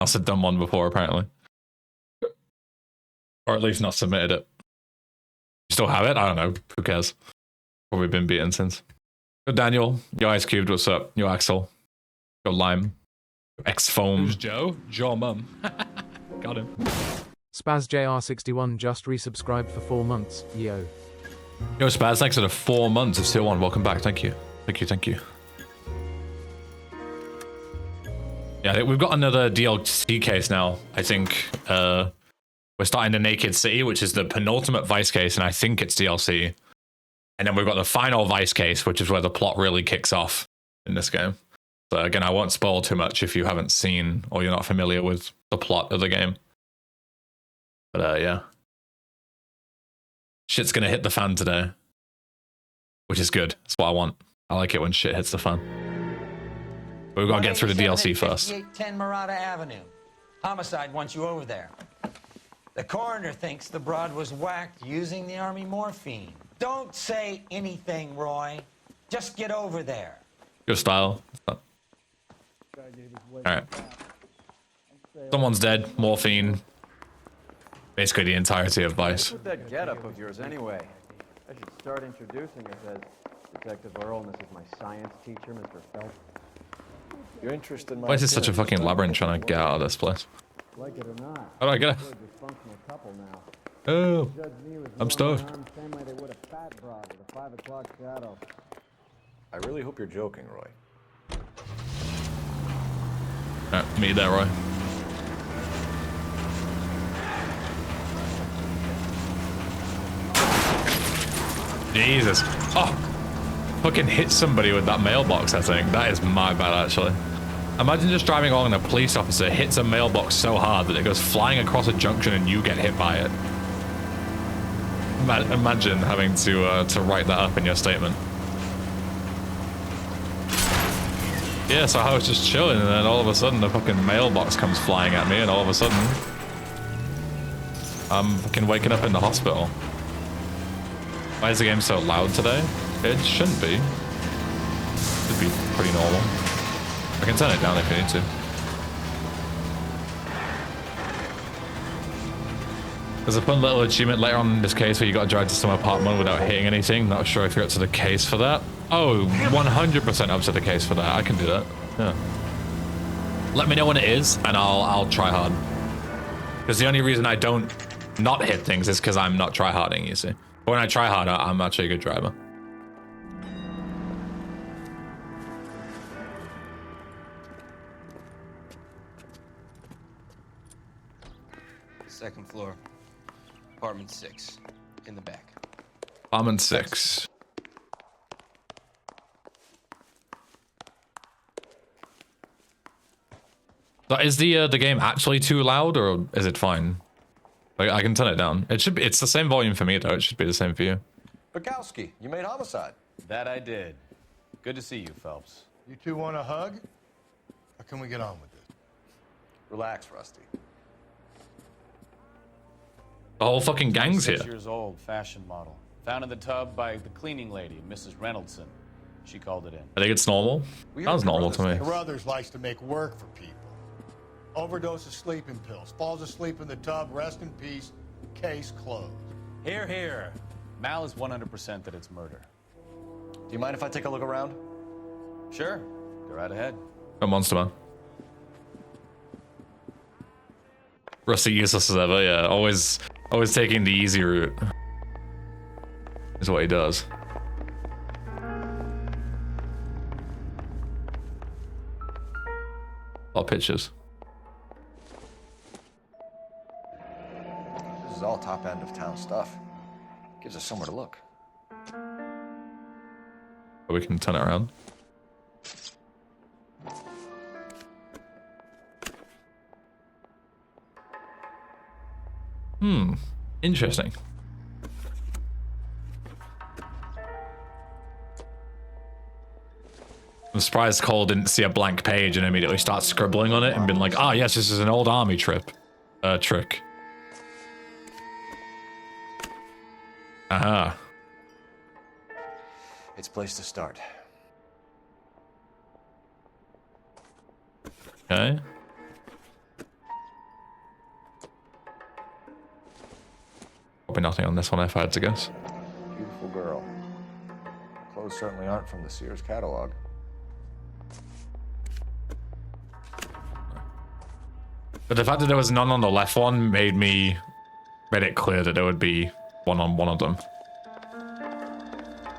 That's a dumb one before, apparently. Or at least not submitted it. You still have it? I don't know. Who cares? Probably been beaten since. Yo, Daniel. Yo, Ice Cubed. What's up? Yo, Axel. Yo, Lime. X Foam. Who's Joe? Joe Mum. Got him. SpazJR61 just resubscribed for 4 months. Yo. Yo, Spaz, thanks for the 4 months of Tier 1. Welcome back. Thank you. Thank you, thank you. Yeah, I think we've got another DLC case now. I think we're starting the Naked City, which is the penultimate Vice case, and I think it's DLC. And then we've got the final Vice case, which is where the plot really kicks off in this game. So again, I won't spoil too much if you haven't seen or you're not familiar with the plot of the game. But yeah. Shit's gonna hit the fan today. Which is good. That's what I want. I like it when shit hits the fan. But we've got to get through the DLC first. 10 Murata Avenue. Homicide wants you over there. The coroner thinks the broad was whacked using the army morphine. Don't say anything, Roy. Just get over there. Your style. Alright. Someone's dead. Morphine. Basically the entirety of Vice. What's that getup of yours anyway? I should start introducing us as Detective Earl, and this is my science teacher, Mr. Phelps. You're interested in my Why is this such a fucking labyrinth trying to get out of this place? Like it or not. How do I get it? Dysfunctional couple now. Oh, I'm stuck. Same way they would a fat broad with a 5 o'clock shadow. I really hope you're joking, Roy. Alright, meet you there, Roy. Jesus. Oh! Fucking hit somebody with that mailbox, I think. That is my bad, actually. Imagine just driving along and a police officer hits a mailbox so hard that it goes flying across a junction and you get hit by it. Imagine having to write that up in your statement. Yeah, so I was just chilling and then all of a sudden the fucking mailbox comes flying at me and all of a sudden I'm fucking waking up in the hospital. Why is the game so loud today? It shouldn't be. Should be pretty normal. I can turn it down if you need to. There's a fun little achievement later on in this case where you got to drive to some apartment without hitting anything. Not sure if you're up to the case for that. Oh, 100% up to the case for that. I can do that. Yeah. Let me know when it is, and I'll try hard. Because the only reason I don't not hit things is because I'm not tryharding, you see. But when I try harder, I'm actually a good driver. Second floor, apartment 6, in the back. Apartment 6. So is the game actually too loud, or is it fine? Like, I can turn it down. It should be. It's the same volume for me, though. It should be the same for you. Bukowski, you made Homicide. That I did. Good to see you, Phelps. You two want a hug? Or can we get on with it? Relax, Rusty. The whole fucking gang's here. 6 years old, fashion model. Found in the tub by the cleaning lady, Mrs. Reynoldson. She called it in. I think it's normal. Sounds normal to me. Carruthers likes to make work for people. Overdose of sleeping pills. Falls asleep in the tub. Rest in peace. Case closed. Here, here. Mal is 100% that it's murder. Do you mind if I take a look around? Sure. Go right ahead. A monster man. Rusty useless as ever, yeah. Always taking the easy route. Is what he does. A lot of pictures. This is all top end of town stuff. Gives us somewhere to look. But we can turn it around. Interesting. I'm surprised Cole didn't see a blank page and immediately start scribbling on it and been like, ah, yes, this is an old army trick. Aha. It's a place to start. Okay. Probably nothing on this one if I had to guess. Beautiful girl. Clothes certainly aren't from the Sears catalog. But the fact that there was none on the left one made it clear that there would be one on one of them.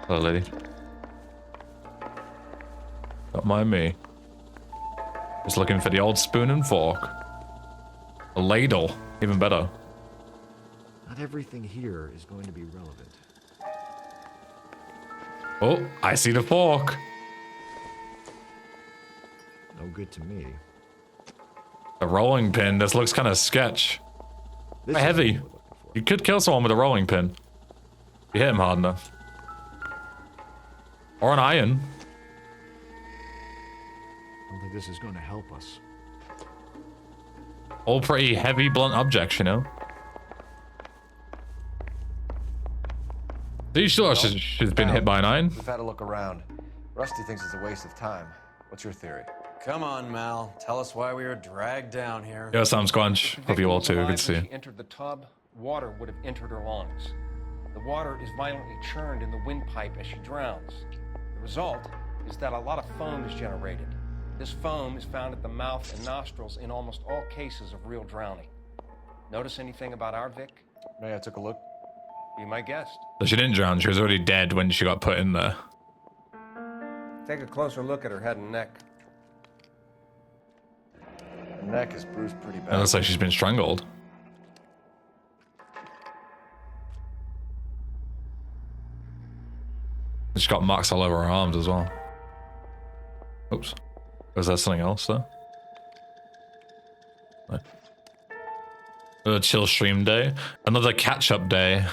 Hello, lady. Don't mind me. Just looking for the old spoon and fork. A ladle, even better. Not everything here is going to be relevant. Oh, I see the fork. No good to me. The rolling pin. This looks kind of sketch. This Quite is heavy. what we're looking for. You could kill someone with a rolling pin. You hit him hard enough. Or an iron. I don't think this is going to help us. All pretty heavy, blunt objects, you know? Are you sure she's been hit by an iron? We've had a look around. Rusty thinks it's a waste of time. What's your theory? Come on, Mal. Tell us why we were dragged down here. Yo, Sam Squanch. Hope you all too. Good to see When you. she entered the tub, water would have entered her lungs. The water is violently churned in the windpipe as she drowns. The result is that a lot of foam is generated. This foam is found at the mouth and nostrils in almost all cases of real drowning. Notice anything about our Vic? Yeah, I took a look. Be my guest. So she didn't drown. She was already dead when she got put in there. Take a closer look at her head and neck. Her neck is bruised pretty It bad. looks like she's been strangled. She's got marks all over her arms as well. Oops. Was there something else there? No. Another chill stream day. Another catch-up day.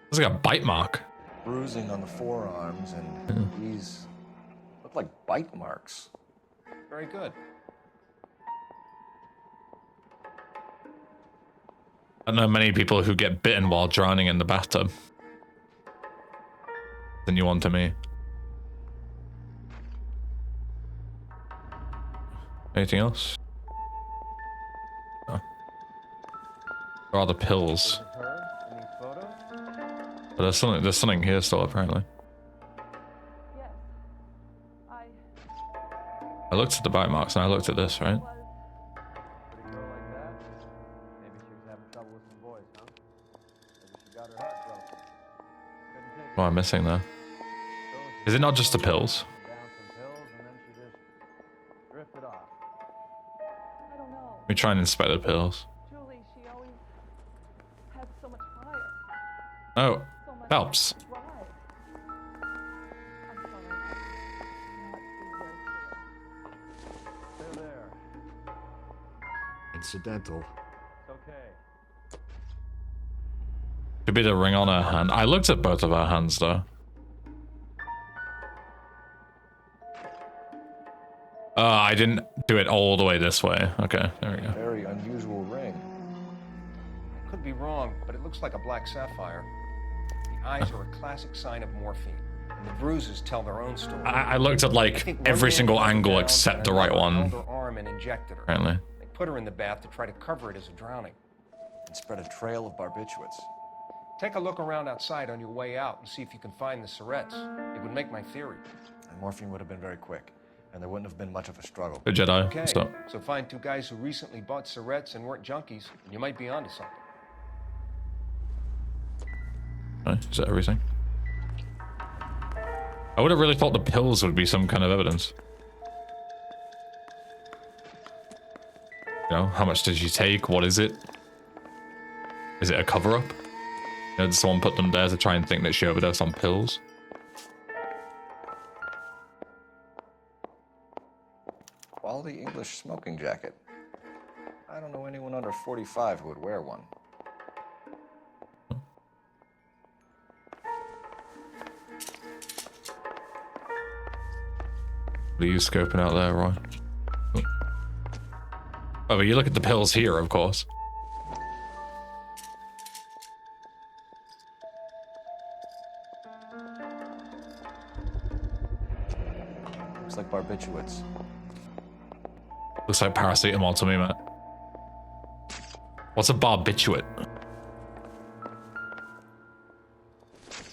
There's like a bite mark. Bruising on the forearms, and these look like bite marks. Very good. I know many people who get bitten while drowning in the bathtub. The new one to me. Anything else? No. There are the pills. Her? Any photos? But there's something here still apparently. Yes. I looked at the bite marks and I looked at this, right? Pretty girl like that? Maybe she was having trouble with some boys, huh? Maybe she got her heart broken. Couldn't take What am I missing there? Is it not just the pills? down some pills, and then she just drifted off. I don't know. Let me try and inspect the pills. Julie, she always had so much fire. Oh, So much helps. drive. I'm sorry. I'm not being very clear. There, there. Incidental. It's okay. Could be the ring on her hand. I looked at both of her hands though. I didn't do it all the way this way. Okay, there we go. Very unusual ring. I could be wrong, but it looks like a black sapphire. The eyes are a classic sign of morphine, and the bruises tell their own story. I looked at I like think one every man single held her angle down except and the right another one, held her arm and injected her. apparently. They put her in the bath to try to cover it as a drowning. And spread a trail of barbiturates. Take a look around outside on your way out and see if you can find the syrettes. It would make my theory. And morphine would have been very quick, and there wouldn't have been much of a struggle. Good Jedi. Okay, Stop. so find two guys who recently bought syrettes and weren't junkies, and you might be onto something. Right, is that everything? I would have really thought the pills would be some kind of evidence. You know, how much did she take? What is it? Is it a cover-up? You know, did someone put them there to try and think that she overdosed on pills? Quality English smoking jacket. I don't know anyone under 45 who would wear one. What are you scoping out there, Roy? Oh, but you look at the pills here, of course. Looks like barbiturates. Looks like paracetamol to me, man. What's a barbiturate?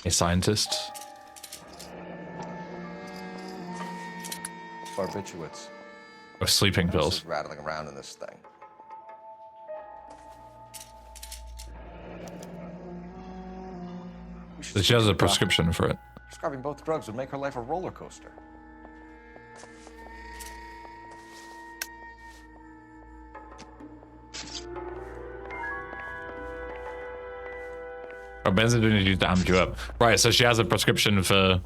A scientist. Barbiturates. Or sleeping What else pills. is rattling around in this thing? So she has a prescription for it. Prescribing both drugs would make her life a roller coaster. Or benzodiazepine is used to amp you up. Right, so she has a prescription for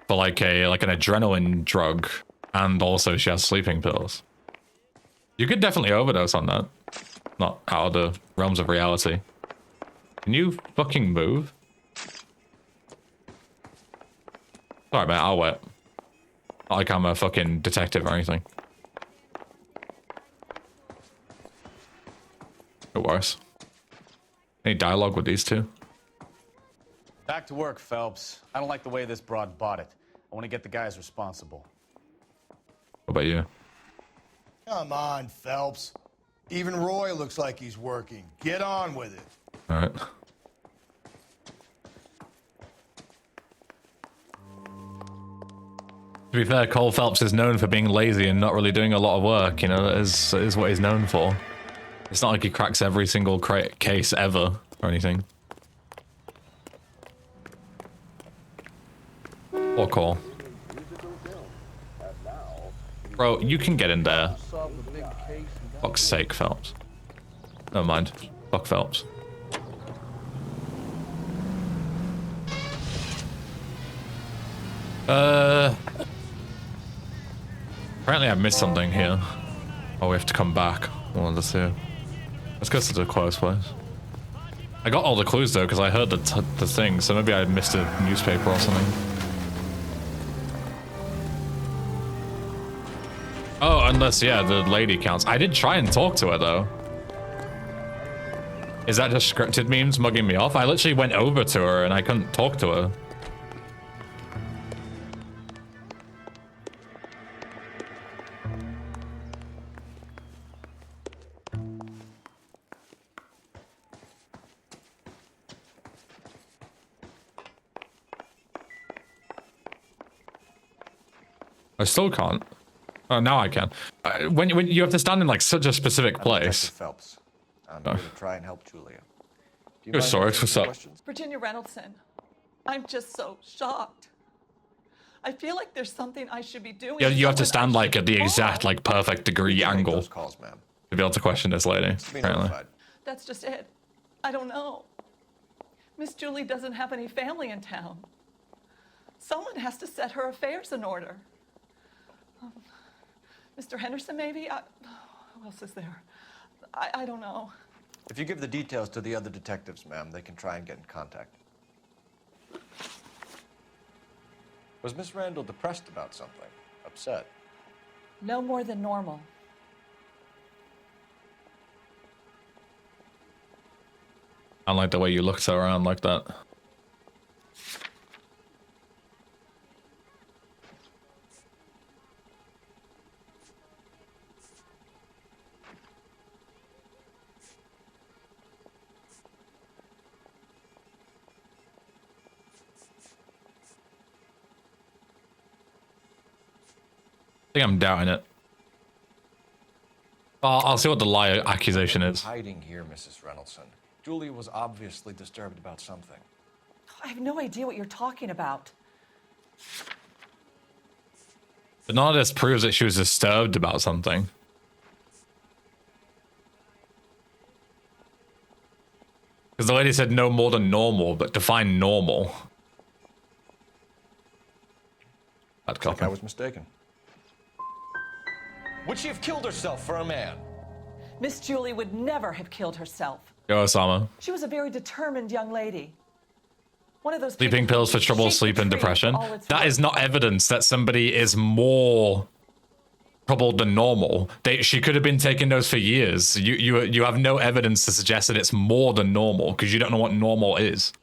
like an adrenaline drug, and also she has sleeping pills. You could definitely overdose on that. Not out of the realms of reality. Can you fucking move? Sorry, man, I'll wait. Not like I'm a fucking detective or anything. It worse. Any dialogue with these two? Back to work, Phelps. I don't like the way this broad bought it. I want to get the guys responsible. What about you? Come on, Phelps. Even Roy looks like he's working. Get on with it. All right. To be fair, Cole Phelps is known for being lazy and not really doing a lot of work. You know, that is what he's known for. It's not like he cracks every single case ever or anything. Or Cole. Bro, you can get in there. Fuck's sake, Phelps. Never mind. Fuck Phelps. Apparently I missed something here. Oh, we have to come back. One of the two. Let's go to the close place. I got all the clues though, because I heard the thing, so maybe I missed a newspaper or something. Oh, unless, yeah, the lady counts. I did try and talk to her though. Is that just scripted memes mugging me off? I literally went over to her and I couldn't talk to her. I still can't. Oh, now I can. When you have to stand in like such a specific place. Phelps. I'm here to try and help Julia. Do you Yo, mind Sorry, answering what's some up? questions? Virginia Reynoldson, I'm just so shocked. I feel like there's something I should be doing. Yeah, you have to someone stand I like should at the call. exact like perfect degree angle Those calls, ma'am. to be able to question this lady. Be Apparently. notified. That's just it. I don't know. Miss Julie doesn't have any family in town. Someone has to set her affairs in order. Mr. Henderson, maybe? Who else is there? I don't know. If you give the details to the other detectives, ma'am, they can try and get in contact. Was Miss Randall depressed about something? Upset? No more than normal. I don't like the way you looked around like that. I think I'm doubting it. I'll see what the lie accusation is. Hiding here, Mrs. Reynoldson. Julia was obviously disturbed about something. I have no idea what you're talking about. But none of this proves that she was disturbed about something. Because the lady said no more than normal, but define normal. Bad I copy. was mistaken. Would she have killed herself for a man? Miss Julie would never have killed herself. Yo, Osama. She was a very determined young lady. One of those Sleeping people pills for who trouble, shaped sleep, the and tree depression. for all it's That worth. is not evidence that somebody is more troubled than normal. She could have been taking those for years. You have no evidence to suggest that it's more than normal because you don't know what normal is.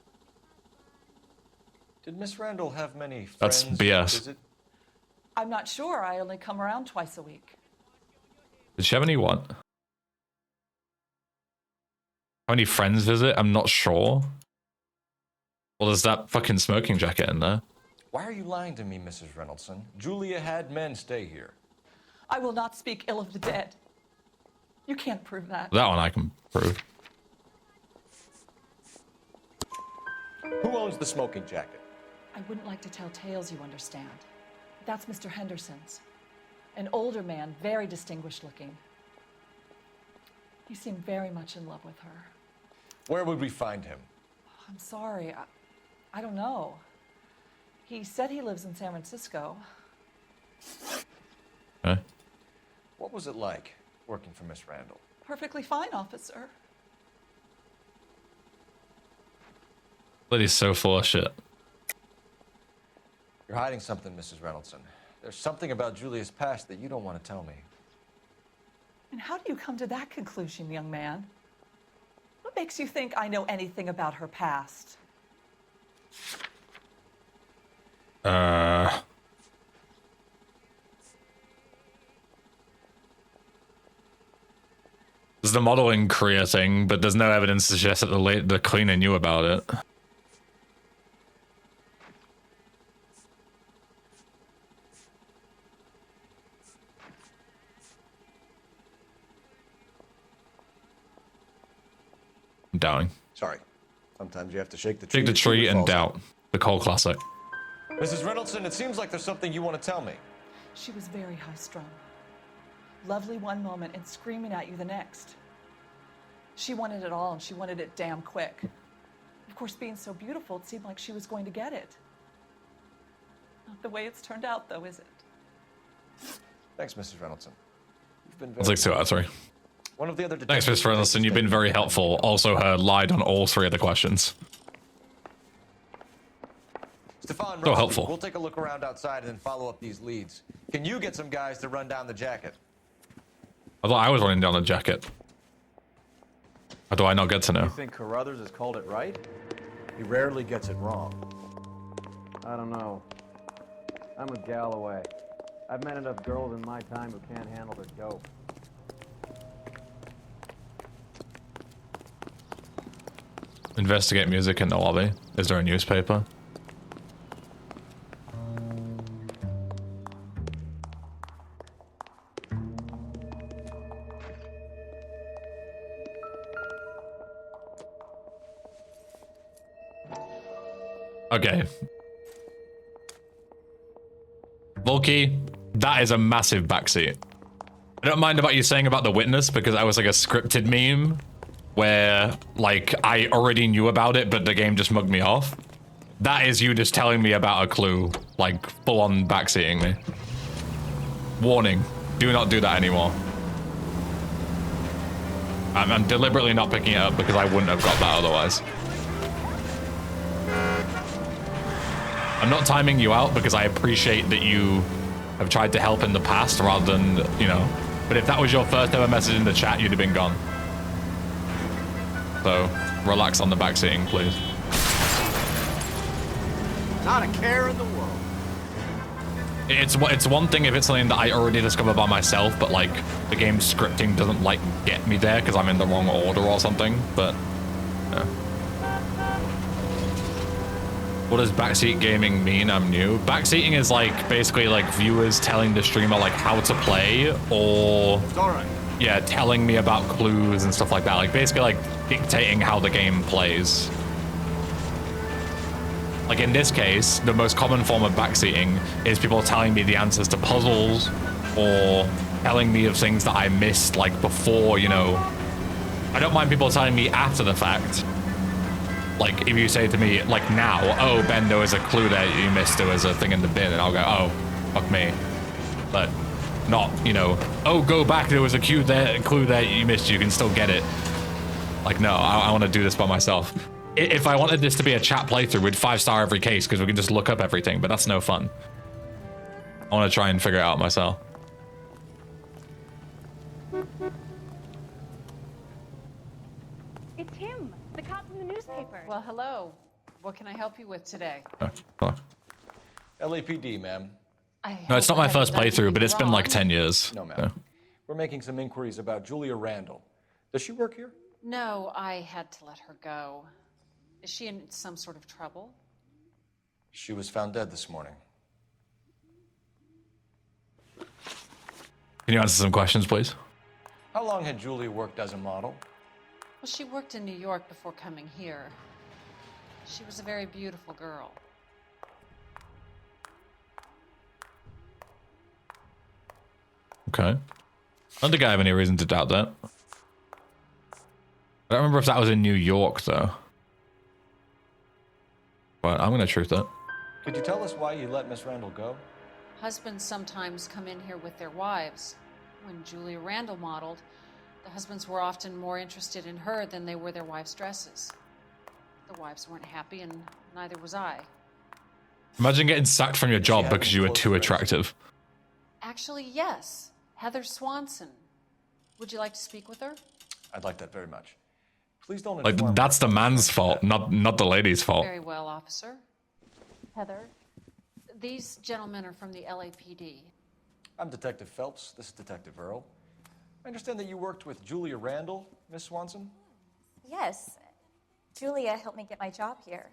Did Miss Randall have many friends? That's BS. Visit? I'm not sure. I only come around twice a week. Did she have any what? How many friends visit? I'm not sure. Well, there's that fucking smoking jacket in there. Why are you lying to me, Mrs. Reynoldson? Julia had men stay here. I will not speak ill of the dead. You can't prove that. That one I can prove. Who owns the smoking jacket? I wouldn't like to tell tales, you understand. That's Mr. Henderson's. An older man, very distinguished looking. He seemed very much in love with her. Where would we find him? I'm sorry, I don't know. He said he lives in San Francisco. Okay. What was it like working for Miss Randall? Perfectly fine, officer. Liddy's so full of shit. You're hiding something, Mrs. Reynoldson. There's something about Julia's past that you don't want to tell me. And how do you come to that conclusion, young man? What makes you think I know anything about her past? There's the modeling career thing, but there's no evidence to suggest that the cleaner knew about it. I'm doubting. Sorry. Sometimes you have to shake the tree. Shake the to see tree what and falls doubt. out. The Cole classic. Mrs. Reynoldson, it seems like there's something you want to tell me. She was very high-strung. Lovely one moment and screaming at you the next. She wanted it all, and she wanted it damn quick. Of course, being so beautiful, it seemed like she was going to get it. Not the way it's turned out, though, is it? Thanks, Mrs. Reynoldson. You've been It's like 2 out of 3. One of the other Thanks, Mr. Reynoldson. You've been very helpful. Also, lied on all 3 of the questions. Stefan, So helpful. We'll take a look around outside and then follow up these leads. Can you get some guys to run down the jacket? I thought I was running down the jacket. How do I not get to know? You think Carruthers has called it right? He rarely gets it wrong. I don't know. I'm with Galloway. I've met enough girls in my time who can't handle their dope. Investigate music in the lobby. Is there a newspaper? Okay. Volky, that is a massive backseat. I don't mind about you saying about the witness because that was like a scripted meme where like I already knew about it, but the game just mugged me off. That is you just telling me about a clue, like full on backseating me. Warning, do not do that anymore. I'm deliberately not picking it up because I wouldn't have got that otherwise. I'm not timing you out because I appreciate that you have tried to help in the past rather than, you know, but if that was your first ever message in the chat, you'd have been gone. So, relax on the backseating, please. Not a care in the world. It's one thing if it's something that I already discovered by myself, but like the game's scripting doesn't like get me there because I'm in the wrong order or something, but yeah. What does backseat gaming mean? I'm new. Backseating is like basically like viewers telling the streamer like how to play or It's all right. yeah, telling me about clues and stuff like that. Like basically like dictating how the game plays. Like in this case, the most common form of backseating is people telling me the answers to puzzles or telling me of things that I missed like before, you know. I don't mind people telling me after the fact. Like if you say to me like now, oh Ben, there was a clue there you missed, there was a thing in the bin, and I'll go, oh, fuck me. But not, you know, oh go back, there was a clue there you missed, you can still get it. Like no, I want to do this by myself. If I wanted this to be a chat playthrough, we'd 5-star every case because we can just look up everything, but that's no fun. I want to try and figure it out myself. It's him, the cop from the newspaper. Well, hello. What can I help you with today? Oh. LAPD, ma'am. No, it's not my first playthrough, but it's been like 10 years. No, ma'am. Yeah. We're making some inquiries about Julia Randall. Does she work here? No, I had to let her go. Is she in some sort of trouble? She was found dead this morning. Can you answer some questions, please? How long had Julia worked as a model? Well, she worked in New York before coming here. She was a very beautiful girl. Okay. I don't think I have any reason to doubt that. I don't remember if that was in New York, though. But I'm going to truth that. Could you tell us why you let Miss Randall go? Husbands sometimes come in here with their wives. When Julia Randall modeled, the husbands were often more interested in her than they were their wives' dresses. The wives weren't happy, and neither was I. Imagine getting sacked from your job because you were too attractive. Actually, yes. Heather Swanson. Would you like to speak with her? I'd like that very much. Please don't Like, inform that's the man's fault, not the lady's fault. Very well, officer. Heather, these gentlemen are from the LAPD. I'm Detective Phelps. This is Detective Earl. I understand that you worked with Julia Randall, Miss Swanson? Yes. Julia helped me get my job here.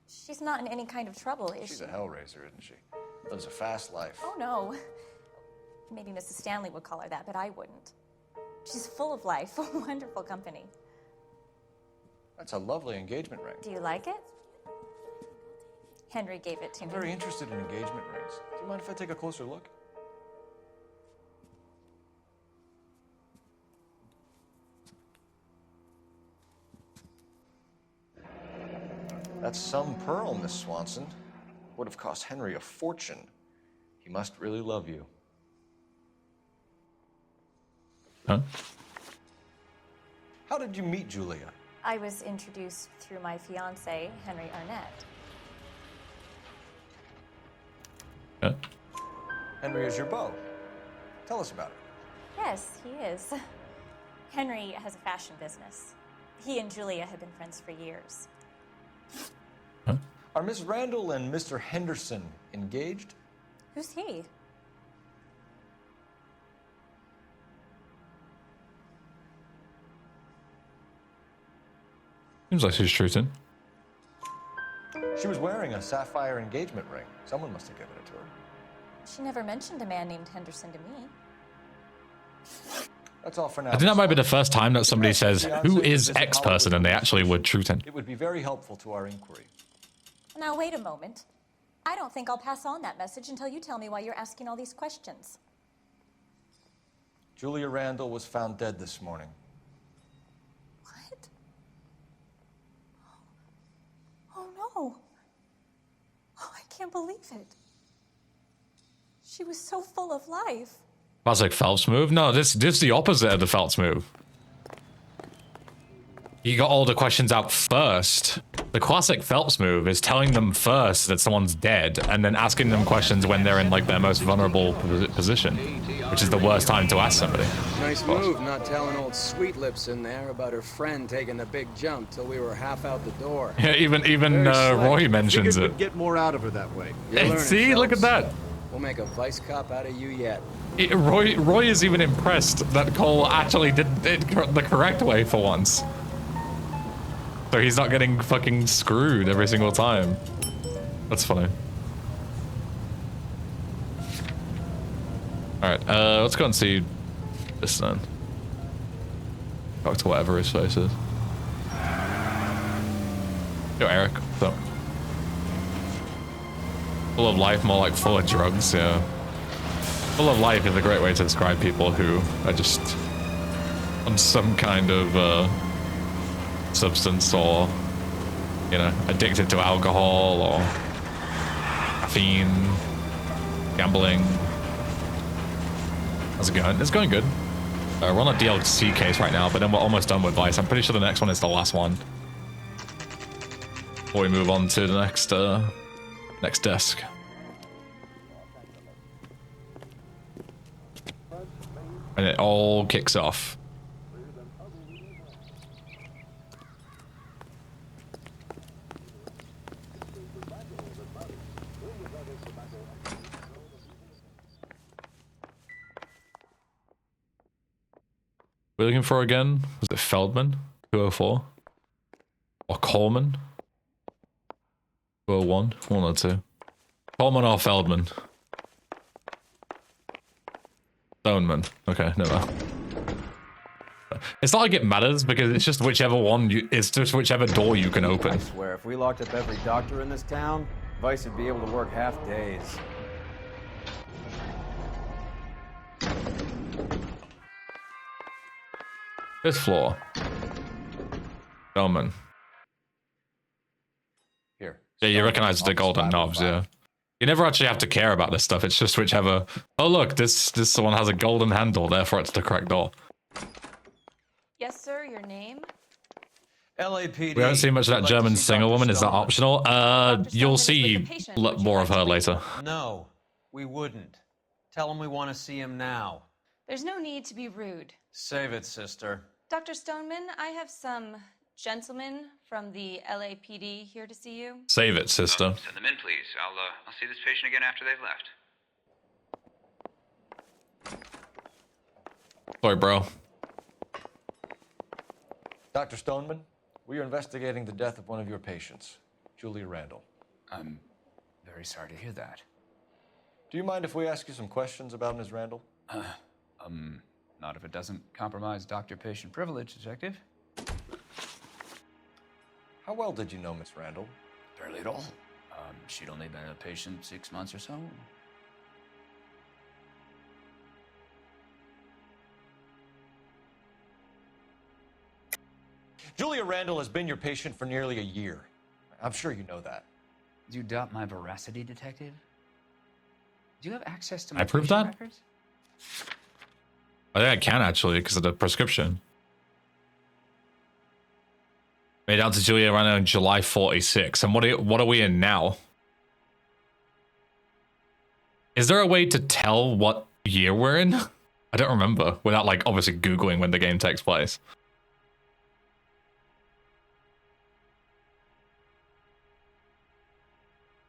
She's not in any kind of trouble, is she? She's a hellraiser, isn't she? Lives a fast life. Oh, no. Maybe Mrs. Stanley would call her that, but I wouldn't. She's full of life, a wonderful company. That's a lovely engagement ring. Do you like it? Henry gave it to I'm me. very interested in engagement rings. Do you mind if I take a closer look? That's some pearl, Miss Swanson. Would have cost Henry a fortune. He must really love you. Huh? How did you meet Julia? I was introduced through my fiancé, Henry Arnett. Yeah. Henry is your beau. Tell us about it. Yes, he is. Henry has a fashion business. He and Julia have been friends for years. Huh? Are Miss Randall and Mr. Henderson engaged? Who's he? Seems like she's truthing. She was wearing a sapphire engagement ring. Someone must have given it to her. She never mentioned a man named Henderson to me. That's all for now. I think that might be the first time that somebody says, who is X person, and they actually would truth it. It would be very helpful to our inquiry. Now, wait a moment. I don't think I'll pass on that message until you tell me why you're asking all these questions. Julia Randall was found dead this morning. What? Oh, no. Oh, I can't believe it. She was so full of life. Classic Phelps move? No, this is the opposite of the Phelps move. You got all the questions out first. The classic Phelps move is telling them first that someone's dead and then asking them questions when they're in like their most vulnerable position, which is the worst time to ask somebody. Nice move, not telling old Sweet Lips in there about her friend taking the big jump till we were half out the door. Yeah, even Roy mentions it. We'd get more out of her that way. See, look at that. We'll make a vice cop out of you yet. Roy is even impressed that Cole actually did it the correct way for once. So he's not getting fucking screwed every single time. That's funny. Alright, let's go and see this then. Talk to whatever his face is. Yo, Eric, what's up? Full of life, more like full of drugs, yeah. Full of life is a great way to describe people who are just on some kind of substance or, you know, addicted to alcohol or caffeine, gambling. How's it going? It's going good. We're on a DLC case right now, but then we're almost done with Vice. I'm pretty sure the next one is the last one before we move on to the next desk. And it all kicks off. We're looking for again? Was it Feldman? 204? Or Coleman? 201? One or two. Coleman or Feldman? Stoneman. Okay, never. It's not like it matters because it's just whichever one it's just whichever door you can open. I swear, if we locked up every doctor in this town, Vice would be able to work half days. This floor. Stoneman. Here. Yeah, you recognize the golden knobs, yeah. You never actually have to care about this stuff. It's just whichever. Oh look, this one has a golden handle, therefore it's the correct door. Yes, sir. Your name? LAPD. We haven't seen much of that German singer woman. Is that optional? You'll see more of her later. No, we wouldn't. Tell him we want to see him now. There's no need to be rude. Save it, sister. Dr. Stoneman, I have some gentlemen from the LAPD here to see you. Save it, sister. Send them in, please. I'll see this patient again after they've left. Sorry, bro. Dr. Stoneman, we are investigating the death of one of your patients, Julia Randall. I'm very sorry to hear that. Do you mind if we ask you some questions about Ms. Randall? Not if it doesn't compromise doctor-patient privilege, Detective. How well did you know Miss Randall? Barely at all. She'd only been a patient 6 months or so. Julia Randall has been your patient for nearly a year. I'm sure you know that. Do you doubt my veracity, Detective? Do you have access to my I prove patient that? records? I think I can actually because of the prescription. Made out to Julia Randall in July 46. And what are we in now? Is there a way to tell what year we're in? I don't remember without like obviously Googling when the game takes place.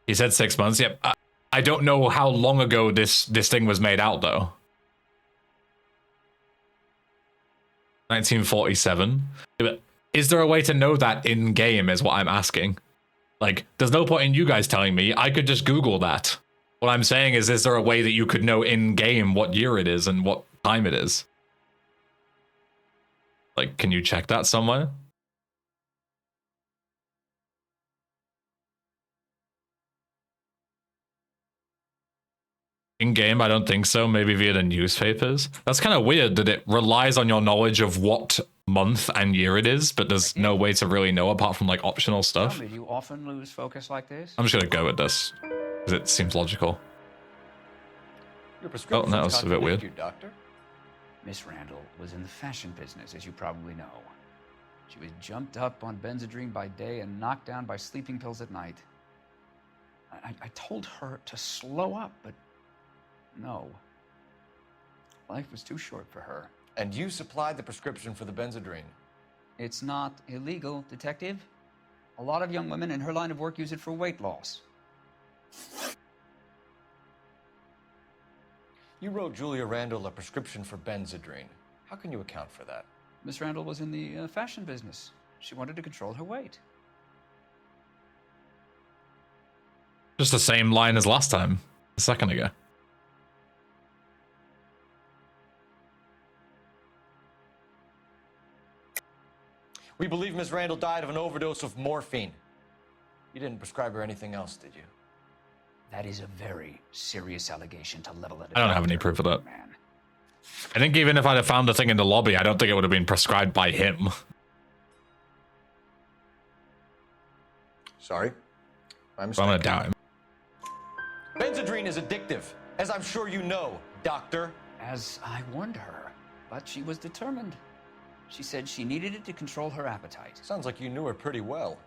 He said 6 months. Yep. I don't know how long ago this thing was made out though. 1947. But is there a way to know that in game is what I'm asking. Like, there's no point in you guys telling me. I could just Google that. What I'm saying is there a way that you could know in game what year it is and what time it is? Like, can you check that somewhere? In game, I don't think so. Maybe via the newspapers. That's kind of weird that it relies on your knowledge of what month and year it is, but there's no way to really know apart from like optional stuff. Tell me, do you often lose focus like this? I'm just gonna go with this because it seems logical. Your prescriptions that was a bit weird. You, doctor. Miss Randall was in the fashion business, as you probably know. She was jumped up on Benzedrine by day and knocked down by sleeping pills at night. I told her to slow up, but no. Life was too short for her. And you supplied the prescription for the Benzedrine? It's not illegal, Detective. A lot of young women in her line of work use it for weight loss. You wrote Julia Randall a prescription for Benzedrine. How can you account for that? Miss Randall was in the fashion business. She wanted to control her weight. Just the same line as last time, a second ago. We believe Ms. Randall died of an overdose of morphine. You didn't prescribe her anything else, did you? That is a very serious allegation to level at. I don't have any proof of that. I think even if I'd have found the thing in the lobby, I don't think it would have been prescribed by him. Sorry. My So I'm gonna doubt him. Benzedrine is addictive, as I'm sure you know, doctor. As I warned her, but she was determined. She said she needed it to control her appetite. Sounds like you knew her pretty well.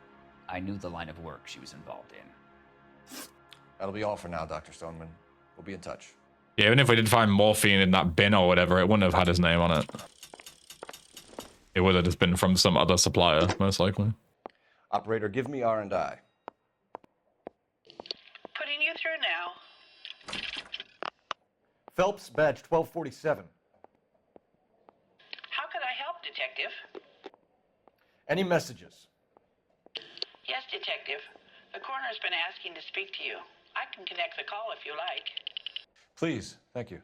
I knew the line of work she was involved in. That'll be all for now, Dr. Stoneman. We'll be in touch. Yeah, even if we did find morphine in that bin or whatever, it wouldn't have had his name on it. It would have just been from some other supplier, most likely. Operator, give me R&I. Putting you through now. Phelps, badge 1247. How could I Any messages? Yes, Detective. The coroner's been asking to speak to you. I can connect the call if you like. Please, thank you.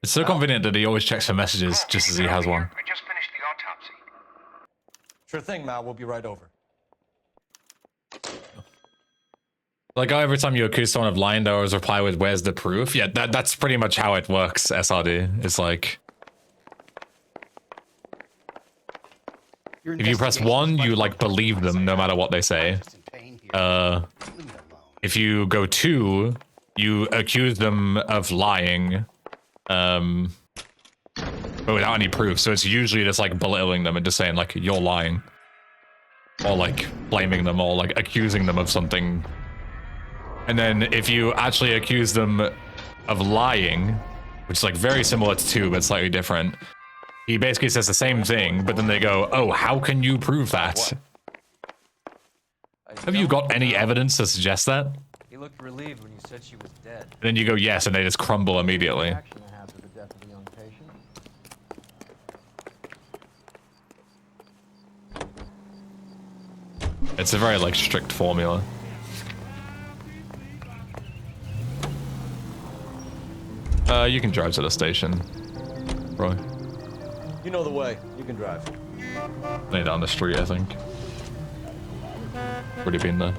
It's so convenient that he always checks for messages just as he has one. I just finished the autopsy. Sure thing, Mal. We'll be right over. Like every time you accuse someone of lying, they always reply with "Where's the proof?" Yeah, that's pretty much how it works. SRD. It's like if you press 1, you like believe them no matter what they say. If you go 2, you accuse them of lying, but without any proof. So it's usually just like belittling them and just saying like you're lying, or like blaming them, or like accusing them of something. And then if you actually accuse them of lying, which is like very similar to 2 but slightly different, he basically says the same thing, but then they go, "Oh, how can you prove that? Have you got any evidence to suggest that?" He looked relieved when you said she was dead. And then you go, "Yes," and they just crumble immediately. Reaction to have to the death of a young patient. It's a very like strict formula. You can drive to the station, Roy. You know the way. You can drive. Lay down the street, I think. Already been there.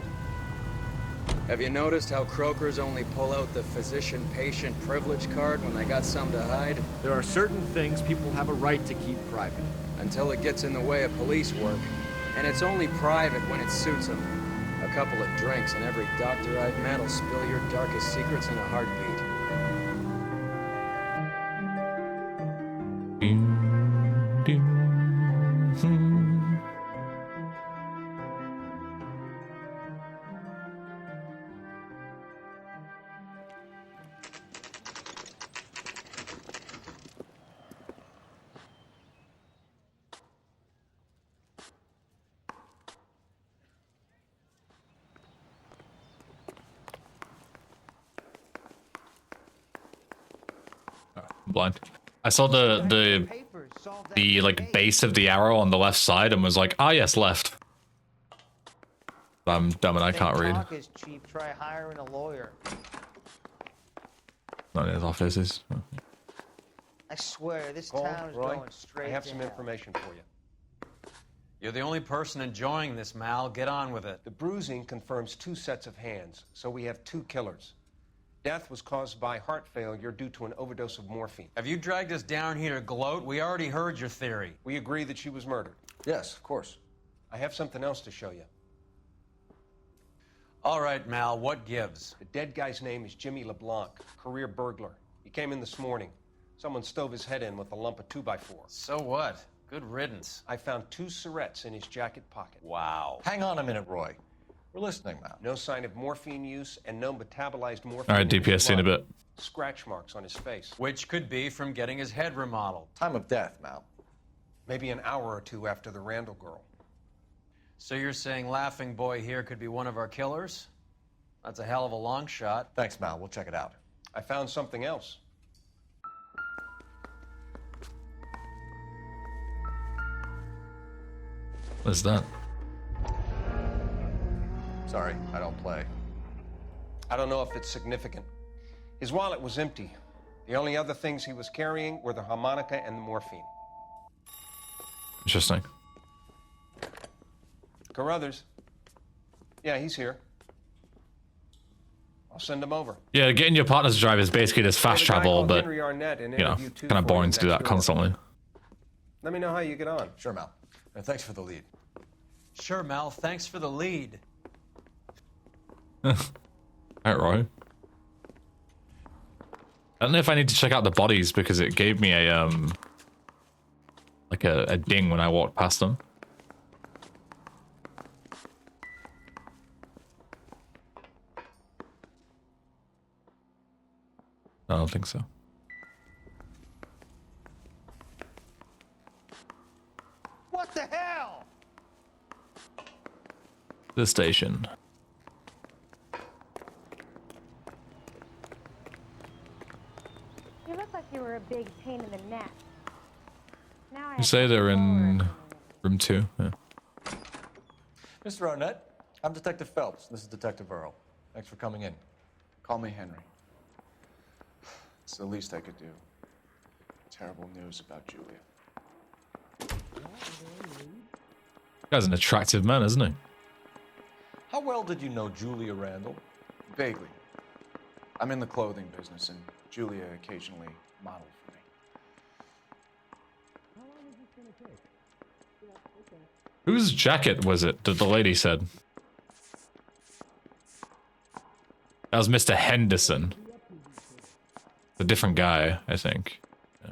Have you noticed how croakers only pull out the physician-patient privilege card when they got something to hide? There are certain things people have a right to keep private. Until it gets in the way of police work. And it's only private when it suits them. A couple of drinks and every doctor I've met will spill your darkest secrets in a heartbeat. I'm blind. I saw the like base of the arrow on the left side and was like, "Ah, yes, left." I'm dumb and I can't read. Talk is cheap. Try hiring a lawyer. Not in his offices. I swear, this Cole, town is Roy, going straight I have to some hell. information for you. You're the only person enjoying this, Mal. Get on with it. The bruising confirms 2 sets of hands, so we have 2 killers. Death was caused by heart failure due to an overdose of morphine. Have you dragged us down here to gloat? We already heard your theory. We agree that she was murdered. Yes, of course. I have something else to show you. All right, Mal, what gives? The dead guy's name is Jimmy LeBlanc, career burglar. He came in this morning. Someone stove his head in with a lump of 2x4. So what? Good riddance. I found 2 syrettes in his jacket pocket. Wow. Hang on a minute, Roy. We're listening now. No sign of morphine use and no metabolized morphine. All right, DPS seen a bit. Scratch marks on his face. Which could be from getting his head remodeled. Time of death, Mal. Maybe an hour or 2 after the Randall girl. So you're saying Laughing Boy here could be one of our killers? That's a hell of a long shot. Thanks, Mal. We'll check it out. I found something else. What's that? Sorry, I don't play. I don't know if it's significant. His wallet was empty. The only other things he was carrying were the harmonica and the morphine. Interesting. Carruthers. Yeah, he's here. I'll send him over. Yeah, getting your partner to drive is basically just fast travel, but you know, kind of boring to do that constantly. Let me know how you get on. Sure, Mal. And thanks for the lead. Sure, Mal. Thanks for the lead. All right, Roy. I don't know if I need to check out the bodies because it gave me a like a ding when I walked past them. I don't think so. What the hell? The station. You look like you were a big pain in the neck. Now You say they're in Room 2. Yeah. Mr. Arnett, I'm Detective Phelps. This is Detective Earl. Thanks for coming in. Call me Henry. It's the least I could do. Terrible news about Julia. Guy's an attractive man, isn't he? How well did you know Julia Randall? Vaguely. I'm in the clothing business, and Julia occasionally modeled for me. Whose jacket was it that the lady said? That was Mr. Henderson. A different guy, I think. Yeah.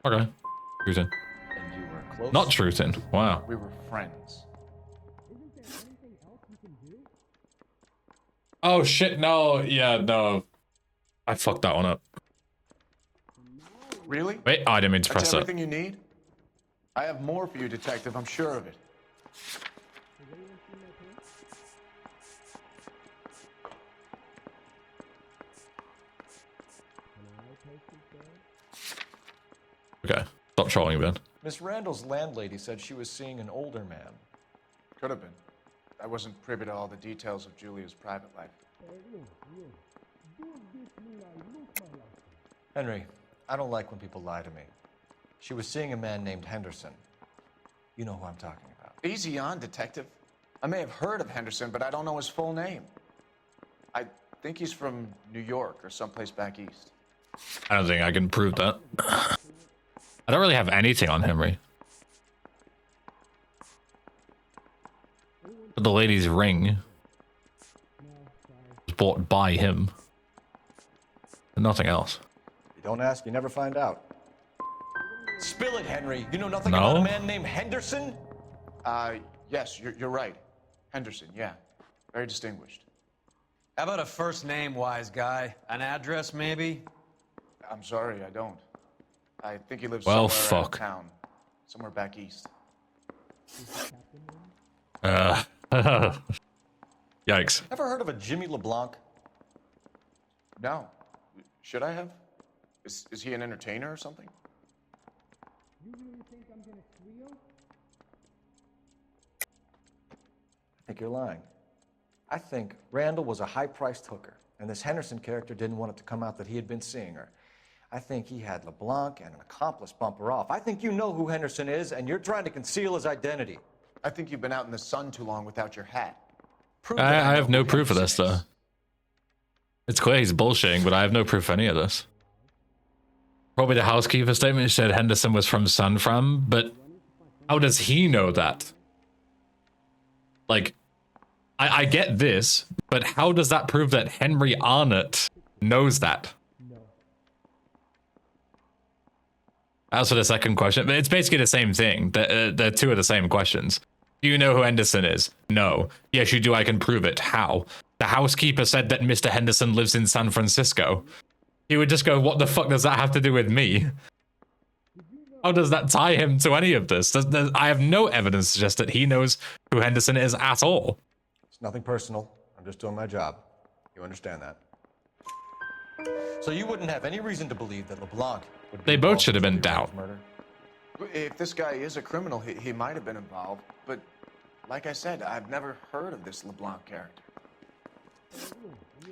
Okay. Truth in. And you were close? Not truth in. Wow. We were friends. Oh shit, no. Yeah, no. I fucked that one up. Really? Wait, oh, I didn't mean to press That's that. everything you need? I have more for you, Detective. I'm sure of it. Okay. Stop trolling, Ben. Miss Randall's landlady said she was seeing an older man. Could have been. I wasn't privy to all the details of Julia's private life. Henry, I don't like when people lie to me. She was seeing a man named Henderson. You know who I'm talking about. Easy on, Detective. I may have heard of Henderson, but I don't know his full name. I think he's from New York or someplace back east. I don't think I can prove that. I don't really have anything on Henry. But the lady's ring was bought by him. And nothing else. You don't ask, you never find out. Spill it, Henry. You know nothing No? about a man named Henderson? Yes, you're right. Henderson, yeah. Very distinguished. How about a first name, wise guy? An address, maybe? I'm sorry, I don't. I think he lives Well, somewhere out fuck. of town. Somewhere back east. Yikes. Ever heard of a Jimmy LeBlanc? No. Should I have? Is he an entertainer or something? I think you're lying. I think Randall was a high-priced hooker, and this Henderson character didn't want it to come out that he had been seeing her. I think he had LeBlanc and an accomplice bump her off. I think you know who Henderson is, and you're trying to conceal his identity. I think you've been out in the sun too long without your hat. Prove I that know have no who proof of this, Henderson though. It's clear he's bullshitting, but I have no proof of any of this. Probably the housekeeper statement said Henderson was from San Fran, but how does he know that? Like, I get this, but how does that prove that Henry Arnott knows that? As for the second question, but it's basically the same thing. The two are the same questions. Do you know who Henderson is? No. Yes, you do. I can prove it. How? The housekeeper said that Mr. Henderson lives in San Francisco. He would just go, what the fuck does that have to do with me? How does that tie him to any of this? I have no evidence to suggest that he knows who Henderson is at all. It's nothing personal. I'm just doing my job. You understand that? So you wouldn't have any reason to believe that LeBlanc would be They both involved should have in been Julia down. Randall's murder? If this guy is a criminal, he might have been involved. But like I said, I've never heard of this LeBlanc character.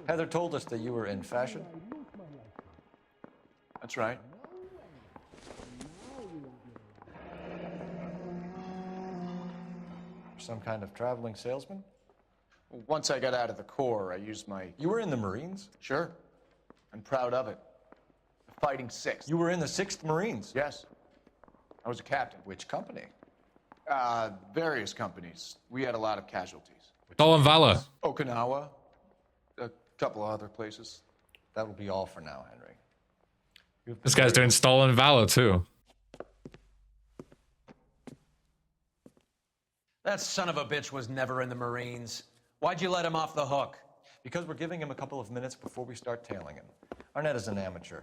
Heather told us that you were in fashion. That's right. Some kind of traveling salesman? Once I got out of the Corps, I used my... You were in the Marines? Sure. I'm proud of it. The Fighting Sixth. You were in the 6th Marines? Yes. I was a captain. Which company? Various companies. We had a lot of casualties. Stolen Valor. Okinawa. A couple of other places. That will be all for now, Henry. This guy's doing Stolen Valor, too. That son of a bitch was never in the Marines. Why'd you let him off the hook? Because we're giving him a couple of minutes before we start tailing him. Arnett is an amateur.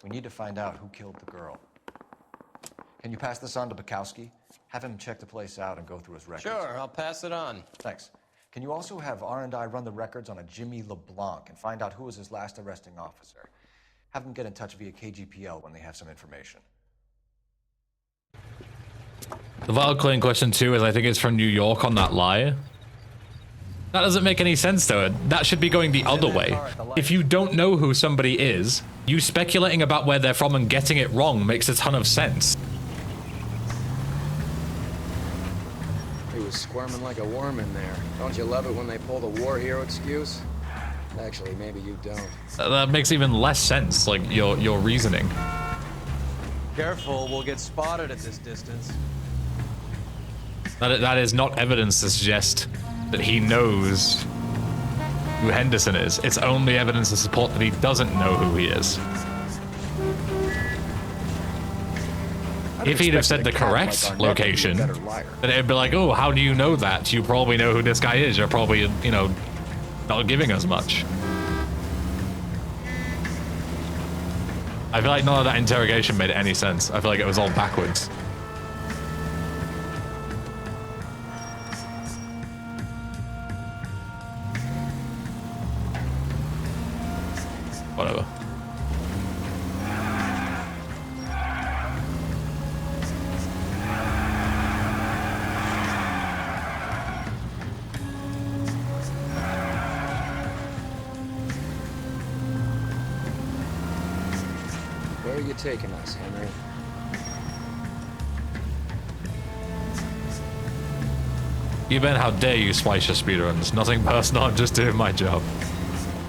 We need to find out who killed the girl. Can you pass this on to Bukowski? Have him check the place out and go through his records. Sure, I'll pass it on. Thanks. Can you also have R&I run the records on a Jimmy LeBlanc and find out who was his last arresting officer? Have them get in touch via KGPL when they have some information. The vital claim question 2 is I think it's from New York on that lie. That doesn't make any sense though. That should be going the other way. If you don't know who somebody is, you speculating about where they're from and getting it wrong makes a ton of sense. He was squirming like a worm in there. Don't you love it when they pull the war hero excuse? Actually, maybe you don't. That makes even less sense, like your reasoning. Careful, we'll get spotted at this distance. That is not evidence to suggest that he knows who Henderson is. It's only evidence to support that he doesn't know who he is. If he'd have said the correct location, then it'd be like, oh, how do you know that? You probably know who this guy is. You're probably, you know, not giving us much. I feel like none of that interrogation made any sense. I feel like it was all backwards. Whatever. Where are you taking us, Henry? You Ben, how dare you splice your speedruns? Nothing personal, I'm just doing my job.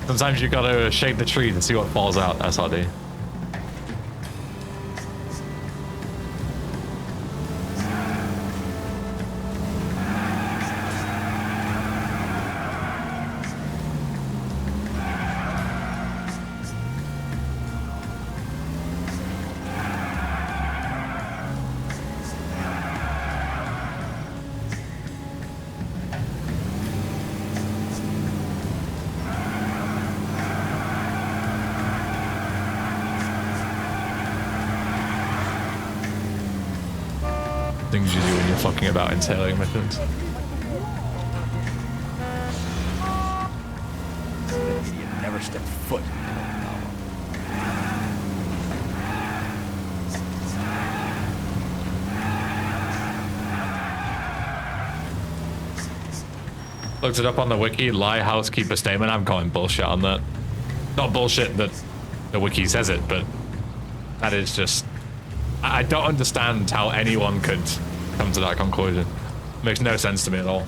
Sometimes you gotta shake the tree to see what falls out, SRD. Things you do when you're fucking about in tailoring missions. You never step foot. Looked it up on the wiki, lie housekeeper statement. I'm calling bullshit on that. Not bullshit that the wiki says it, but that is just... I don't understand how anyone could come to that conclusion. It makes no sense to me at all.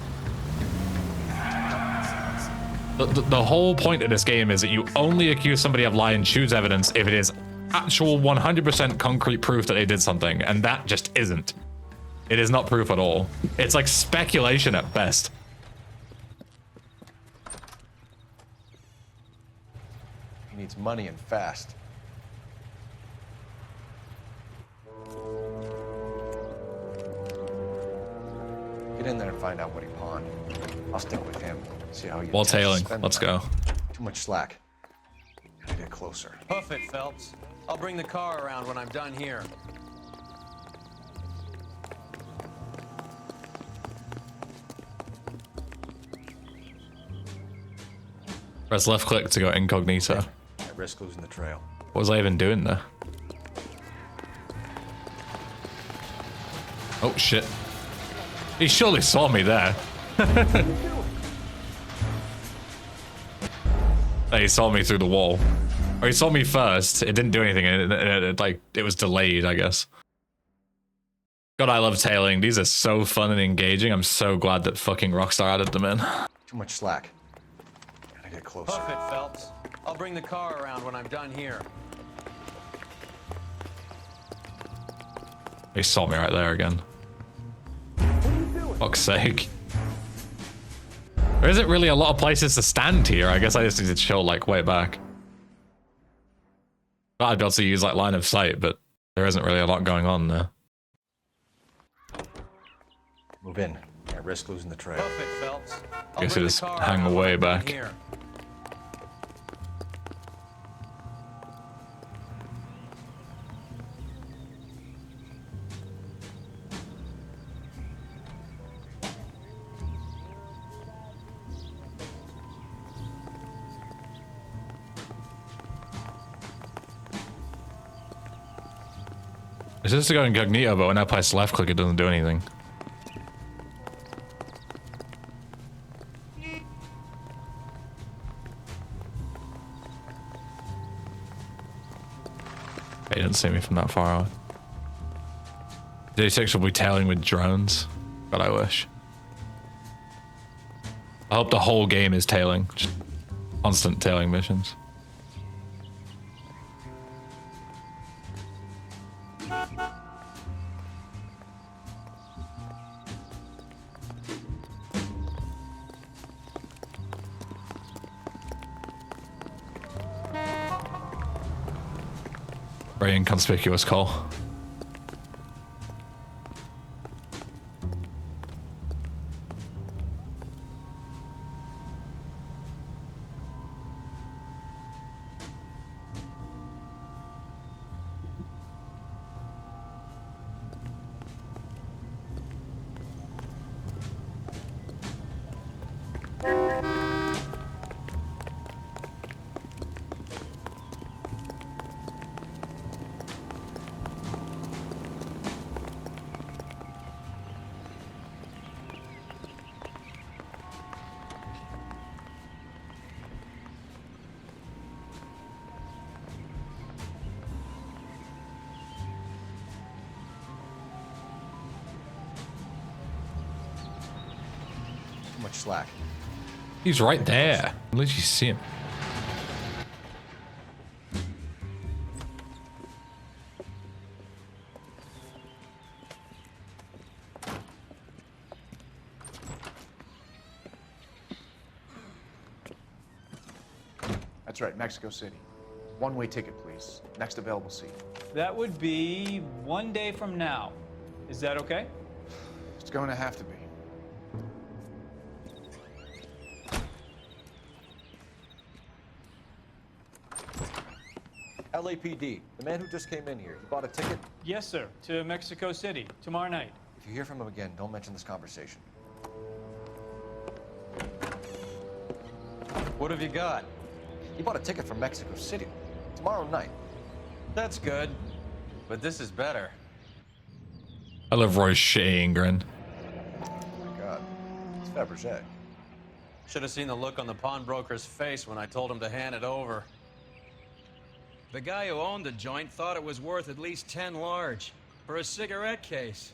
The whole point of this game is that you only accuse somebody of lying and choose evidence if it is actual 100% concrete proof that they did something, and that just isn't. It is not proof at all. It's like speculation at best. He needs money and fast. Get in there and find out what he pawned. I'll stick with him. See how you. While tailing, let's go. Too much slack. Gotta get closer. Hoof it, Phelps. I'll bring the car around when I'm done here. Press left click to go incognito. At risk losing the trail. What was I even doing there? Oh shit. He surely saw me there. He saw me through the wall. Or he saw me first. It didn't do anything. It was delayed, I guess. God, I love tailing. These are so fun and engaging. I'm so glad that fucking Rockstar added them in. Too much slack. Gotta get closer. Hoof it, Phelps. I'll bring the car around when I'm done here. He saw me right there again. Fuck's sake. There isn't really a lot of places to stand here. I guess I just need to chill like way back. I'd be able to use like line of sight, but there isn't really a lot going on there. Move in. At risk losing the trail. Hoof it, Phelps. I guess I just hang way back. Here. It's just to go incognito, but when I press left click, it doesn't do anything. He didn't see me from that far away. D6 will be tailing with drones, but I wish. I hope the whole game is tailing. Just constant tailing missions. Very inconspicuous call. Much slack. He's right there. At least you see him. That's right, Mexico City. One-way ticket, please. Next available seat. That would be 1 day from now. Is that okay? It's going to have to be. LAPD, the man who just came in here, he bought a ticket? Yes, sir. To Mexico City, tomorrow night. If you hear from him again, don't mention this conversation. What have you got? He bought a ticket from Mexico City tomorrow night. That's good, but this is better. I love Roy's shitty grin. Oh my God, it's Fabergé. Should have seen the look on the pawnbroker's face when I told him to hand it over. The guy who owned the joint thought it was worth at least 10 large for a cigarette case.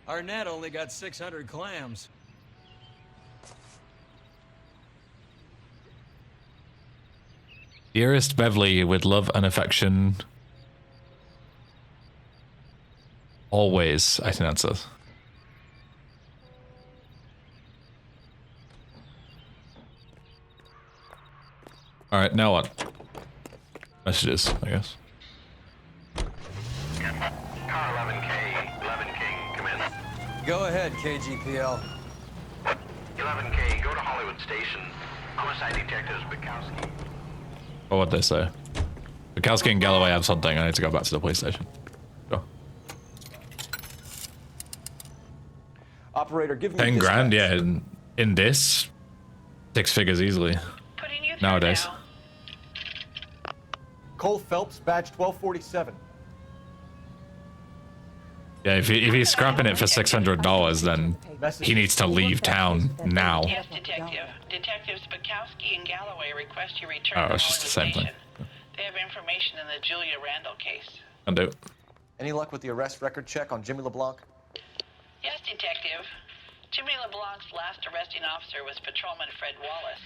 Arnett only got 600 clams. Dearest Beverly, with love and affection. Always, I think that says. Alright, now what? Messages, I guess. Car 11K, 11 King, come in. Go ahead, KGPL. 11K, go to Hollywood Station. Homicide detectives Bukowski. What would they say? Bukowski and Galloway have something. I need to go back to the police station. Go. Operator, give me 10 this grand, badge. yeah. In this, 6 figures easily. Nowadays. Cole Phelps, badge 1247. Yeah, if he's scrapping it for $600, then he needs to leave town now. Yes, detective. Detectives Bukowski and Galloway request you return Oh, it's just the same thing. They have information in the Julia Randall case. I'll do it. Any luck with the arrest record check on Jimmy LeBlanc? Yes, detective. Jimmy LeBlanc's last arresting officer was patrolman Fred Wallace.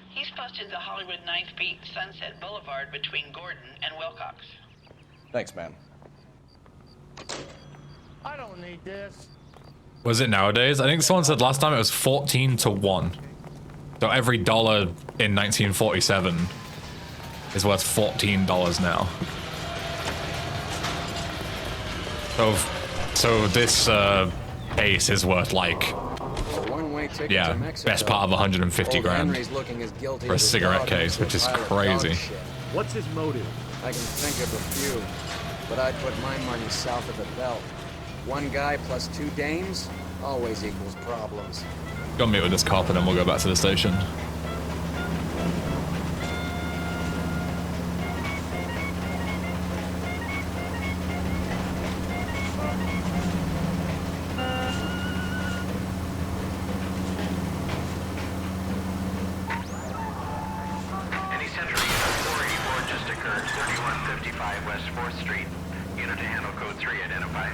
He's posted the Hollywood 9th Beat Sunset Boulevard between Gordon and Wilcox. Thanks, man. I don't need this. Was it nowadays? I think someone said last time it was 14 to 1. So every dollar in 1947 is worth $14 now. So this ace is worth like, yeah, best part of 150 grand for a cigarette case, which is crazy. What's his motive? I can think of a few, but I'd put my money south of the belt. One guy plus 2 dames always equals problems. Go meet with this cop and then we'll go back to the station. 3155 West 4th Street. Unit to handle code 3, identify.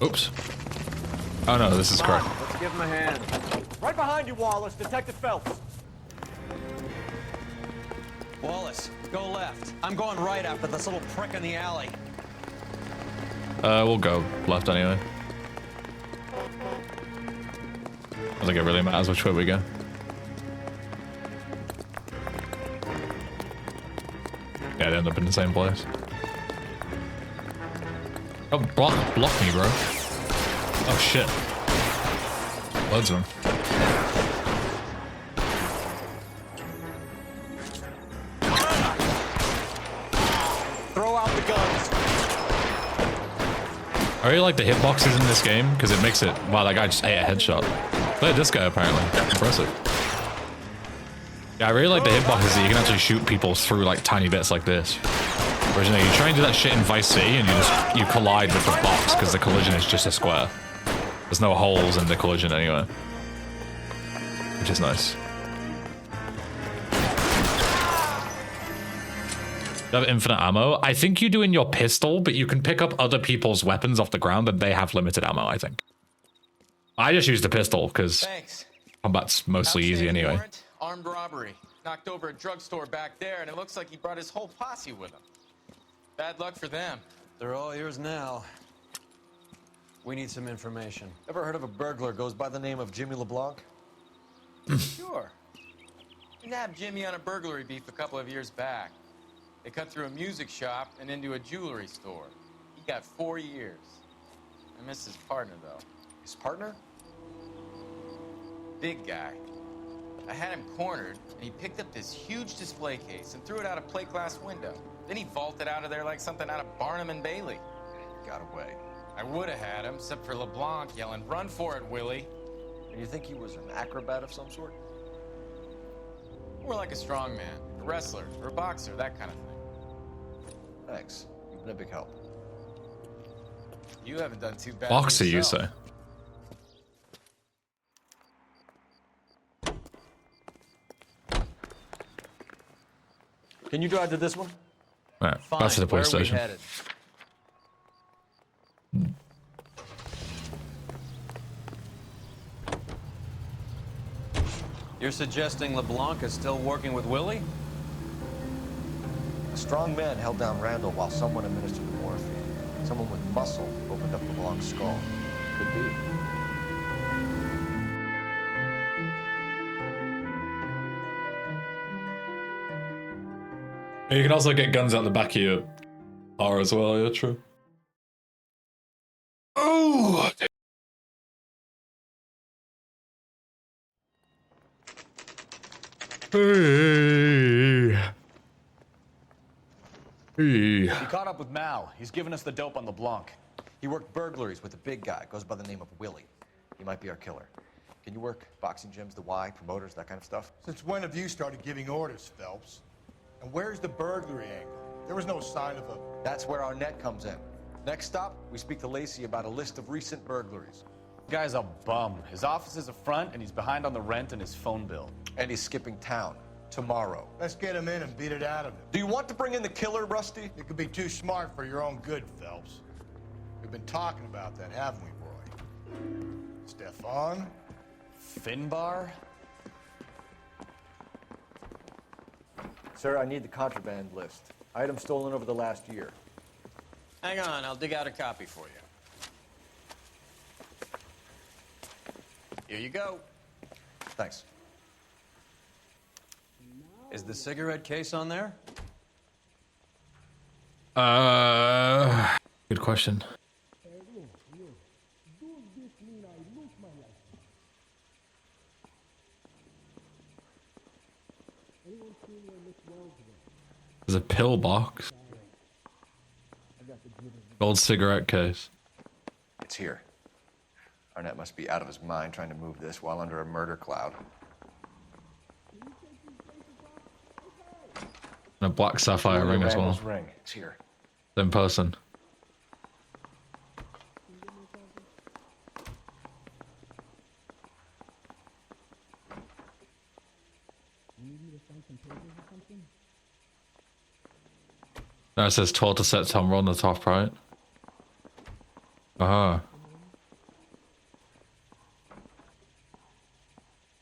Oops. Oh no, this is correct. Let's give him a hand. Right behind you, Wallace. Detective Phelps. Wallace, go left. I'm going right after this little prick in the alley. We'll go left anyway. I don't think it really matters which way we go. Yeah, they end up in the same place. Oh, block me, bro. Oh shit. Loads of them. Throw out the guns. I really like the hitboxes in this game because it makes it. Wow, that guy just ate a headshot. Look at this guy apparently. Impressive. Yeah, I really like the hitboxes that you can actually shoot people through like tiny bits like this. Whereas, you know, you try and do that shit in Vice City and you collide with the box because the collision is just a square. There's no holes in the collision anyway. Which is nice. You have infinite ammo? I think you do in your pistol, but you can pick up other people's weapons off the ground and they have limited ammo, I think. I just use the pistol because combat's mostly easy anyway. Warrant, armed robbery. Knocked over a drugstore back there, and it looks like he brought his whole posse with him. Bad luck for them. They're all yours now. We need some information. Ever heard of a burglar goes by the name of Jimmy LeBlanc? Sure. We nabbed Jimmy on a burglary beef a couple of years back. They cut through a music shop and into a jewelry store. He got 4 years. I miss his partner, though. His partner? Big guy. I had him cornered, and he picked up this huge display case and threw it out a plate glass window. Then he vaulted out of there like something out of Barnum and Bailey. Got away. I would have had him, except for LeBlanc yelling, "Run for it, Willie!" And you think he was an acrobat of some sort? More like a strongman, a wrestler, or a boxer, that kind of thing. Thanks. You've been a big help. You haven't done too bad. Boxer, you say? Can you drive to this one? Alright, back to the police station. You're suggesting LeBlanc is still working with Willie? A strong man held down Randall while someone administered the morphine. Someone with muscle opened up LeBlanc's skull. Could be. You can also get guns out the back of your car as well, yeah, true. Oh! Hey. He caught up with Mao. He's given us the dope on LeBlanc. He worked burglaries with a big guy. Goes by the name of Willie. He might be our killer. Can you work boxing gyms, the Y, promoters, that kind of stuff? Since when have you started giving orders, Phelps? And where's the burglary angle? There was no sign of a... That's where our net comes in. Next stop, we speak to Lacey about a list of recent burglaries. Guy's a bum. His office is a front, and he's behind on the rent and his phone bill. And he's skipping town. Tomorrow. Let's get him in and beat it out of him. Do you want to bring in the killer, Rusty? You could be too smart for your own good, Phelps. We've been talking about that, haven't we, Roy? Stefan? Finbar? Sir, I need the contraband list. Items stolen over the last year. Hang on, I'll dig out a copy for you. Here you go. Thanks. Is the cigarette case on there? Good question. There's a pill box. Gold cigarette case. It's here. Arnett must be out of his mind trying to move this while under a murder cloud. And a black sapphire ring as well. Ring. It's here. In person. No, it says 12th of September on the top right. Uh-huh.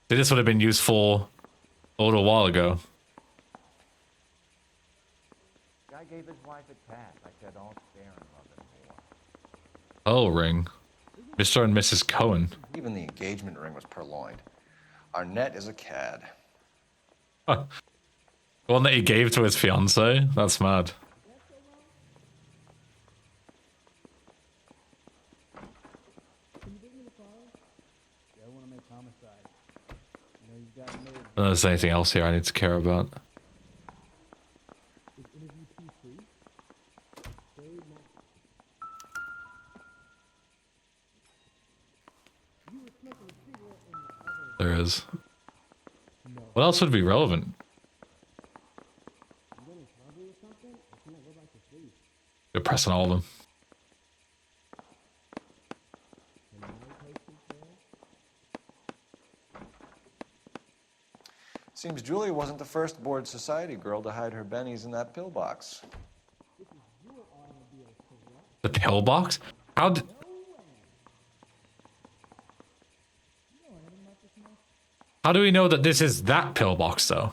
This would have been useful a little while ago. Guy gave his wife a tat. I said, don't stare and love it more. Oh, ring. Mr. and Mrs. Cohen. Even the engagement ring was purloined. Arnett is a cad. Huh. The one that he gave to his fiance? That's mad. I don't know if there's anything else here I need to care about. There is. What else would be relevant? You're pressing all of them. Seems Julia wasn't the first bored society girl to hide her bennies in that pillbox. The pillbox? How did... How do we know that this is that pillbox, though?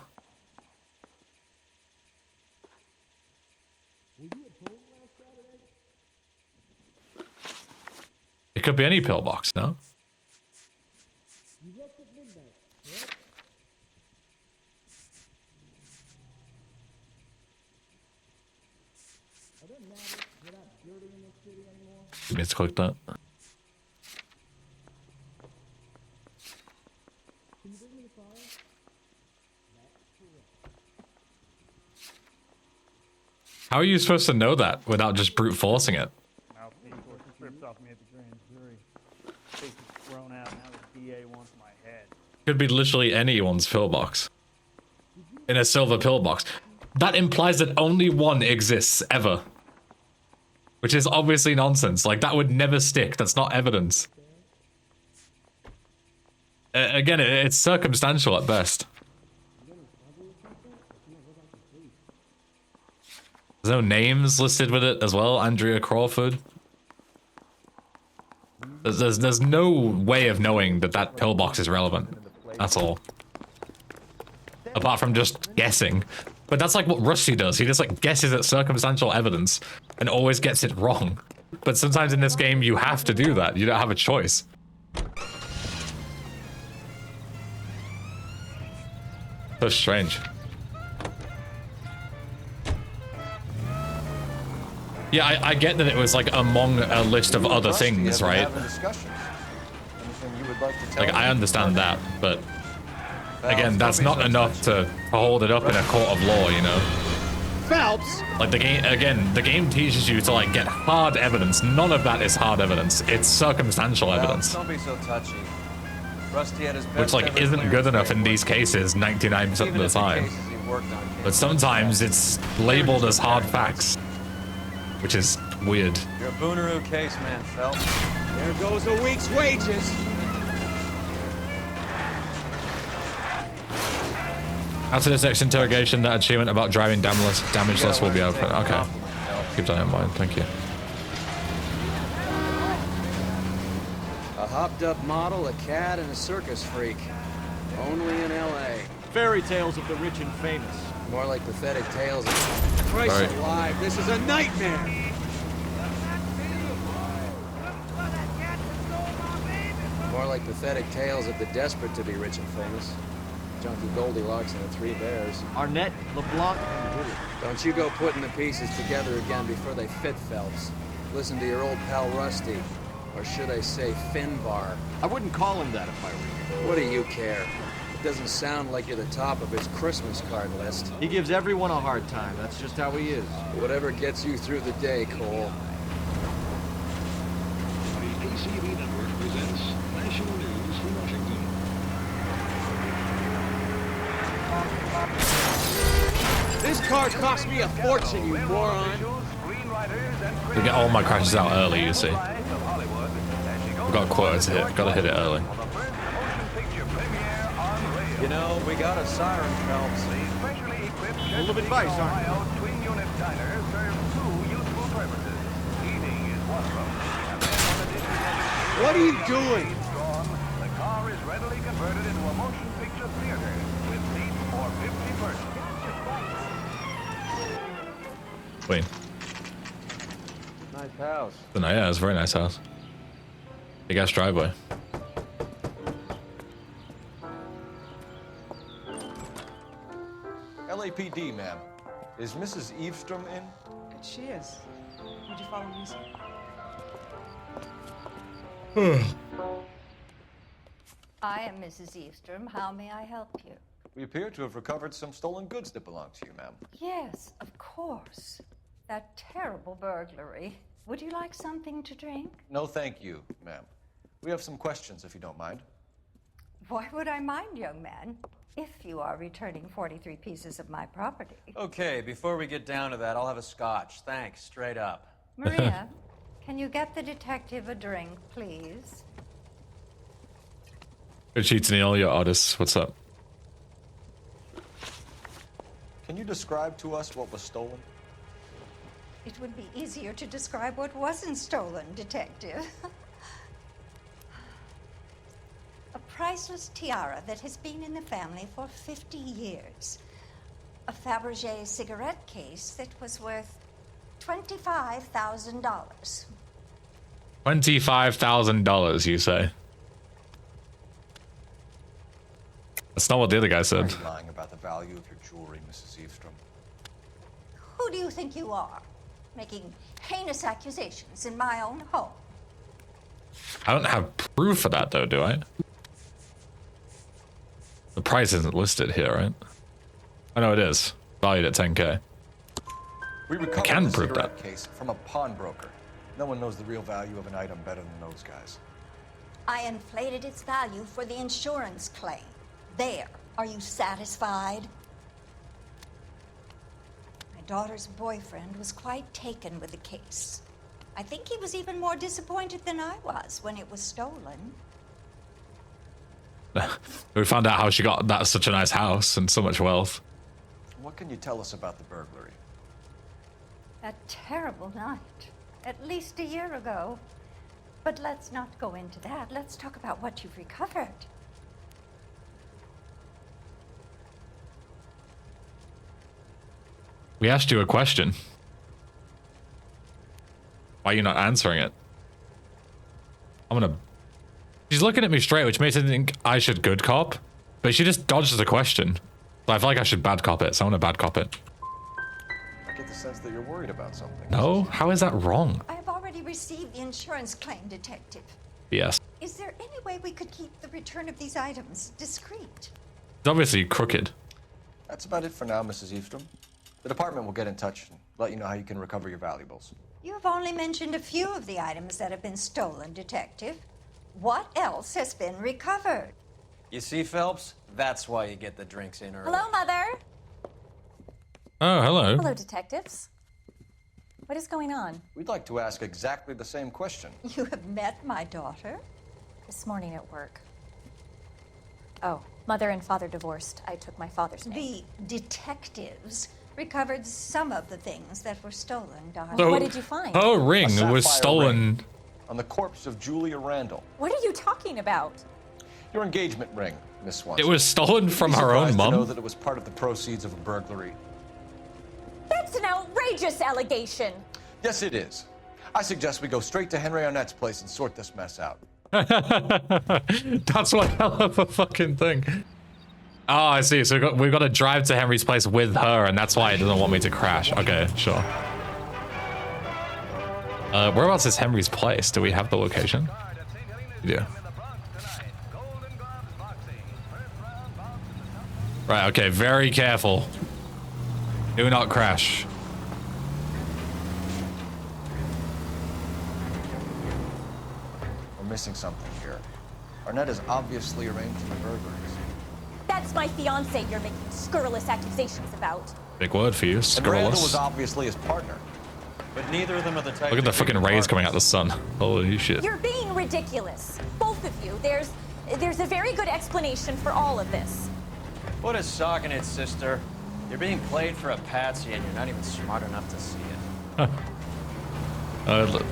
It could be any pillbox, no? Let's click that. How are you supposed to know that without just brute forcing it? Could be literally anyone's pillbox. In a silver pillbox. That implies that only one exists ever. Which is obviously nonsense. Like, that would never stick. That's not evidence. Again, it's circumstantial at best. There's no names listed with it as well. Andrea Crawford. There's no way of knowing that that pillbox is relevant. That's all. Apart from just guessing. But that's like what Rusty does. He just like guesses at circumstantial evidence and always gets it wrong. But sometimes in this game you have to do that. You don't have a choice. So strange. Yeah, I get that it was like among a list of other things, right? Like, I understand that, but again, that's not enough to hold it up in a court of law, you know? Phelps! Like, the game, again, the game teaches you to, like, get hard evidence. None of that is hard evidence. It's circumstantial evidence. Don't be so touchy. Rusty had his best Which, like, isn't good enough in these cases 99% of the time. But sometimes it's labeled as hard facts. Which is weird. You're a Booneroo case, man, Phelps. There goes a week's wages. After this next interrogation, that achievement about driving damageless will be open. Okay. Keep that in mind, thank you. A hopped-up model, a cad, and a circus freak. Only in L.A. Fairy tales of the rich and famous. More like pathetic tales of... Christ alive, this is a nightmare! More like pathetic tales of the desperate to be rich and famous. Junkie Goldilocks and the Three Bears. Arnett, LeBlanc, and Woody. Don't you go putting the pieces together again before they fit, Phelps. Listen to your old pal Rusty. Or should I say Finbar. I wouldn't call him that if I were you. What do you care? It doesn't sound like you're the top of his Christmas card list. He gives everyone a hard time. That's just how he is. Whatever gets you through the day, Cole. The ACB Network presents National News from Washington. This car cost me a fortune, you moron. We get all my crashes out early, you see. We've got a quota to hit. Gotta hit it early. You know, we got a siren, Phelps. Full of advice, aren't you? What are you doing? The car is readily converted into a motion picture theater with seats for 50 persons. Wait. Nice house. Yeah, it's a very nice house. Big ass driveway. LAPD, ma'am. Is Mrs. Eavestrom in? She is. Would you follow me, sir? I am Mrs. Eavestrom. How may I help you? We appear to have recovered some stolen goods that belong to you, ma'am. Yes, of course. That terrible burglary. Would you like something to drink? No, thank you, ma'am. We have some questions, if you don't mind. Why would I mind, young man, if you are returning 43 pieces of my property? Okay, before we get down to that, I'll have a scotch. Thanks, straight up. Maria, can you get the detective a drink, please? Good sheets, Neil. Your artists. What's up? Can you describe to us what was stolen? It would be easier to describe what wasn't stolen, detective. A priceless tiara that has been in the family for 50 years. A Fabergé cigarette case that was worth $25,000. $25,000, you say? That's not what the other guy said. Are you lying about the value of your jewelry, Mrs. Eavestrom? Who do you think you are, making heinous accusations in my own home? I don't have proof of that, though, do I? The price isn't listed here, right? I know it is. Valued at 10K. We recovered can the prove cigarette case from a pawnbroker. No one knows the real value of an item better than those guys. I inflated its value for the insurance claim. There. Are you satisfied? My daughter's boyfriend was quite taken with the case. I think he was even more disappointed than I was when it was stolen. We found out how she got that such a nice house and so much wealth. What can you tell us about the burglary? A terrible night. At least a year ago. But let's not go into that. Let's talk about what you've recovered. We asked you a question. Why are you not answering it? She's looking at me straight, which makes me think I should good cop, but she just dodged the question. So I feel like I should bad cop it, so I'm gonna bad cop it. I get the sense that you're worried about something. No? How is that wrong? I have already received the insurance claim, detective. Yes. Is there any way we could keep the return of these items discreet? It's obviously crooked. That's about it for now, Mrs. Eavestrom. The department will get in touch and let you know how you can recover your valuables. You have only mentioned a few of the items that have been stolen, detective. What else has been recovered? You see, Phelps? That's why you get the drinks in early. Hello, Mother. Oh, hello. Hello, detectives. What is going on? We'd like to ask exactly the same question. You have met my daughter? This morning at work. Oh, mother and father divorced. I took my father's name. The detectives recovered some of the things that were stolen, darling. So, what did you find? Her ring A was sapphire stolen. ring on the corpse of Julia Randall. What are you talking about? Your engagement ring, Miss Swanson. It was stolen from her own To know mom. that it was part of the proceeds of a burglary. That's an outrageous allegation. Yes, it is. I suggest we go straight to Henry Arnett's place and sort this mess out. That's one hell of a fucking thing. Oh, I see. So we've got to drive to Henry's place with her, and that's why it doesn't want me to crash. Okay, sure. Whereabouts is Henry's place? Do we have the location? We do. Right, okay, very careful. Do not crash. We're missing something here. Arnett is obviously arranging the burglaries. That's my fiance you're making scurrilous accusations about. Big word for you, And Randall was scurrilous. obviously his partner. But neither of them are the type. Look at the fucking rays coming out of the sun. Holy shit. You're being ridiculous. Both of you. There's a very good explanation for all of this. What a sock in it, sister. You're being played for a patsy and you're not even smart enough to see it.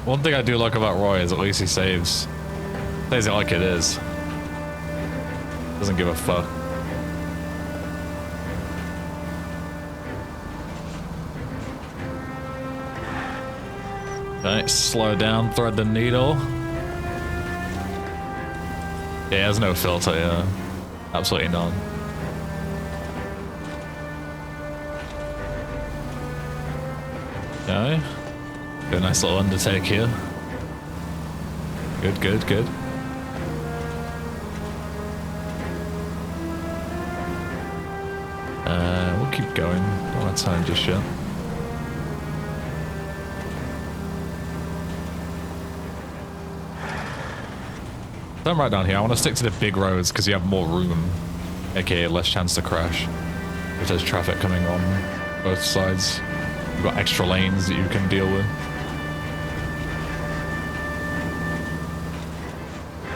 One thing I do like about Roy is at least he saves it like it is. Doesn't give a fuck. Okay, slow down, thread the needle. Yeah, there's no filter, yeah. Absolutely none. Okay. Got a nice little undertake here. Good, good, good. We'll keep going. Don't have time just yet. Don't right down here. I want to stick to the big roads because you have more room, aka less chance to crash. If there's traffic coming on both sides, you've got extra lanes that you can deal with.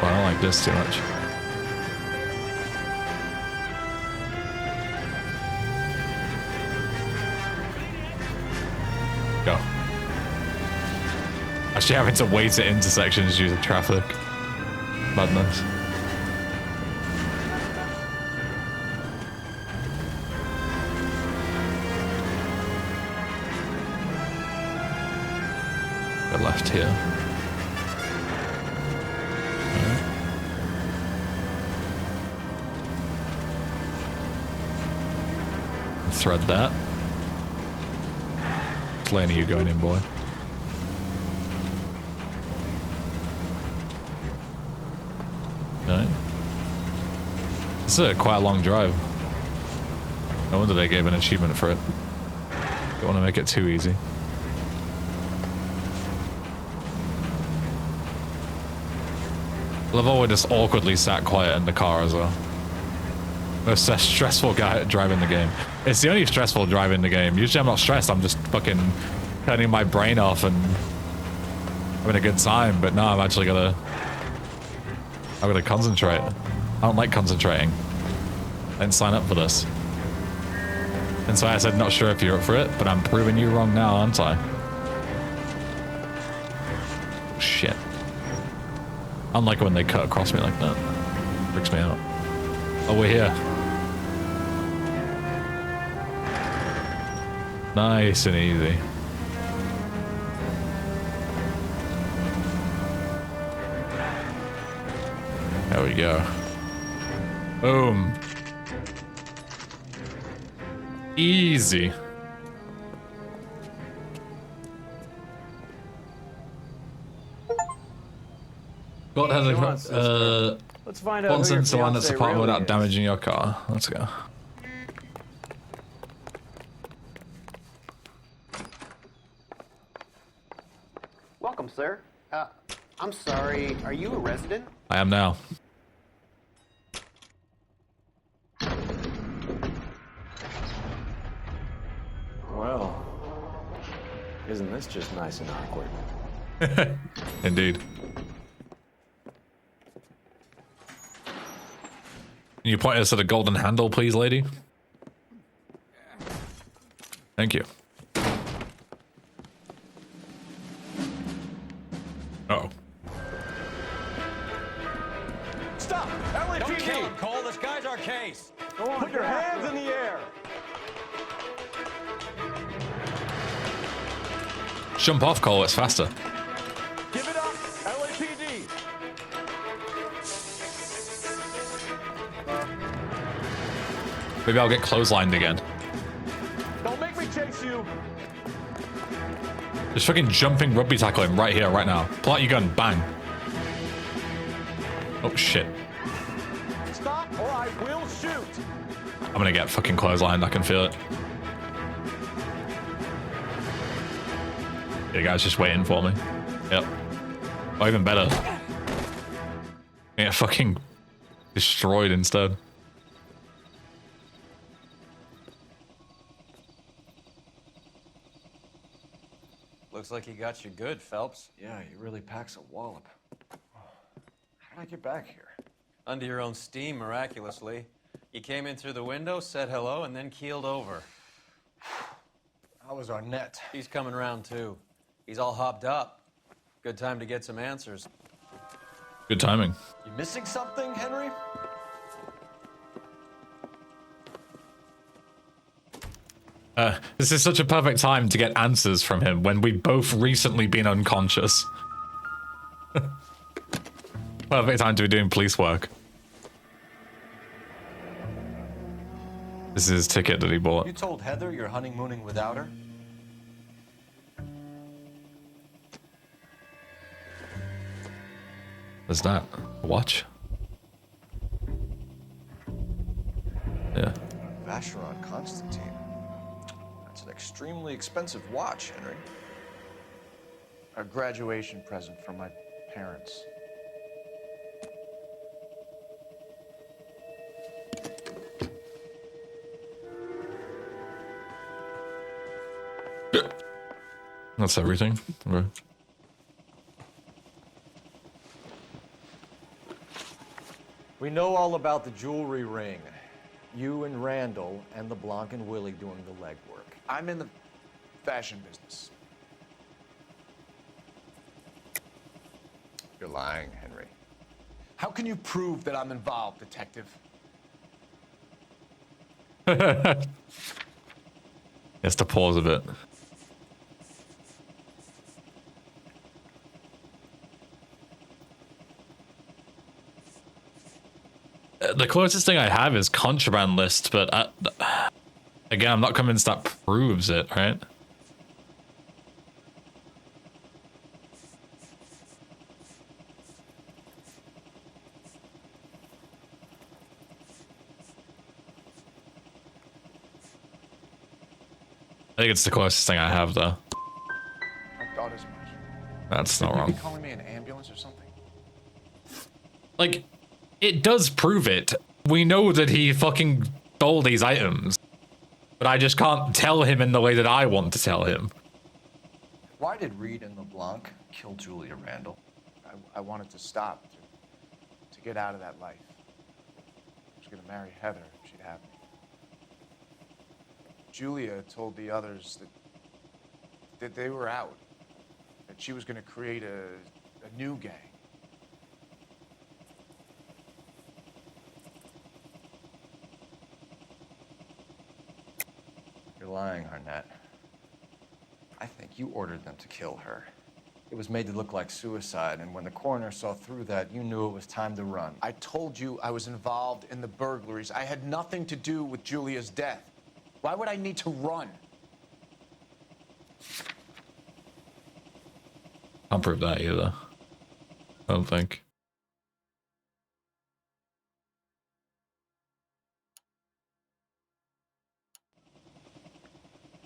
Well, I don't like this too much. Go. Actually having to wait at intersections due to traffic. Madness. Go left here. Right. Thread that. Which lane are you going in, boy? No. This is quite a long drive. No wonder they gave an achievement for it. Don't want to make it too easy. Love how we're just awkwardly sat quiet in the car as well. Most stressful guy driving the game. It's the only stressful drive in the game. Usually I'm not stressed, I'm just fucking turning my brain off and having a good time, but now I've gotta concentrate. I don't like concentrating. I didn't sign up for this. And so I said, not sure if you're up for it, but I'm proving you wrong now, aren't I? Shit. I don't like it when they cut across me like that. Freaks me out. Oh, we're here. Nice and easy. There we go. Boom. Easy. God has a let's find out once who your into one that's fiancé apartment really without is. damaging your car. Let's go. Welcome, sir. I'm sorry, are you a resident? I am now. Well, isn't this just nice and awkward? Indeed. Can you point us at a golden handle, please, lady? Thank you. Uh-oh. Stop! Don't kill LAPD! him, Cole. This guy's our case. Go on, put your hands in the air! Jump off, Cole. It's faster. Give it up, LAPD! Maybe I'll get clotheslined again. Don't make me chase you! Just fucking jumping rugby tackle him right here, right now. Pull out your gun. Bang. Oh, shit. Stop or I will shoot! I'm gonna get fucking clotheslined. I can feel it. The guy's just waiting for me. Yep. Oh, even better. Yeah, fucking destroyed instead. Looks like he got you good, Phelps. Yeah, he really packs a wallop. How did I get back here? Under your own steam, miraculously. You came in through the window, said hello, and then keeled over. How was Arnett? He's coming round, too. He's all hopped up. Good time to get some answers. Good timing. You missing something, Henry? This is such a perfect time to get answers from him when we've both recently been unconscious. Perfect time to be doing police work. This is his ticket that he bought. You told Heather you're honeymooning without her? What's that? A watch? Yeah. Vacheron Constantine. That's an extremely expensive watch, Henry. A graduation present from my parents. That's everything. Okay. We know all about the jewelry ring. You and Randall and LeBlanc and Willie doing the legwork. I'm in the fashion business. You're lying, Henry. How can you prove that I'm involved, detective? He has to pause a bit. The closest thing I have is contraband list, but again, I'm not convinced that proves it, right? I think it's the closest thing I have, though. I thought as much. That's not Could you wrong. be calling me an ambulance or something? Like, it does prove it. We know that he fucking stole these items, but I just can't tell him in the way that I want to tell him. Why did Reed and LeBlanc kill Julia Randall? I wanted to stop, to get out of that life. I was gonna marry Heather if she'd have me. Julia told the others that they were out, that she was gonna create a new gang. You're lying, Arnett. I think you ordered them to kill her. It was made to look like suicide, and when the coroner saw through that, you knew it was time to run. I told you I was involved in the burglaries. I had nothing to do with Julia's death. Why would I need to run? Can't prove that either. I don't think.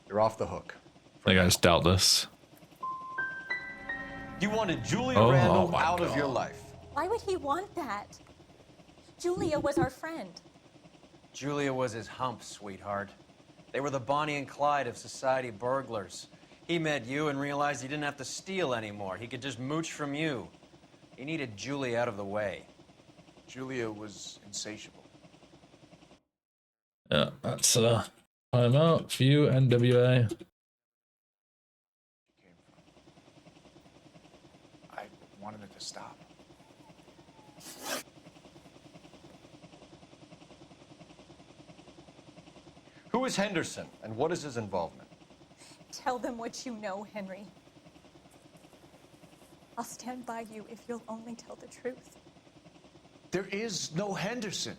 You're off the hook. I think I just doubt this. You wanted Julia Oh, Randall my out of God. your life. Why would he want that? Julia was our friend. Julia was his hump, sweetheart. They were the Bonnie and Clyde of society burglars. He met you and realized he didn't have to steal anymore. He could just mooch from you. He needed Julia out of the way. Julia was insatiable. Yeah, that's time out for you, NWA. I wanted it to stop. Who is Henderson, and what is his involvement? Tell them what you know, Henry. I'll stand by you if you'll only tell the truth. There is no Henderson.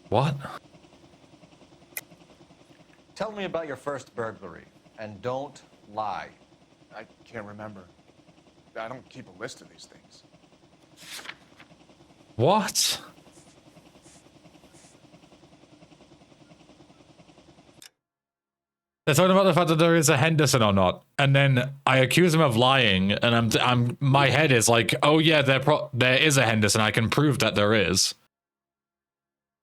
What? Tell me about your first burglary, and don't lie. I can't remember. I don't keep a list of these things. What? They're talking about the fact that there is a Henderson or not, and then I accuse him of lying, and I'm my head is like, oh yeah, there is a Henderson. I can prove that there is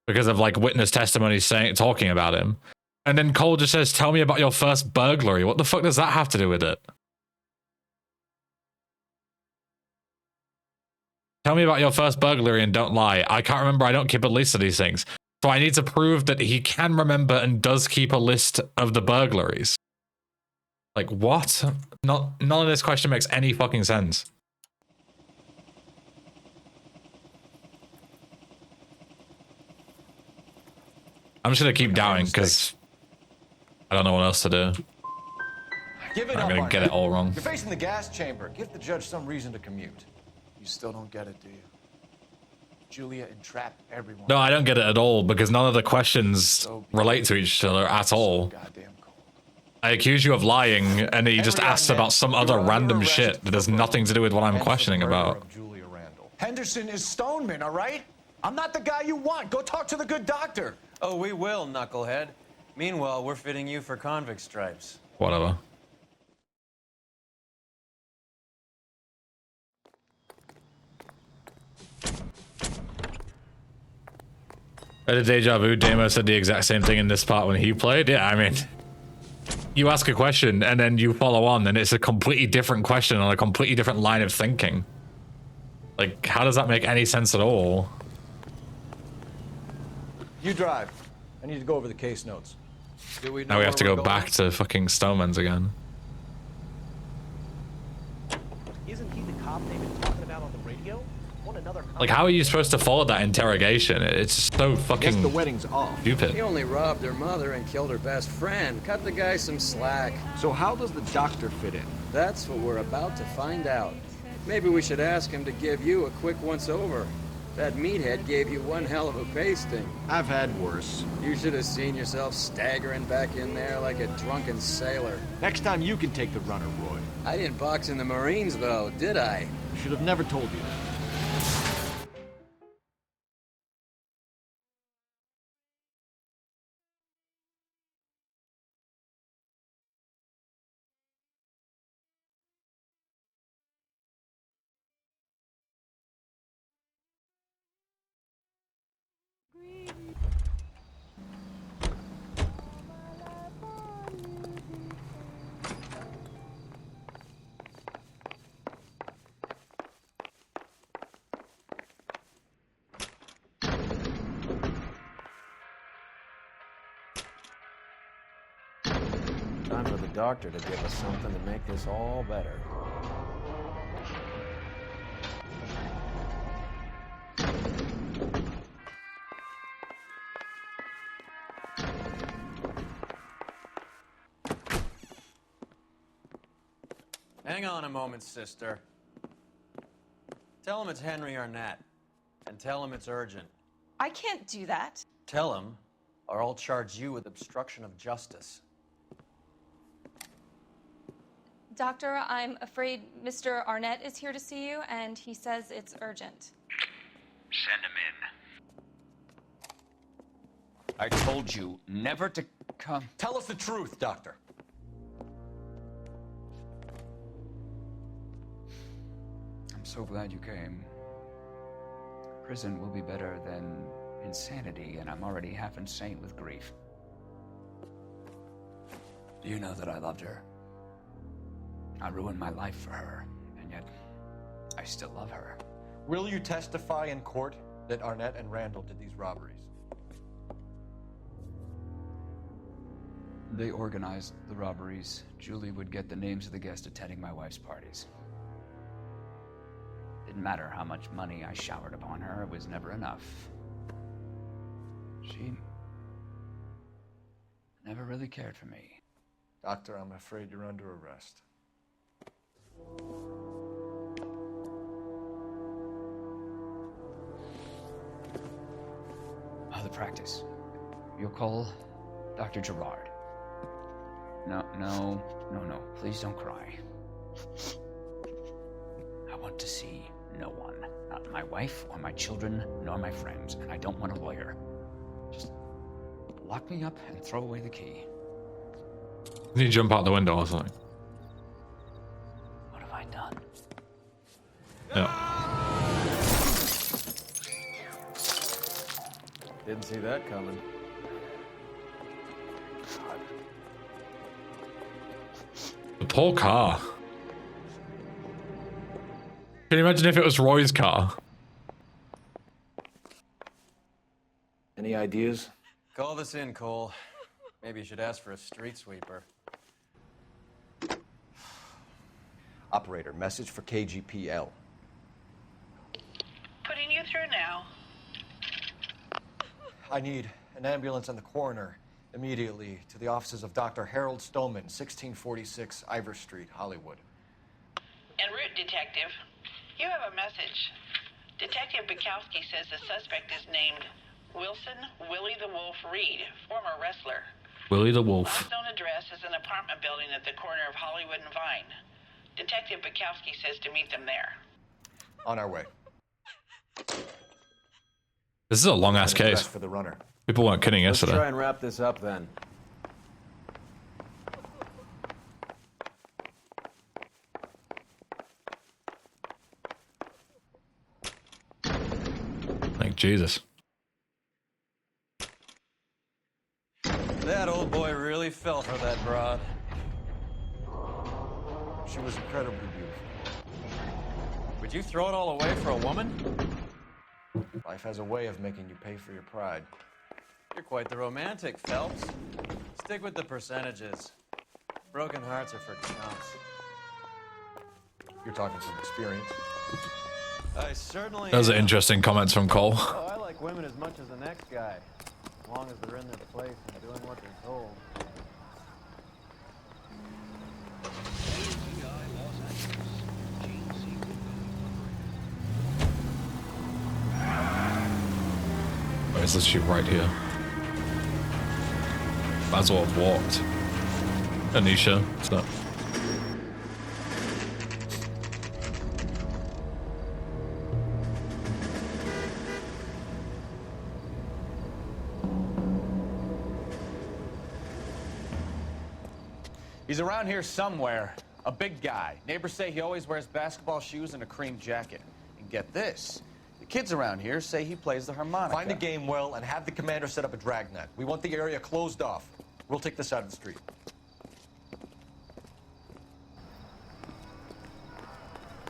because of like witness testimony talking about him. And then Cole just says, "Tell me about your first burglary." What the fuck does that have to do with it? Tell me about your first burglary and don't lie. I can't remember. I don't keep a list of these things. So I need to prove that he can remember and does keep a list of the burglaries. Like, what? None of this question makes any fucking sense. I'm just gonna keep doubting because I don't know what else to do. Give it I'm up, gonna get it all wrong. You're facing the gas chamber. Give the judge some reason to commute. You still don't get it, do you? Julia entrapped everyone. No, I don't get it at all because none of the questions relate to each other at all. I accuse you of lying, and he just asks about some other random shit that has nothing to do with what I'm questioning about. Henderson is Stoneman, all right? I'm not the guy you want. Go talk to the good doctor. Oh, we will, knucklehead. Meanwhile, we're fitting you for convict stripes. Whatever. At a deja vu, Damo said the exact same thing in this part when he played. Yeah, I mean, you ask a question and then you follow on, and it's a completely different question on a completely different line of thinking. Like, how does that make any sense at all? You drive. I need to go over the case notes. Now we have to go back to fucking Stoneman's again. Isn't he the cop they've been talking about on the radio? Like, how are you supposed to follow that interrogation? It's so fucking the wedding's off. stupid. He only robbed her mother and killed her best friend. Cut the guy some slack. So how does the doctor fit in? That's what we're about to find out. Maybe we should ask him to give you a quick once-over. That meathead gave you one hell of a pasting. I've had worse. You should have seen yourself staggering back in there like a drunken sailor. Next time you can take the runner, Roy. I didn't box in the Marines, though, did I? Should have never told you that. Time for the doctor to give us something to make this all better. Hang on a moment, sister. Tell him it's Henry Arnett, and tell him it's urgent. I can't do that. Tell him, or I'll charge you with obstruction of justice. Doctor, I'm afraid Mr. Arnett is here to see you, and he says it's urgent. Send him in. I told you never to come. Tell us the truth, Doctor. I'm so glad you came. Prison will be better than insanity, and I'm already half insane with grief. Do you know that I loved her? I ruined my life for her, and yet I still love her. Will you testify in court that Arnett and Randall did these robberies? They organized the robberies. Julie would get the names of the guests attending my wife's parties. Didn't matter how much money I showered upon her, it was never enough. She never really cared for me. Doctor, I'm afraid you're under arrest. The practice. You'll call Dr. Gerard. No. Please don't cry. I want to see no one. Not my wife or my children, nor my friends. And I don't want a lawyer. Just lock me up and throw away the key. Did you jump out the window or something? What have I done? Yeah. Didn't see that coming. The poor car. Can you imagine if it was Roy's car? Any ideas? Call this in, Cole. Maybe you should ask for a street sweeper. Operator, message for KGPL. Putting you through now. I need an ambulance and the coroner immediately to the offices of Dr. Harold Stoneman, 1646 Ivor Street, Hollywood. En route, Detective. You have a message. Detective Bukowski says the suspect is named Wilson Willie the Wolf Reed, former wrestler. Willie the Wolf. Last known address is an apartment building at the corner of Hollywood and Vine. Detective Bukowski says to meet them there. On our way. This is a long ass case. For the runner. People weren't kidding yesterday. Let's try and wrap this up then. Thank Jesus. That old boy really fell for that broad. She was incredibly beautiful. Would you throw it all away for a woman? Life has a way of making you pay for your pride. You're quite the romantic, Phelps. Stick with the percentages. Broken hearts are for chumps. You're talking from experience. I certainly Those are am. interesting comments from Cole. Oh, I like women as much as the next guy, as long as they're in their place and doing what they're told. Oh, it's literally right here. Might as well have walked. Anisha, what's up? He's around here somewhere. A big guy. Neighbors say he always wears basketball shoes and a cream jacket. And get this. The kids around here say he plays the harmonica. Find the game well and have the commander set up a dragnet. We want the area closed off. We'll take this side of the street.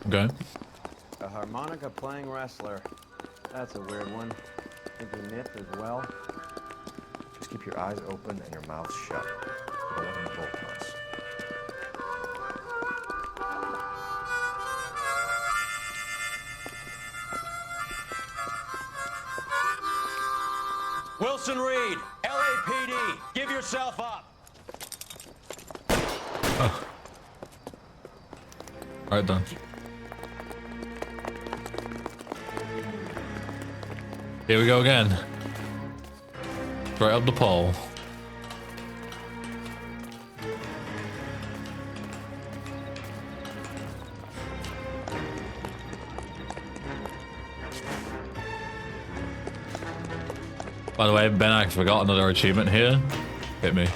Okay. A harmonica playing wrestler. That's a weird one. Think he knit as well? Just keep your eyes open and your mouth shut. Don't let him bolt us. Wilson Reed, LAPD, give yourself up. Oh. Alright then. Here we go again. Right up the pole. By the way, Ben, I forgot another achievement here. Hit me.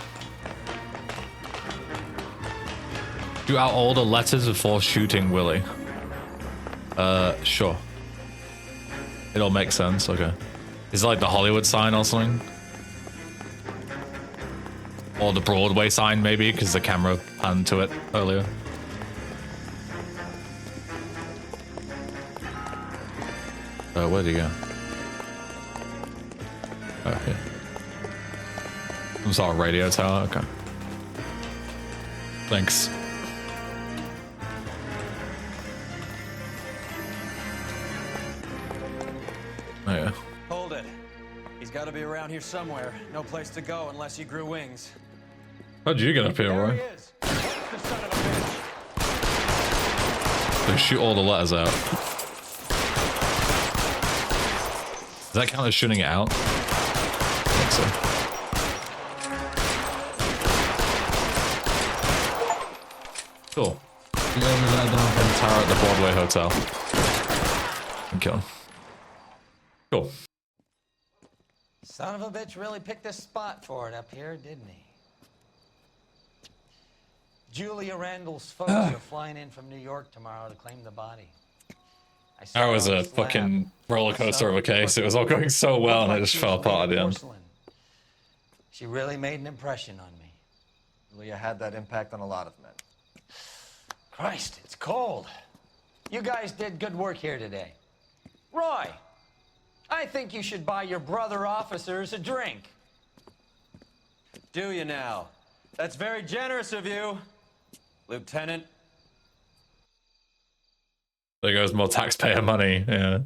Shoot out all the letters before shooting Willie. Sure. It all makes sense, okay. Is it like the Hollywood sign or something? Or the Broadway sign, maybe, because the camera panned to it earlier. Where'd he go? Oh, here. Some sort of radio tower, okay. Thanks. Oh, yeah. Hold it. He's got to be around here somewhere. No place to go unless he grew wings. How'd you get up here, There Roy? he is. The son of a bitch. They shoot all the letters out. Does that count as shooting it out? I think so. Cool. You over there down from the tower at the Broadway Hotel. And kill him. Cool. Son of a bitch really picked a spot for it up here, didn't he? Julia Randall's folks are flying in from New York tomorrow to claim the body. That was a fucking roller coaster of a case. It was all going so well, and I just fell apart at the end. She really made an impression on me. Julia had that impact on a lot of men. Christ, it's cold. You guys did good work here today. Roy, I think you should buy your brother officers a drink. Do you now? That's very generous of you, Lieutenant. There goes more taxpayer money. Yeah.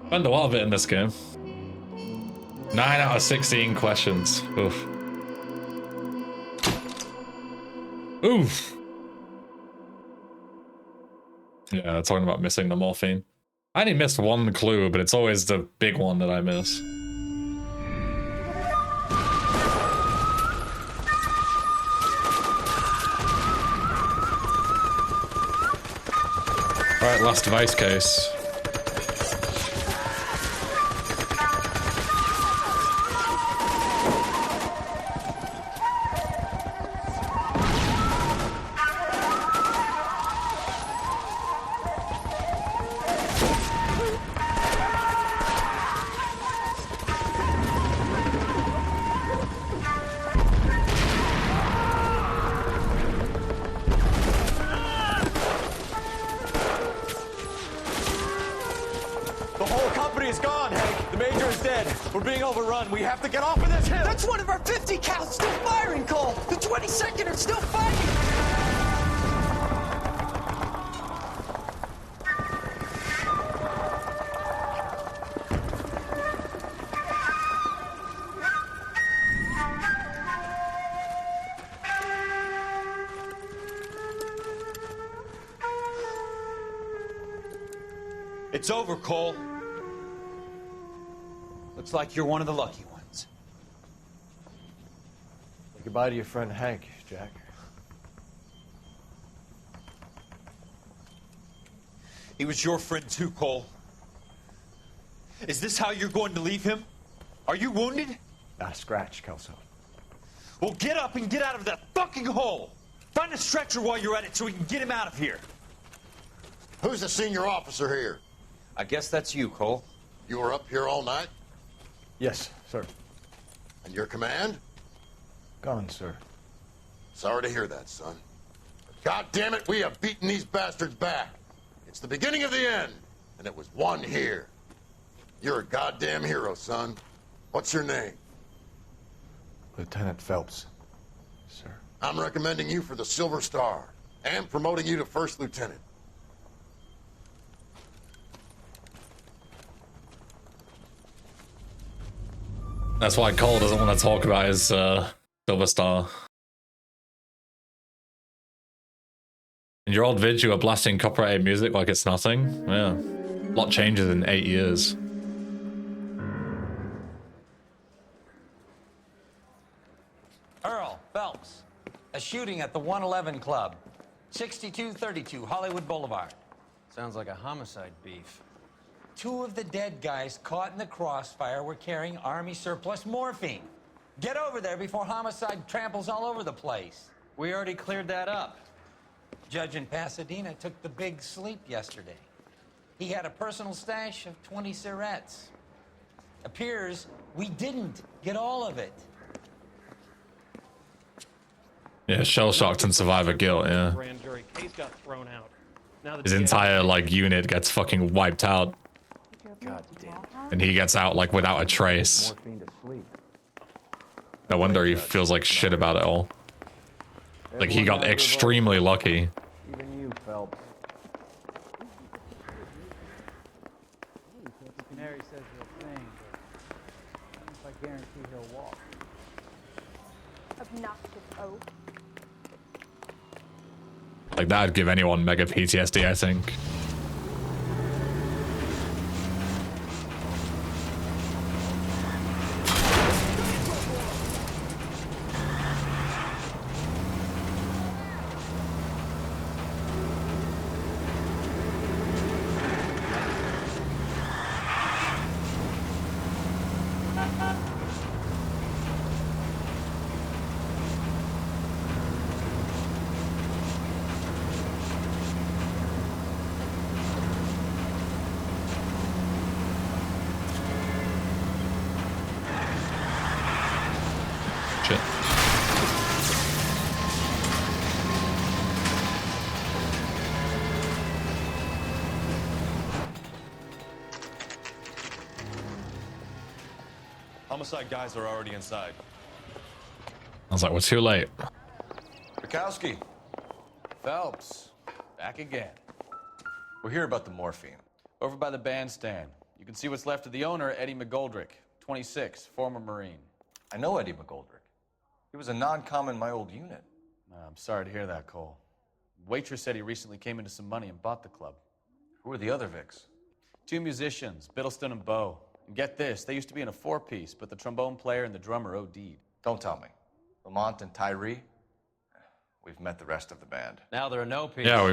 Spend a lot of it in this game. 9 out of 16 questions. Oof. Oof. Yeah, talking about missing the morphine. I only missed one clue, but it's always the big one that I miss. Alright, last device case. We have to get off of this hill! That's one of our 50 cals still firing, Cole! The 22nd are still fighting! It's over, Cole. Looks like you're one of the lucky ones. Say goodbye to your friend Hank, Jack. He was your friend too, Cole. Is this how you're going to leave him? Are you wounded? Not a scratch, Kelso. Well, get up and get out of that fucking hole! Find a stretcher while you're at it so we can get him out of here. Who's the senior officer here? I guess that's you, Cole. You were up here all night? Yes, sir. And your command? Gone, sir. Sorry to hear that, son. But God damn it, we have beaten these bastards back. It's the beginning of the end, and it was one here. You're a goddamn hero, son. What's your name? Lieutenant Phelps, sir. I'm recommending you for the Silver Star and promoting you to First Lieutenant. That's why Cole doesn't want to talk about his Silver Star. In your old vid, you were blasting copyrighted music like it's nothing. Yeah. A lot changes in 8 years. Earl Phelps. A shooting at the 111 Club. 6232 Hollywood Boulevard. Sounds like a homicide beef. 2 of the dead guys caught in the crossfire were carrying Army surplus morphine. Get over there before homicide tramples all over the place. We already cleared that up. Judge in Pasadena took the big sleep yesterday. He had a personal stash of 20 cigarettes. Appears we didn't get all of it. Yeah, shell-shocked and survivor guilt, yeah. Grand jury case got thrown out. Now His entire, like, unit gets fucking wiped out. God damn. And he gets out, like, without a trace. No wonder he feels like shit about it all. Like, he got extremely lucky. Even you, Phelps. Canary says the thing, but I guarantee he'll walk. Obnoxious oaf. Like, that'd give anyone mega PTSD, I think. Homicide guys are already inside. I was like, we're too late. Bukowski. Phelps. Back again. We're here about the morphine. Over by the bandstand. You can see what's left of the owner, Eddie McGoldrick, 26, former Marine. I know Eddie McGoldrick. He was a non-com in my old unit. I'm sorry to hear that, Cole. Waitress said he recently came into some money and bought the club. Who are the other Vics? 2 musicians, Biddleston and Bo. And get this, they used to be in a 4-piece, but the trombone player and the drummer OD'd. Don't tell me. Lamont and Tyree? We've met the rest of the band. Now there are no piece. Yeah,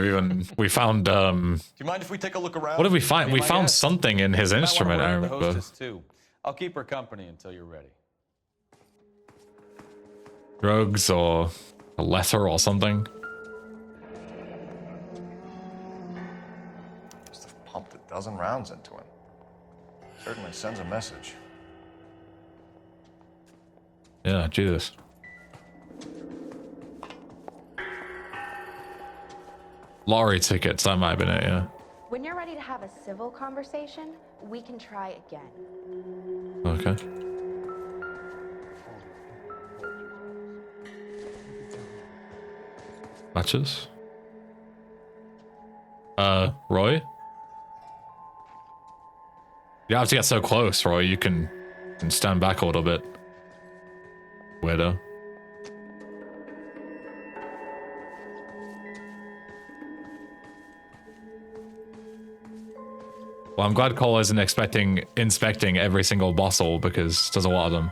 we found. Do you mind if we take a look around? What did we find? We found something in his instrument. I The remember. hostess too. I'll keep her company until you're ready. Drugs or a letter or something. Must have pumped a dozen rounds into him. Certainly sends a message. Yeah, Jesus. Lottery tickets, that might have been it, yeah. When you're ready to have a civil conversation, we can try again. Okay. Matches? Roy? You have to get so close, Roy. You can stand back a little bit. Weirdo. Well, I'm glad Cole isn't inspecting every single bottle because there's a lot of them.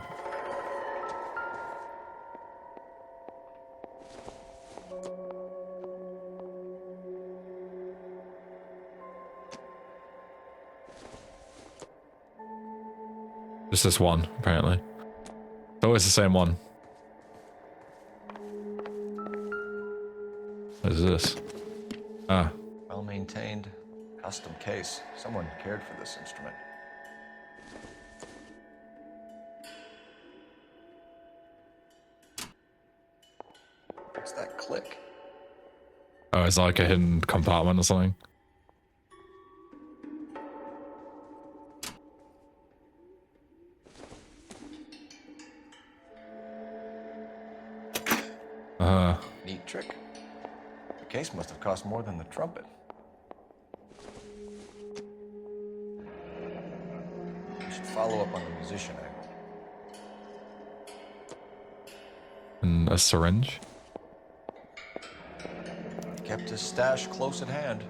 Just this one, apparently. It's always the same one. What is this? Ah. Well-maintained, custom case. Someone cared for this instrument. What's that click? Oh, it's like a hidden compartment or something. Neat trick. The case must have cost more than the trumpet. We should follow up on the musician angle. And a syringe. Kept his stash close at hand.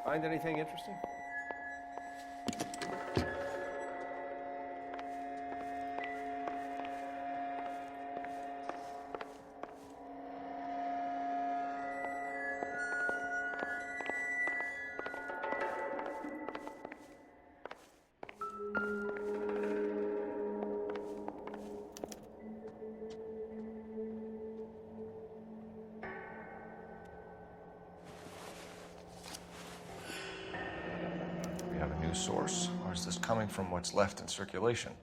Find anything interesting? We have a new source, or is this coming from what's left in circulation?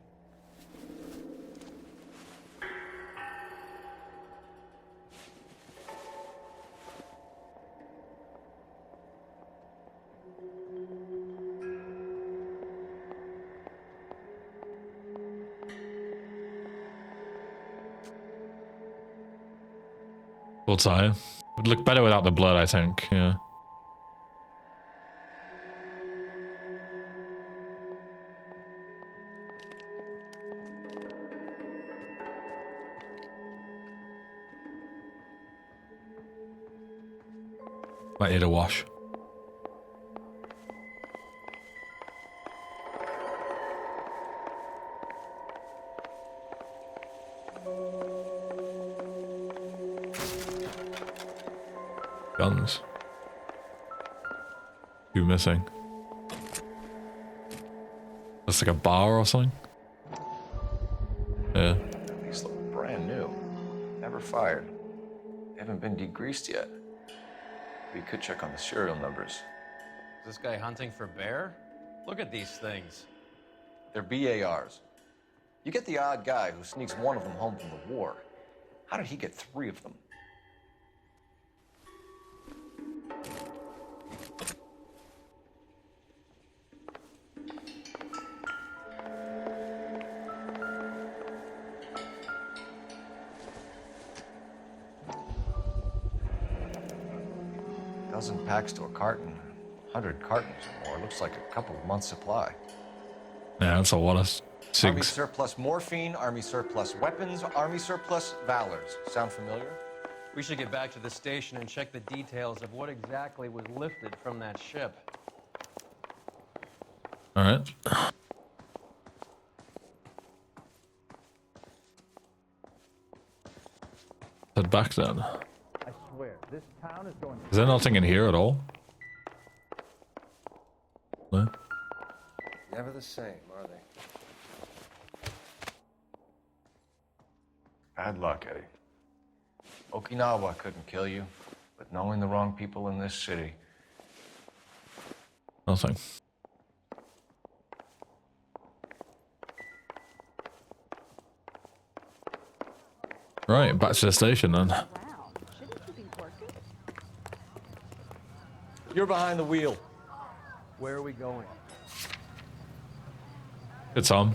Cool tie. Would look better without the blood, I think. Yeah. Might need a wash. Guns. Two missing. That's like a bar or something? Yeah. These look brand new. Never fired. They haven't been degreased yet. We could check on the serial numbers. Is this guy hunting for bear? Look at these things. They're BARs. You get the odd guy who sneaks one of them home from the war. How did he get 3 of them? dozen packs to a carton, 100 cartons or more. Looks like a couple of months' supply. Yeah, that's a lot of Army cigs. surplus morphine, Army surplus weapons, Army surplus valors. Sound familiar? We should get back to the station and check the details of what exactly was lifted from that ship. All right. Head back then. I swear, this town is going. Is there nothing in here at all? No. Never the same, are they? Bad luck, Eddie. Okinawa couldn't kill you, but knowing the wrong people in this city. Nothing. Right, back to the station then. You're behind the wheel. Where are we going? It's on.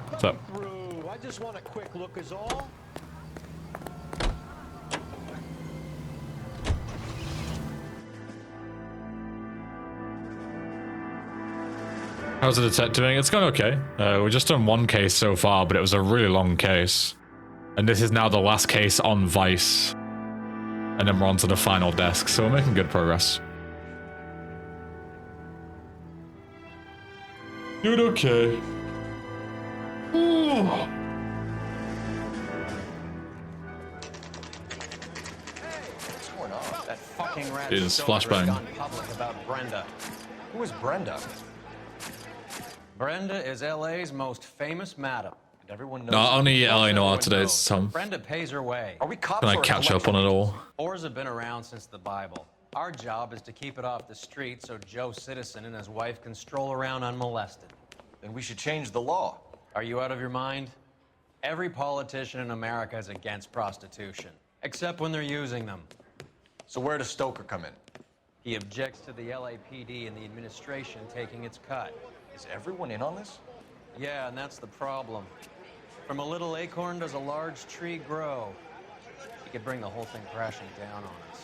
What's up? Through. I just want a quick look is all. How's the detective doing? It's gone okay. We've just done one case so far, but it was a really long case. And this is now the last case on Vice. And then we're on to the final desk, so we're making good progress. Doing okay. Ooh. What's going on? That fucking rat Jesus, Stoker has flashbang. gone public about Brenda. Who is Brenda? Brenda is L.A.'s most famous madam. And everyone knows. No, only L.A. Noire Everyone today, knows. it's Tom. Brenda pays her way. Are we cops Can I or catch up on it all? Whores have been around since the Bible. Our job is to keep it off the street so Joe Citizen and his wife can stroll around unmolested. Then we should change the law. Are you out of your mind? Every politician in America is against prostitution, except when they're using them. So where does Stoker come in? He objects to the LAPD and the administration taking its cut. Is everyone in on this? Yeah, and that's the problem. From a little acorn does a large tree grow. He could bring the whole thing crashing down on us.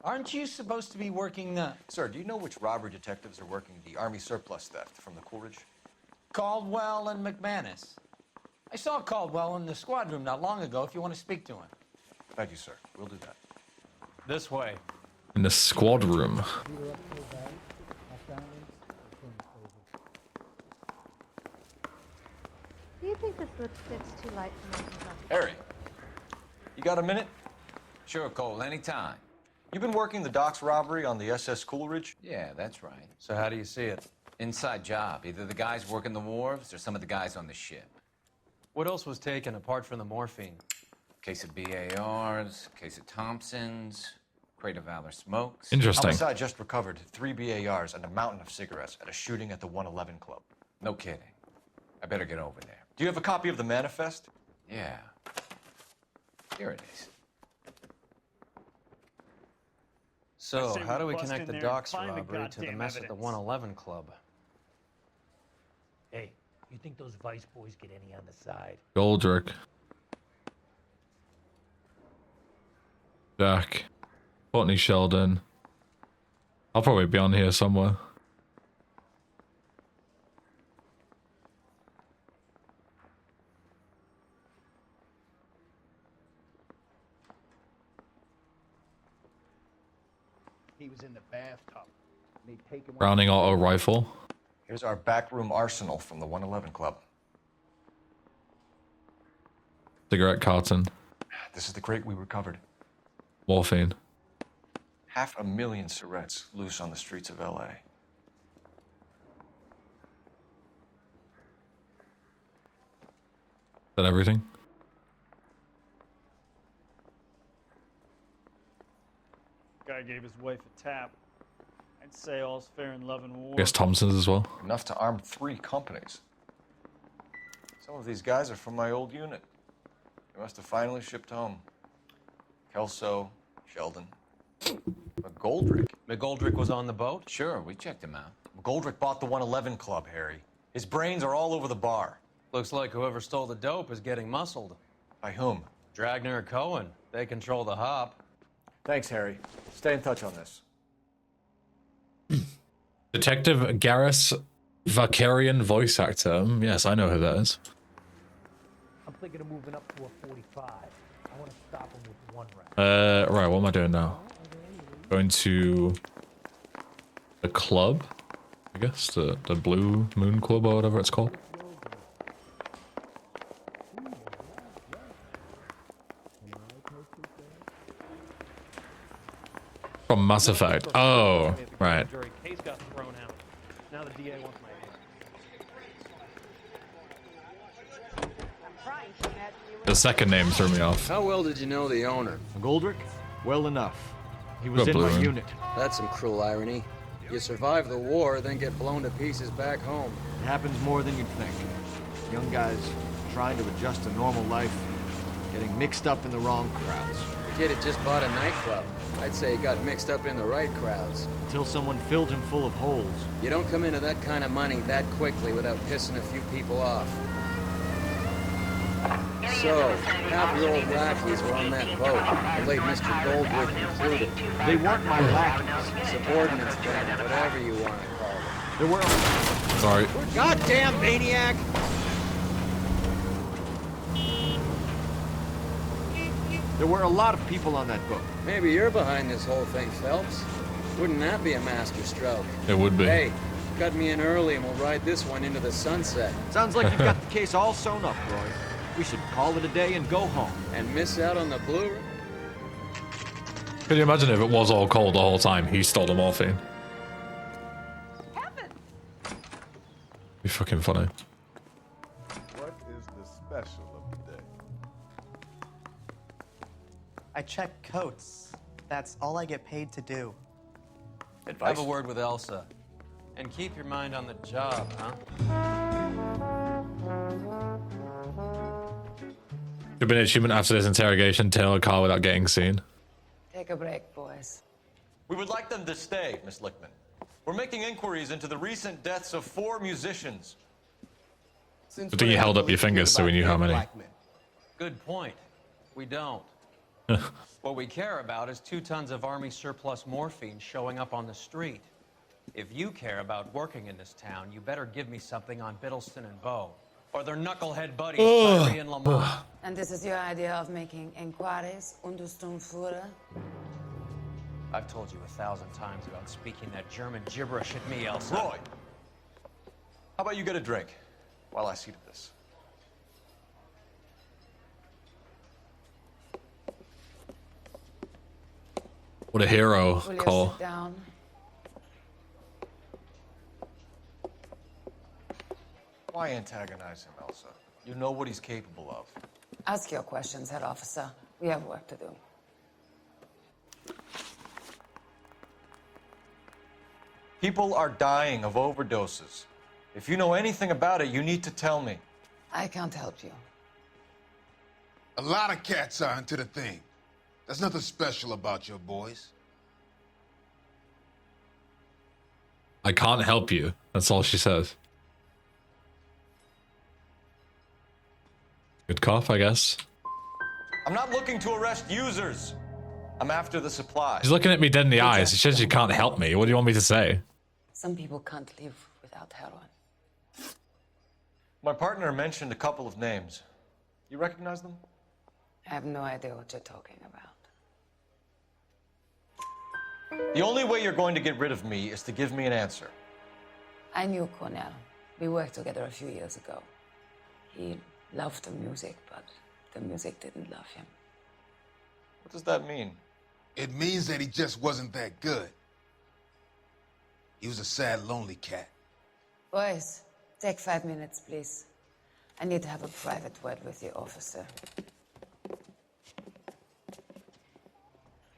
Aren't you supposed to be working the... Sir, do you know which robbery detectives are working the Army surplus theft from the Coolidge? Caldwell and McManus. I saw Caldwell in the squad room not long ago if you want to speak to him. Thank you, sir. We'll do that. This way. In the squad room. Do you think this lipstick's too light for my complexion? Harry, you got a minute? Sure, Cole, anytime. You've been working the docks robbery on the SS Coolidge? Yeah, that's right. So how do you see it? Inside job. Either the guys working the wharves or some of the guys on the ship. What else was taken apart from the morphine? Case of BARs, case of Thompsons, crate of Valor smokes. Interesting. Homicide just recovered 3 BARs and a mountain of cigarettes at a shooting at the 111 Club. No kidding. I better get over there. Do you have a copy of the manifest? Yeah. Here it is. So, how do we connect the docks robbery to the mess at the 111 Club? Hey, you think those Vice boys get any on the side? Goldrick. Jack. Courtney Sheldon. I'll probably be on here somewhere. He was in the bathtub. They take him. Browning auto rifle. Here's our backroom arsenal from the 111 Club. Cigarette carton. This is the crate we recovered. Morphine. 500,000 cigarettes loose on the streets of L.A. Is that everything? Guy gave his wife a tap. I'd say all's fair in love and war. I guess Thompson's as well. Enough to arm 3 companies. Some of these guys are from my old unit. They must have finally shipped home. Kelso, Sheldon. McGoldrick. McGoldrick was on the boat? Sure, we checked him out. McGoldrick bought the 111 Club, Harry. His brains are all over the bar. Looks like whoever stole the dope is getting muscled. By whom? Dragner or Cohen, they control the hop. Thanks, Harry. Stay in touch on this. Detective Garrus Vakarian voice actor. Yes, I know who that is. I'm thinking of moving up to a 45. I want to stop him with one round. Right, what am I doing now? Going to the club, I guess, the Blue Moon Club or whatever it's called. From Mass Effect. Oh, right. Case got thrown out. Now the DA wants my head. The second name threw me off. How well did you know the owner? Goldrick? Well enough. He was Good in my Blue. unit. That's some cruel irony. You survive the war, then get blown to pieces back home. It happens more than you'd think. Young guys trying to adjust to normal life, getting mixed up in the wrong crowds. The kid had just bought a nightclub. I'd say he got mixed up in the right crowds. Until someone filled him full of holes. You don't come into that kind of money that quickly without pissing a few people off. So, half your old lackeys were on that boat, the late Mr. Goldrick included. They weren't my lackeys. Subordinates then, whatever you want to call them. There were... Sorry. Goddamn maniac! There were a lot of people on that boat. Maybe you're behind this whole thing, Phelps. Wouldn't that be a master stroke? It would be. Hey, cut me in early and we'll ride this one into the sunset. Sounds like you've got the case all sewn up, Roy. We should call it a day and go home. And miss out on the Blu-ray? Could you imagine if it was all cold the whole time? He stole the morphine. Be fucking funny. What is the special of the day? I check coats. That's all I get paid to do. Have a word with Elsa. And keep your mind on the job, huh? Should be an achievement after this interrogation, tail a car without getting seen. Take a break, boys. We would like them to stay, Miss Lichtman. We're making inquiries into the recent deaths of 4 musicians. Good thing you held up your fingers so we knew how many. Good point. We don't. What we care about is 2 tons of Army surplus morphine showing up on the street. If you care about working in this town, you better give me something on Biddleston and Bow. Or their knucklehead buddies, Kyrie and Lamont. And this is your idea of making enquiries, Untersturmführer? I've told you 1,000 times about speaking that German gibberish at me, Elsa. Roy, how about you get a drink while I see to this? What a hero, Will you Cole. sit down? Why antagonize him, Elsa? You know what he's capable of. Ask your questions, head officer. We have work to do. People are dying of overdoses. If you know anything about it, you need to tell me. I can't help you. A lot of cats are into the thing. There's nothing special about your boys. I can't help you. That's all she says. Good cough, I guess. I'm not looking to arrest users. I'm after the supply. She's looking at me dead in the eyes. She says she can't help me. What do you want me to say? Some people can't live without heroin. My partner mentioned a couple of names. You recognize them? I have no idea what you're talking about. The only way you're going to get rid of me is to give me an answer. I knew Cornell. We worked together a few years ago. He loved the music, but the music didn't love him. What does that mean? It means that he just wasn't that good. He was a sad, lonely cat. Boys, take 5 minutes, please. I need to have a private word with the officer.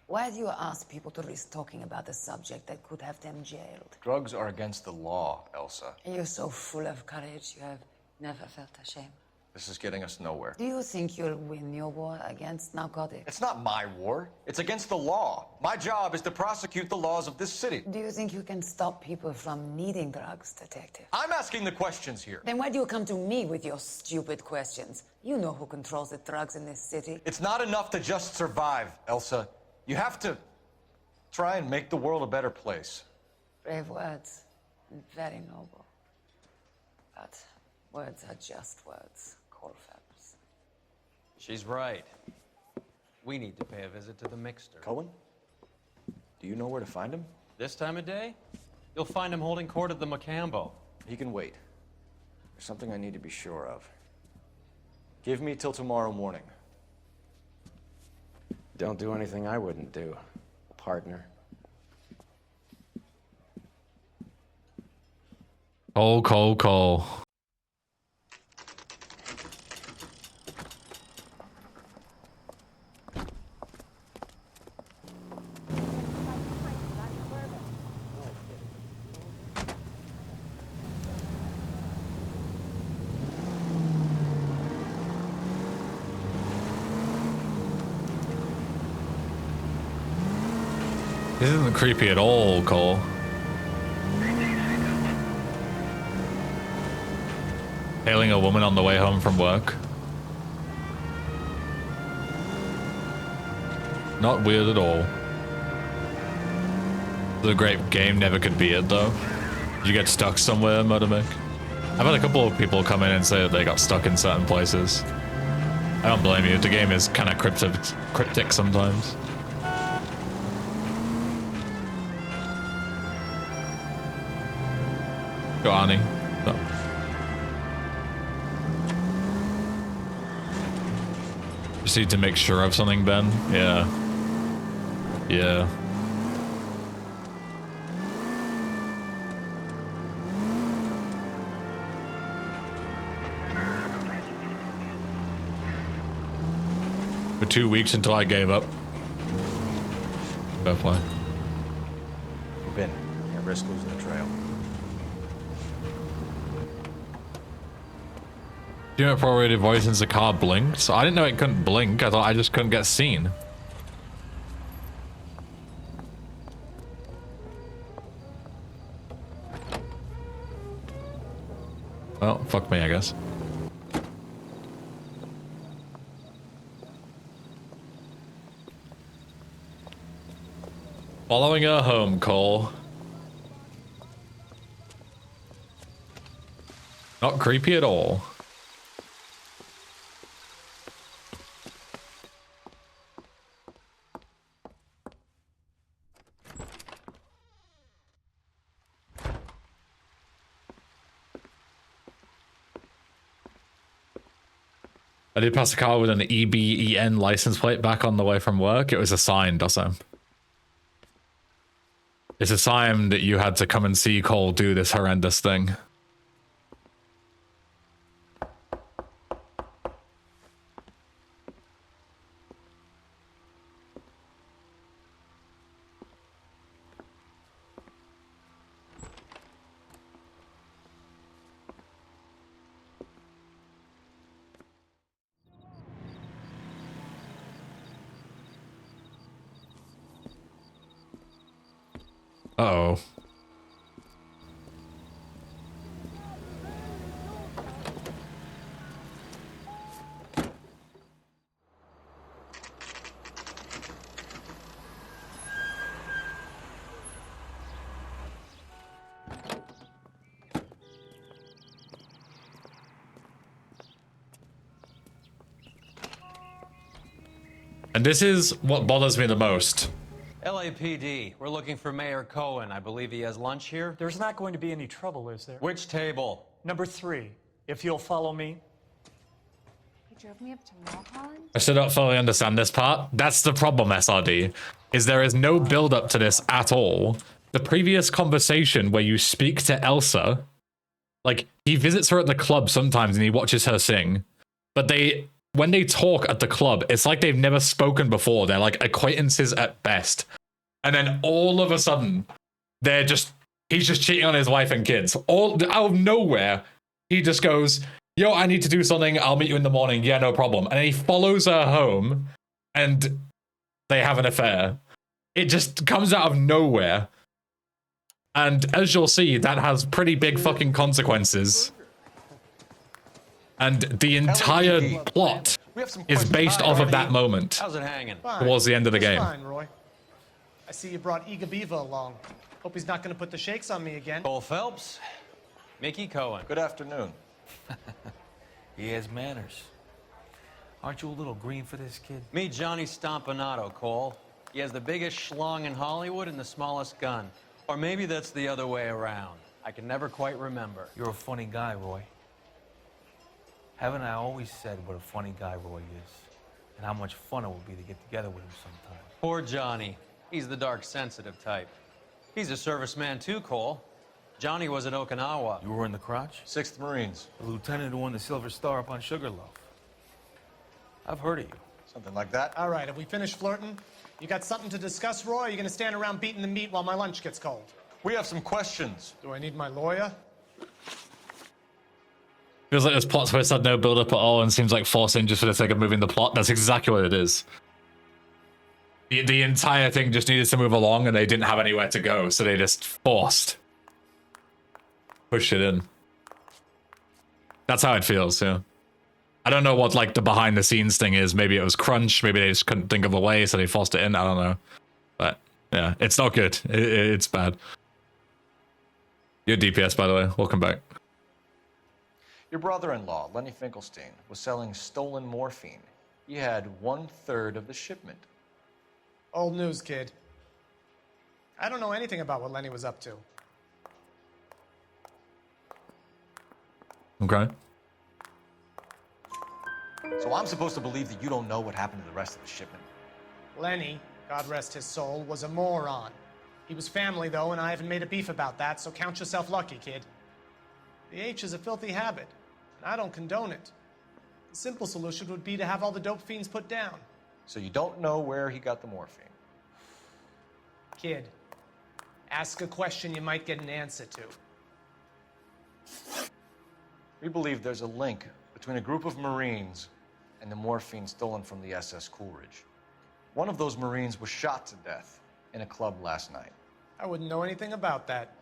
Why do you ask people to risk talking about a subject that could have them jailed? Drugs are against the law, Elsa. And you're so full of courage, you have never felt ashamed. This is getting us nowhere. Do you think you'll win your war against narcotics? It's not my war. It's against the law. My job is to prosecute the laws of this city. Do you think you can stop people from needing drugs, detective? I'm asking the questions here. Then why do you come to me with your stupid questions? You know who controls the drugs in this city. It's not enough to just survive, Elsa. You have to try and make the world a better place. Brave words, and very noble. But words are just words, Colfax. She's right. We need to pay a visit to the Mixter. Cohen? Do you know where to find him? This time of day? You'll find him holding court at the Macambo. He can wait. There's something I need to be sure of. Give me till tomorrow morning. Don't do anything I wouldn't do, partner. Cole. This isn't creepy at all, Cole. Hailing a woman on the way home from work. Not weird at all. The great game never could be it though. You get stuck somewhere, Murdermick? I've had a couple of people come in and say that they got stuck in certain places. I don't blame you, the game is kind of cryptic sometimes. Go Arnie. Oh. Just need to make sure of something, Ben. Yeah. For 2 weeks until I gave up. Fair play. Ben, can't risk losing the trail. Do you know prorated voice since the car blinked? So I didn't know it couldn't blink. I thought I just couldn't get seen. Well, fuck me, I guess. Following her home, Cole. Not creepy at all. I did pass a car with an EBEN license plate back on the way from work. It was a sign, Dossam. It's a sign that you had to come and see Cole do this horrendous thing. Uh-oh. And this is what bothers me the most. LAPD, we're looking for Mayor Cohen. I believe he has lunch here. There's not going to be any trouble, is there? Which table? Number 3, if you'll follow me. You drove me up to Mulholland? I still don't fully understand this part. That's the problem, SRD, is there is no build-up to this at all. The previous conversation where you speak to Elsa, like, he visits her at the club sometimes and he watches her sing, but when they talk at the club, it's like they've never spoken before. They're like acquaintances at best. And then all of a sudden, he's just cheating on his wife and kids. All out of nowhere, he just goes, yo, I need to do something. I'll meet you in the morning. Yeah, no problem. And he follows her home and they have an affair. It just comes out of nowhere. And as you'll see, that has pretty big fucking consequences. And the entire plot is based off of that moment. How's it hanging? Towards the end of the game. Fine, Roy. I see you brought Iga Beaver along. Hope he's not going to put the shakes on me again. Cole Phelps, Mickey Cohen. Good afternoon. He has manners. Aren't you a little green for this kid? Meet Johnny Stompanato, Cole. He has the biggest schlong in Hollywood and the smallest gun. Or maybe that's the other way around. I can never quite remember. You're a funny guy, Roy. Haven't I always said what a funny guy Roy is? And how much fun it would be to get together with him sometime. Poor Johnny. He's the dark, sensitive type. He's a serviceman too, Cole. Johnny was at Okinawa. You were in the crotch? 6th Marines. The lieutenant who won the Silver Star up on Sugarloaf. I've heard of you. Something like that. All right, have we finished flirting? You got something to discuss, Roy? Or are you going to stand around beating the meat while my lunch gets cold? We have some questions. Do I need my lawyer? Feels like this plot twist had no build-up at all and seems like forcing just for the sake of moving the plot. That's exactly what it is. The entire thing just needed to move along and they didn't have anywhere to go, so they just pushed it in. That's how it feels, yeah. I don't know what like the behind-the-scenes thing is. Maybe it was crunch, maybe they just couldn't think of a way, so they forced it in, I don't know. But yeah, it's not good. It's bad. You're DPS, by the way. Welcome back. Your brother-in-law, Lenny Finkelstein, was selling stolen morphine. He had 1/3 of the shipment. Old news, kid. I don't know anything about what Lenny was up to. Okay. So I'm supposed to believe that you don't know what happened to the rest of the shipment? Lenny, God rest his soul, was a moron. He was family, though, and I haven't made a beef about that, so count yourself lucky, kid. The H is a filthy habit, and I don't condone it. The simple solution would be to have all the dope fiends put down. So you don't know where he got the morphine? Kid, ask a question you might get an answer to. We believe there's a link between a group of Marines and the morphine stolen from the SS Coolidge. One of those Marines was shot to death in a club last night. I wouldn't know anything about that.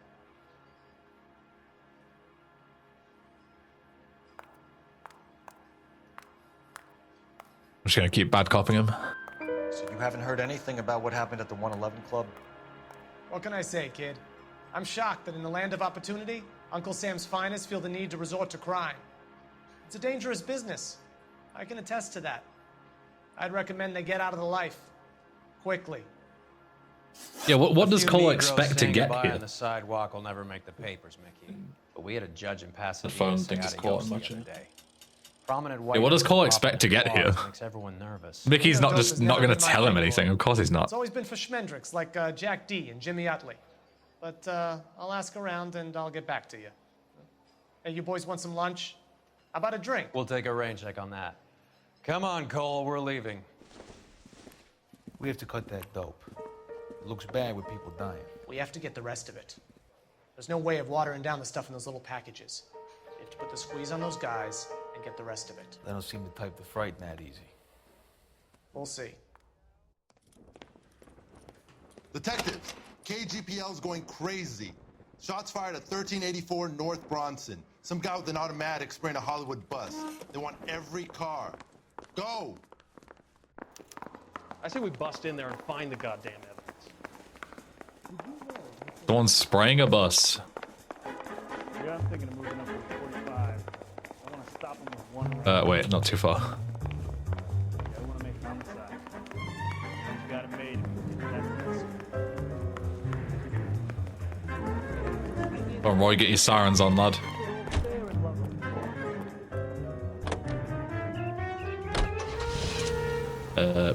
I'm just gonna keep bad copying him. So you haven't heard anything about what happened at the 111 Club? What can I say, kid? I'm shocked that in the land of opportunity, Uncle Sam's finest feel the need to resort to crime. It's a dangerous business. I can attest to that. I'd recommend they get out of the life. Quickly. Yeah, what does Cole expect to get here? On the sidewalk will never make the papers, Mickey. But we had a judge in Pasadena The phone say thinks it's adios Cole the other day. Prominent white Yeah, what does Cole expect to get here? makes everyone nervous. Mickey's not going to tell him anything. Of course he's not. It's always been for schmendricks like Jack D and Jimmy Utley. But I'll ask around and I'll get back to you. Hey, you boys want some lunch? How about a drink? We'll take a rain check on that. Come on, Cole, we're leaving. We have to cut that dope. It looks bad with people dying. We have to get the rest of it. There's no way of watering down the stuff in those little packages. You have to put the squeeze on those guys and get the rest of it. They don't seem the type to frighten that easy. We'll see. Detectives, KGPL's going crazy. Shots fired at 1384 North Bronson. Some guy with an automatic spraying a Hollywood bus. They want every car. Go! I say we bust in there and find the goddamn evidence. Someone's spraying a bus. Yeah, I'm thinking of moving up to 45. I want to stop him with one round. Wait, not too far. I want to make homicide. You got it made. That's Come on, Roy, get your sirens on, lad.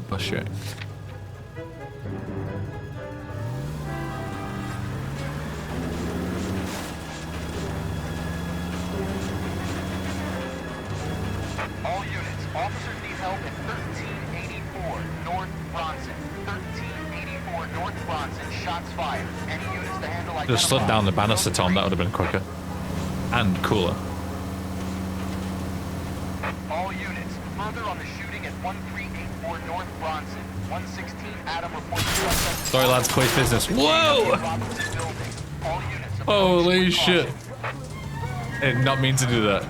Bus shooting. All units, officers need help at 1384 North Bronson. 1384 North Bronson, shots fired. Any units to handle Just slid down the banister, Tom. That would have been quicker and cooler. All units, further on the shooting at 1384 North Bronson. 116 Adam reports suspect. Sorry, lads, place business. Whoa! Holy shit. I did not mean to do that.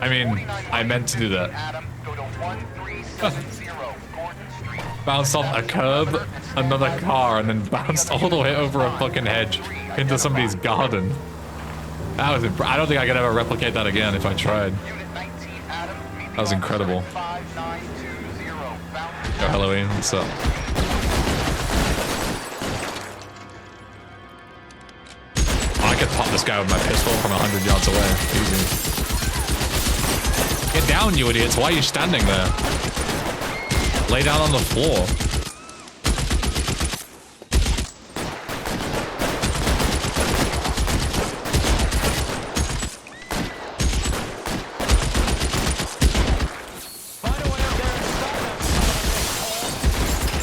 I mean, I meant to do that. Bounced off a curb, another car, and then bounced all the way over a fucking hedge into somebody's garden. That was I don't think I could ever replicate that again if I tried. That was incredible. Yo, Halloween, what's up? I could pop this guy with my pistol from 100 yards away. Easy. Get down, you idiots. Why are you standing there? Lay down on the floor.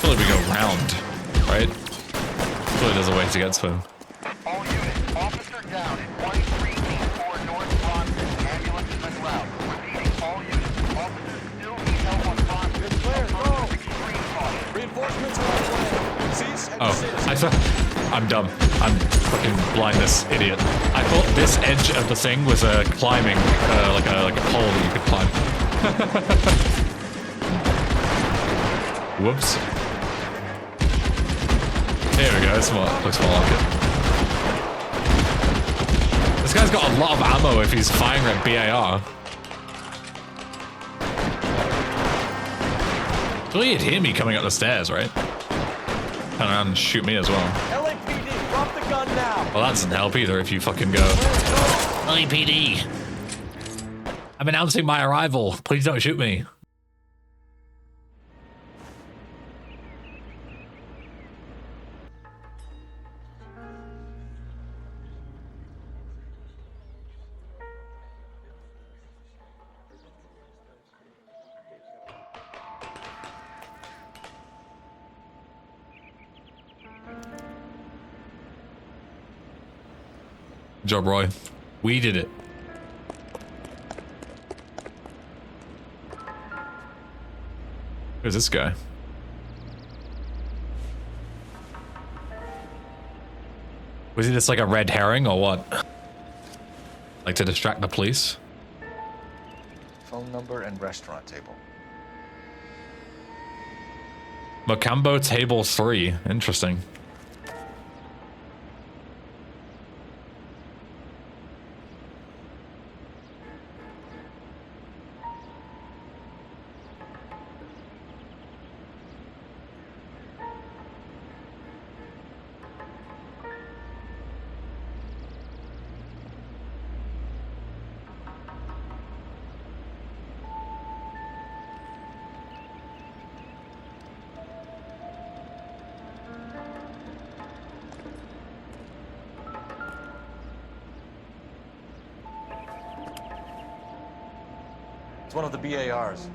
Surely we go round, right? Surely there's a way to get to him. All units, officer down at 1384 North Bronson. Ambulance is en route. Repeating, all units, officers still need help on Bronson. It's clear, go! Extreme caution. Reinforcements are on the way. Cease and Oh, I thought I'm dumb. I'm fucking blind, this idiot. I thought this edge of the thing was a climbing, like a pole that you could climb. Whoops. Here we go. This looks more like it. This guy's got a lot of ammo if he's firing at BAR. Surely he'd hear me coming up the stairs, right? Turn around and shoot me as well. LAPD, drop the gun now. Well, that doesn't help either if you fucking go. LAPD. I'm announcing my arrival. Please don't shoot me. Good job, Roy. We did it. Who's this guy? Was he just like a red herring or what? Like to distract the police? Phone number and restaurant table. Macambo table 3. Interesting. It's one of the BARs.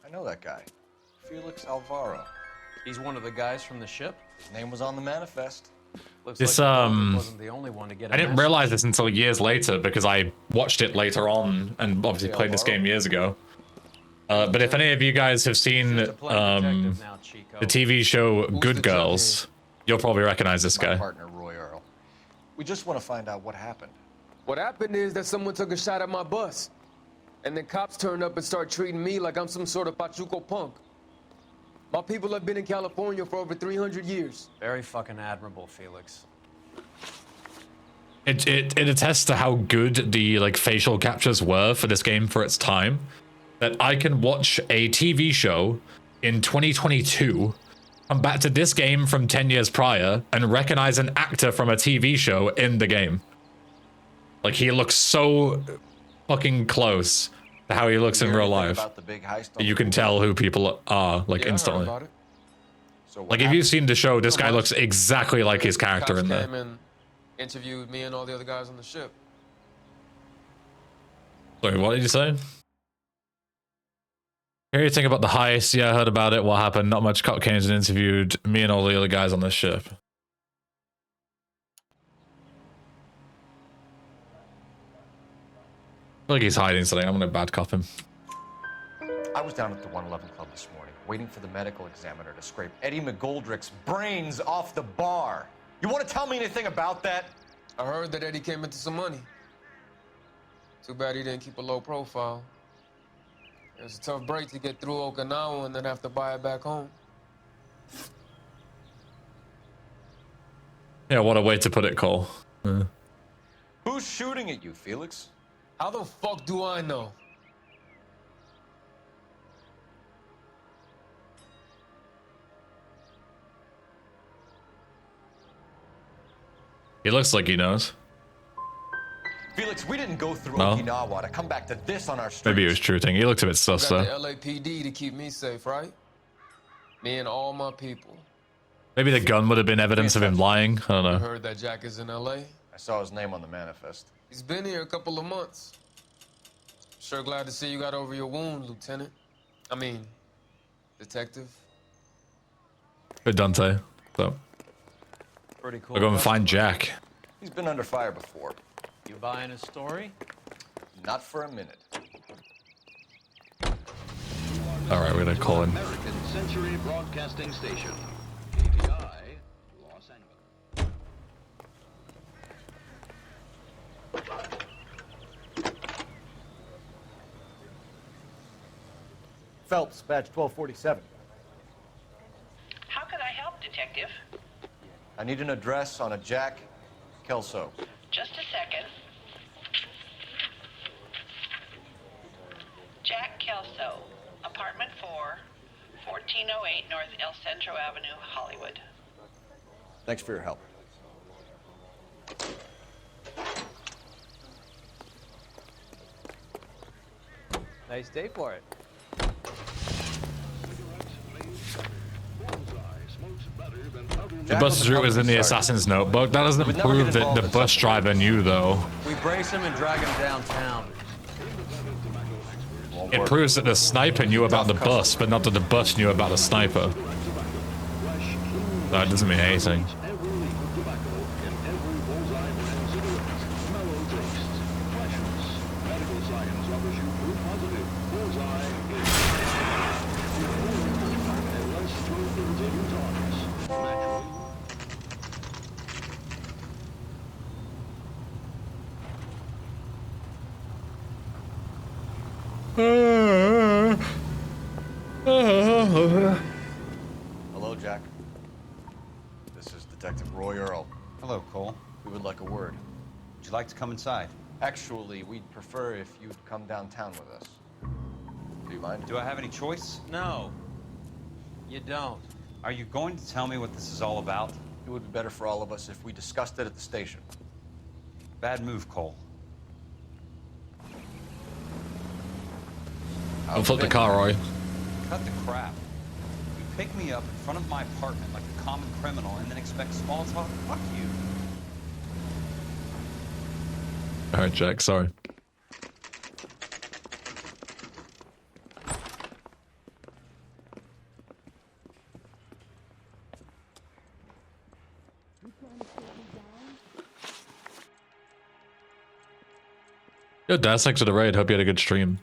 I know that guy. Felix Alvaro. He's one of the guys from the ship? His name was on the manifest. Looks This, like wasn't the only one to get I didn't realize this until years later because I watched it later on and obviously played this game years ago. But if any of you guys have seen the TV show Good Girls, you'll probably recognize this guy. Partner Roy Earl. We just want to find out what happened. What happened is that someone took a shot at my bus. And then cops turned up and started treating me like I'm some sort of Pachuco punk. My people have been in California for over 300 years. Very fucking admirable, Felix. It attests to how good the like facial captures were for this game for its time. That I can watch a TV show in 2022, come back to this game from 10 years prior, and recognize an actor from a TV show in the game. Like, he looks so fucking close to how he looks in real life. That you can tell who people are, like, instantly. Like, if you've seen the show, this guy looks exactly like his character in there. Interviewed me and all the other guys on the ship. Sorry, what did you say? Hear you think about the heist? Yeah, I heard about it. What happened? Not much. Cocaine's and interviewed me and all the other guys on this ship. I feel like he's hiding something. I'm gonna bad cop him. I was down at the 111 Club this morning, waiting for the medical examiner to scrape Eddie McGoldrick's brains off the bar. You want to tell me anything about that? I heard that Eddie came into some money. Too bad he didn't keep a low profile. It was a tough break to get through Okinawa and then have to buy it back home. Yeah, what a way to put it, Cole. Yeah. Who's shooting at you, Felix? How the fuck do I know? He looks like he knows. Felix, we didn't go through No. Okinawa to come back to this on our streets. Maybe he was shooting. He looked a bit sus Got though. the LAPD to keep me safe, right? Me and all my people. Maybe the gun would have been evidence of him lying. I don't I know. heard that Jack is in LA. I saw his name on the manifest. He's been here a couple of months. Sure glad to see you got over your wound, Lieutenant. I mean, Detective. Good Dante. So Pretty cool. we'll go and find Jack. He's been under fire before. You buying his story? Not for a minute. All right, we're gonna call in. American Century Broadcasting Station, KTI, Los Angeles. Phelps, badge 1247. How can I help, Detective? I need an address on a Jack Kelso. Just a second. Jack Kelso, apartment 4, 1408 North El Centro Avenue, Hollywood. Thanks for your help. Nice day for it. The bus route was in the assassin's notebook. That doesn't prove that the bus driver knew, though. We brace him and drag him downtown. It proves that the sniper knew about the bus, but not that the bus knew about the sniper. That doesn't mean anything. Hello, Jack. This is Detective Roy Earl. Hello, Cole. We would like a word. Would you like to come inside? Actually, we'd prefer if you'd come downtown with us. Do you mind? Do I have any choice? No, you don't. Are you going to tell me what this is all about? It would be better for all of us if we discussed it at the station. Bad move, Cole. I'll flip the car, Roy. Cut the crap. You pick me up in front of my apartment like a common criminal and then expect small talk? Fuck you. All right, Jack. Sorry. Yo, Dad, thanks for the raid. Hope you had a good stream.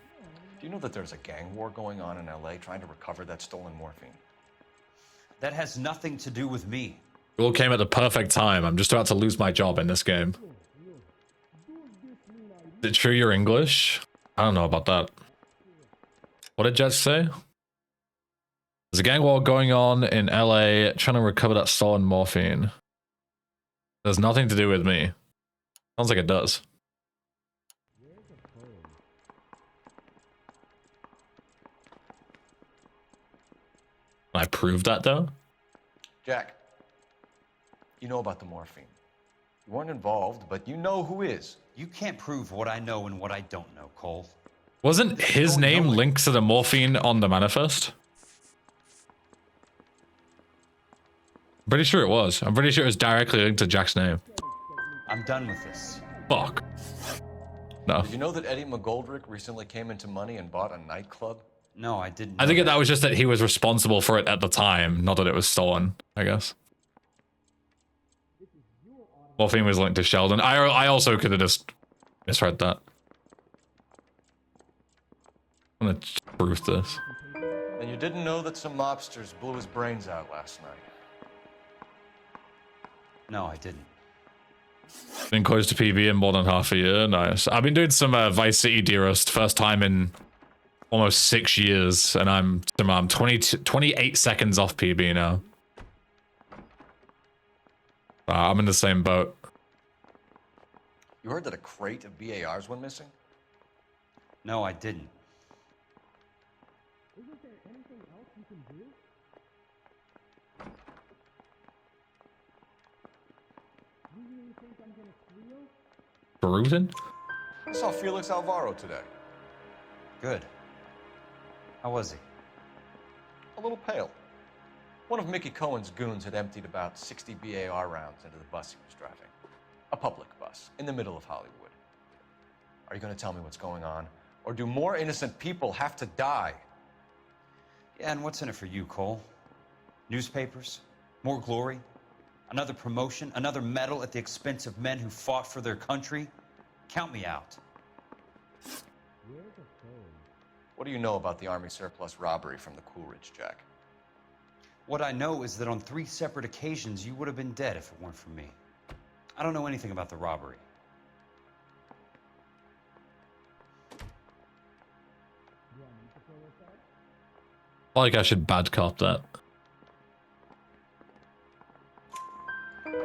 Do you know that there's a gang war going on in L.A. trying to recover that stolen morphine? That has nothing to do with me. You all came at the perfect time. I'm just about to lose my job in this game. Is it true you're English? I don't know about that. What did Jet say? There's a gang war going on in LA trying to recover that stolen morphine. There's nothing to do with me. Sounds like it does. Can I prove that though? Jack, you know about the morphine. You weren't involved, but you know who is. You can't prove what I know and what I don't know, Cole. Wasn't his name linked to the morphine on the manifest? I'm pretty sure it was. I'm pretty sure it was directly linked to Jack's name. I'm done with this. Fuck. No. Did you know that Eddie McGoldrick recently came into money and bought a nightclub? No, I didn't. I think that was just that he was responsible for it at the time, not that it was stolen, I guess. Morphine was linked to Sheldon. I also could have just misread that. I'm gonna prove this. And you didn't know that some mobsters blew his brains out last night? No, I didn't. Been close to PB in more than half a year. Nice. I've been doing some Vice City Dearest, first time in almost 6 years, and I'm 28 seconds off PB now. I'm in the same boat. You heard that a crate of BARs went missing? No, I didn't. Isn't there anything else you can do? You really think I'm gonna squeal? Bruton? I saw Felix Alvaro today. Good. How was he? A little pale. One of Mickey Cohen's goons had emptied about 60 BAR rounds into the bus he was driving. A public bus, in the middle of Hollywood. Are you going to tell me what's going on? Or do more innocent people have to die? Yeah, and what's in it for you, Cole? Newspapers? More glory? Another promotion? Another medal at the expense of men who fought for their country? Count me out. What do you know about the Army surplus robbery from the Coolidge, Jack? What I know is that on 3 separate occasions, you would have been dead if it weren't for me. I don't know anything about the robbery. Like I should bad cop that.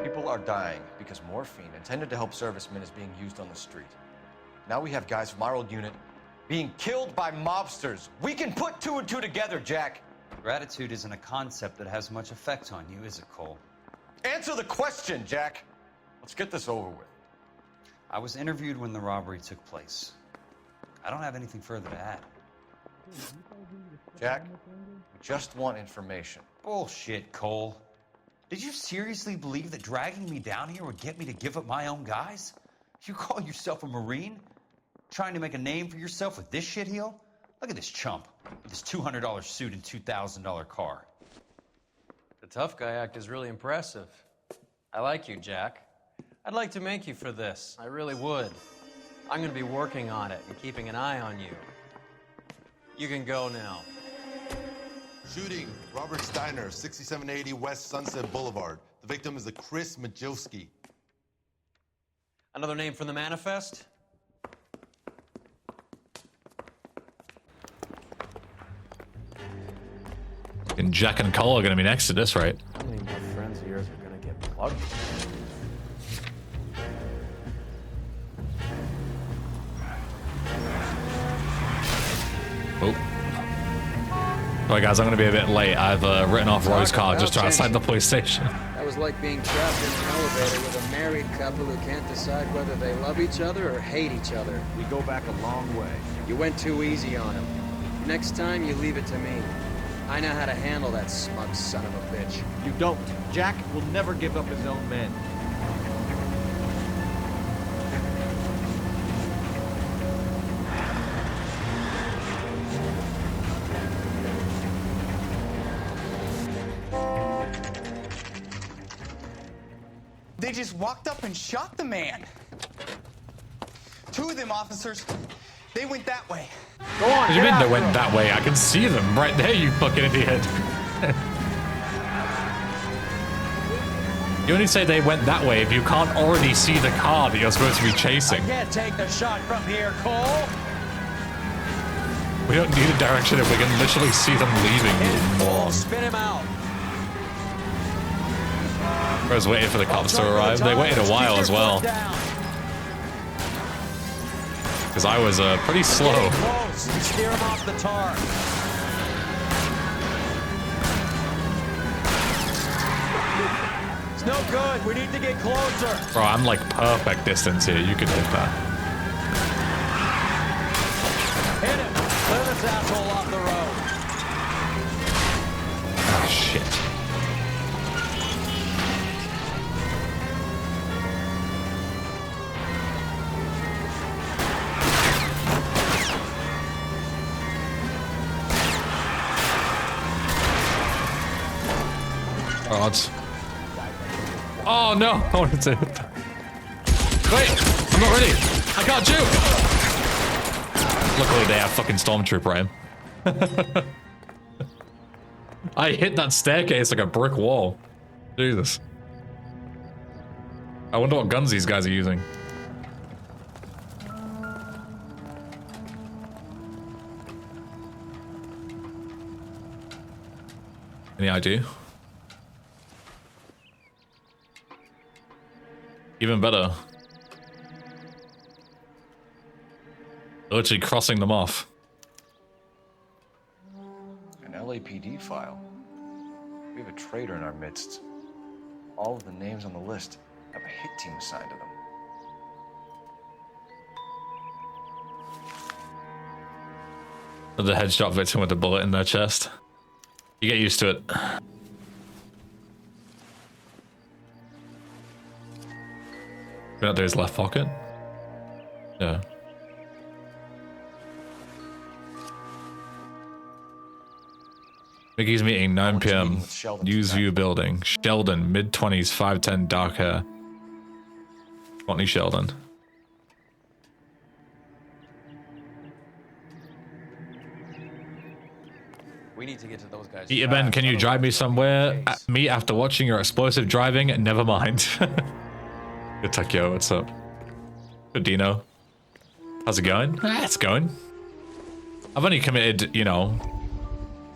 People are dying because morphine intended to help servicemen is being used on the street. Now we have guys from our old unit being killed by mobsters. We can put 2 and 2 together, Jack. Gratitude isn't a concept that has much effect on you, is it, Cole? Answer the question, Jack. Let's get this over with. I was interviewed when the robbery took place. I don't have anything further to add. Jack, we just want information. Bullshit, Cole. Did you seriously believe that dragging me down here would get me to give up my own guys? You call yourself a Marine? Trying to make a name for yourself with this shitheel? Look at this chump with his $200 suit and $2,000 car. The tough guy act is really impressive. I like you, Jack. I'd like to make you for this. I really would. I'm going to be working on it and keeping an eye on you. You can go now. Shooting, Robert Steiner, 6780 West Sunset Boulevard. The victim is a Chris Majowski. Another name from the manifest? And Jack and Cole are going to be next to this, right? How many more friends of yours are going to get plugged? Oh. Alright guys, I'm going to be a bit late. I've written off Roy's car just outside the police station. That was like being trapped in an elevator with a married couple who can't decide whether they love each other or hate each other. We go back a long way. You went too easy on him. Next time, you leave it to me. I know how to handle that smug son of a bitch. You don't. Jack will never give up his own men. They just walked up and shot the man. 2 of them officers, they went that way. Go on, what do you mean they went that way? I can see them right there, you fucking idiot. You only say they went that way if you can't already see the car that you're supposed to be chasing. I can't take the shot from here, Cole. We don't need a direction if we can literally see them leaving, you moron. Spin him out. I was waiting for the cops to arrive. They waited a while as well. Because I was pretty slow. Steer him off the tar. It's no good. We need to get closer. Bro, I'm like perfect distance here. You could hit that. Hit him. Clear this asshole off the road. Oh, shit. God. Oh no! I wanted to. Wait! I'm not ready! I can't shoot! Luckily they have fucking Stormtrooper aim. I hit that staircase like a brick wall. Jesus. I wonder what guns these guys are using. Any idea? Even better. Literally crossing them off. An LAPD file. We have a traitor in our midst. All of the names on the list have a hit team assigned to them. The headshot victim with a bullet in their chest. You get used to it. Out there his left pocket. Yeah. Mickey's meeting 9 p.m. News View building. Sheldon, mid-20s, 5'10", dark hair. Courtney Sheldon. We need to get to those guys. Peter Ben, can you drive me somewhere? Me after watching your explosive driving? Never mind. Good Takio, what's up? Good Dino. How's it going? It's going. I've only committed, you know,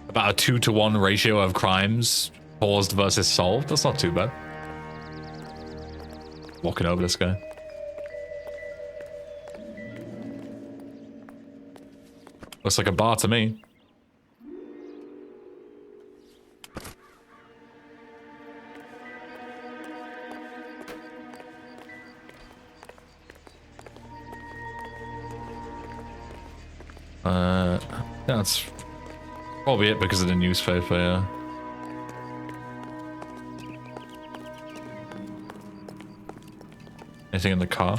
about a 2-to-1 ratio of crimes paused versus solved. That's not too bad. Walking over this guy. Looks like a bar to me. Yeah, that's probably it because of the newspaper, yeah. Anything in the car?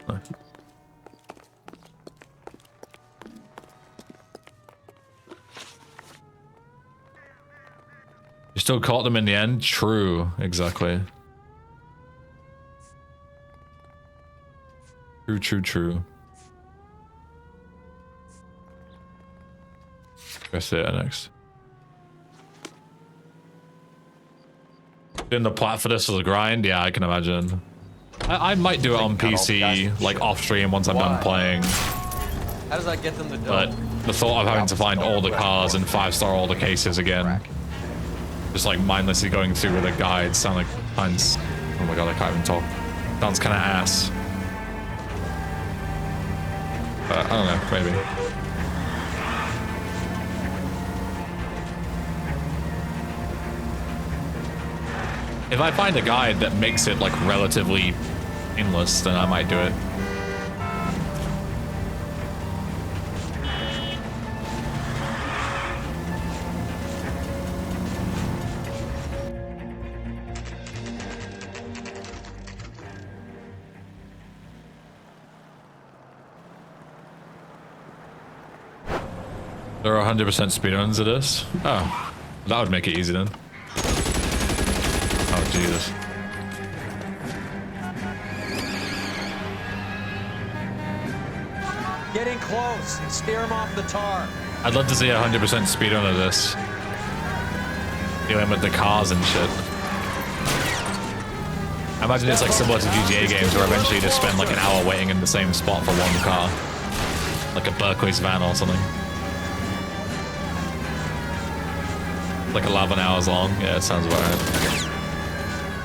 No. You still caught them in the end? True, exactly. True. Press it next. Doing the plat for this as a grind? Yeah, I can imagine. I might do it on PC, like off stream once I'm done playing. How does that get them to do? But the thought of having to find all the cars and 5-star all the cases again, just like mindlessly going through with a guide, sound like finds. Oh my god, I can't even talk. Sounds kind of ass. I don't know, maybe. If I find a guide that makes it like relatively painless, then I might do it. There are 100% speedruns of this? Oh, that would make it easy then. Oh, Jesus. Getting close. Steer him off the tar. I'd love to see 100% speedrun of this. Dealing with the cars and shit. I imagine it's like similar to GTA games where eventually you just spend like an hour waiting in the same spot for one car. Like a Berkeley's van or something. Like 11 hours long. Yeah, it sounds about right.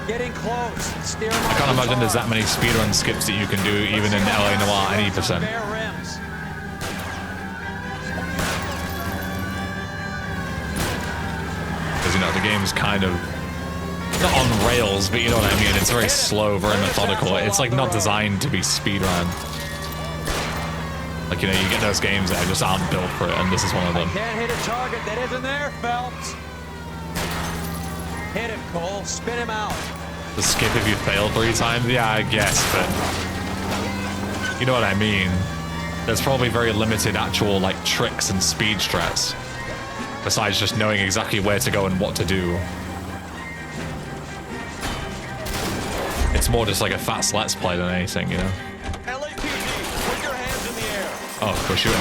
Getting close. Steer him I can't imagine there's that many speedrun skips that you can do even in L.A Noire any percent. Because, you know, the game's kind of not on rails, but you know what I mean. It's very slow, very methodical. It's like not designed to be speedrun. Like, you know, you get those games that just aren't built for it, and this is one of them. Can't hit a target that isn't there, Phelps. Hit him, Cole. Spin him out. The skip if you fail 3 times? Yeah, I guess, but you know what I mean. There's probably very limited actual like tricks and speed strats. Besides just knowing exactly where to go and what to do. It's more just like a fast let's play than anything, you know? LAPD, put your hands in the air. Oh, we're shooting.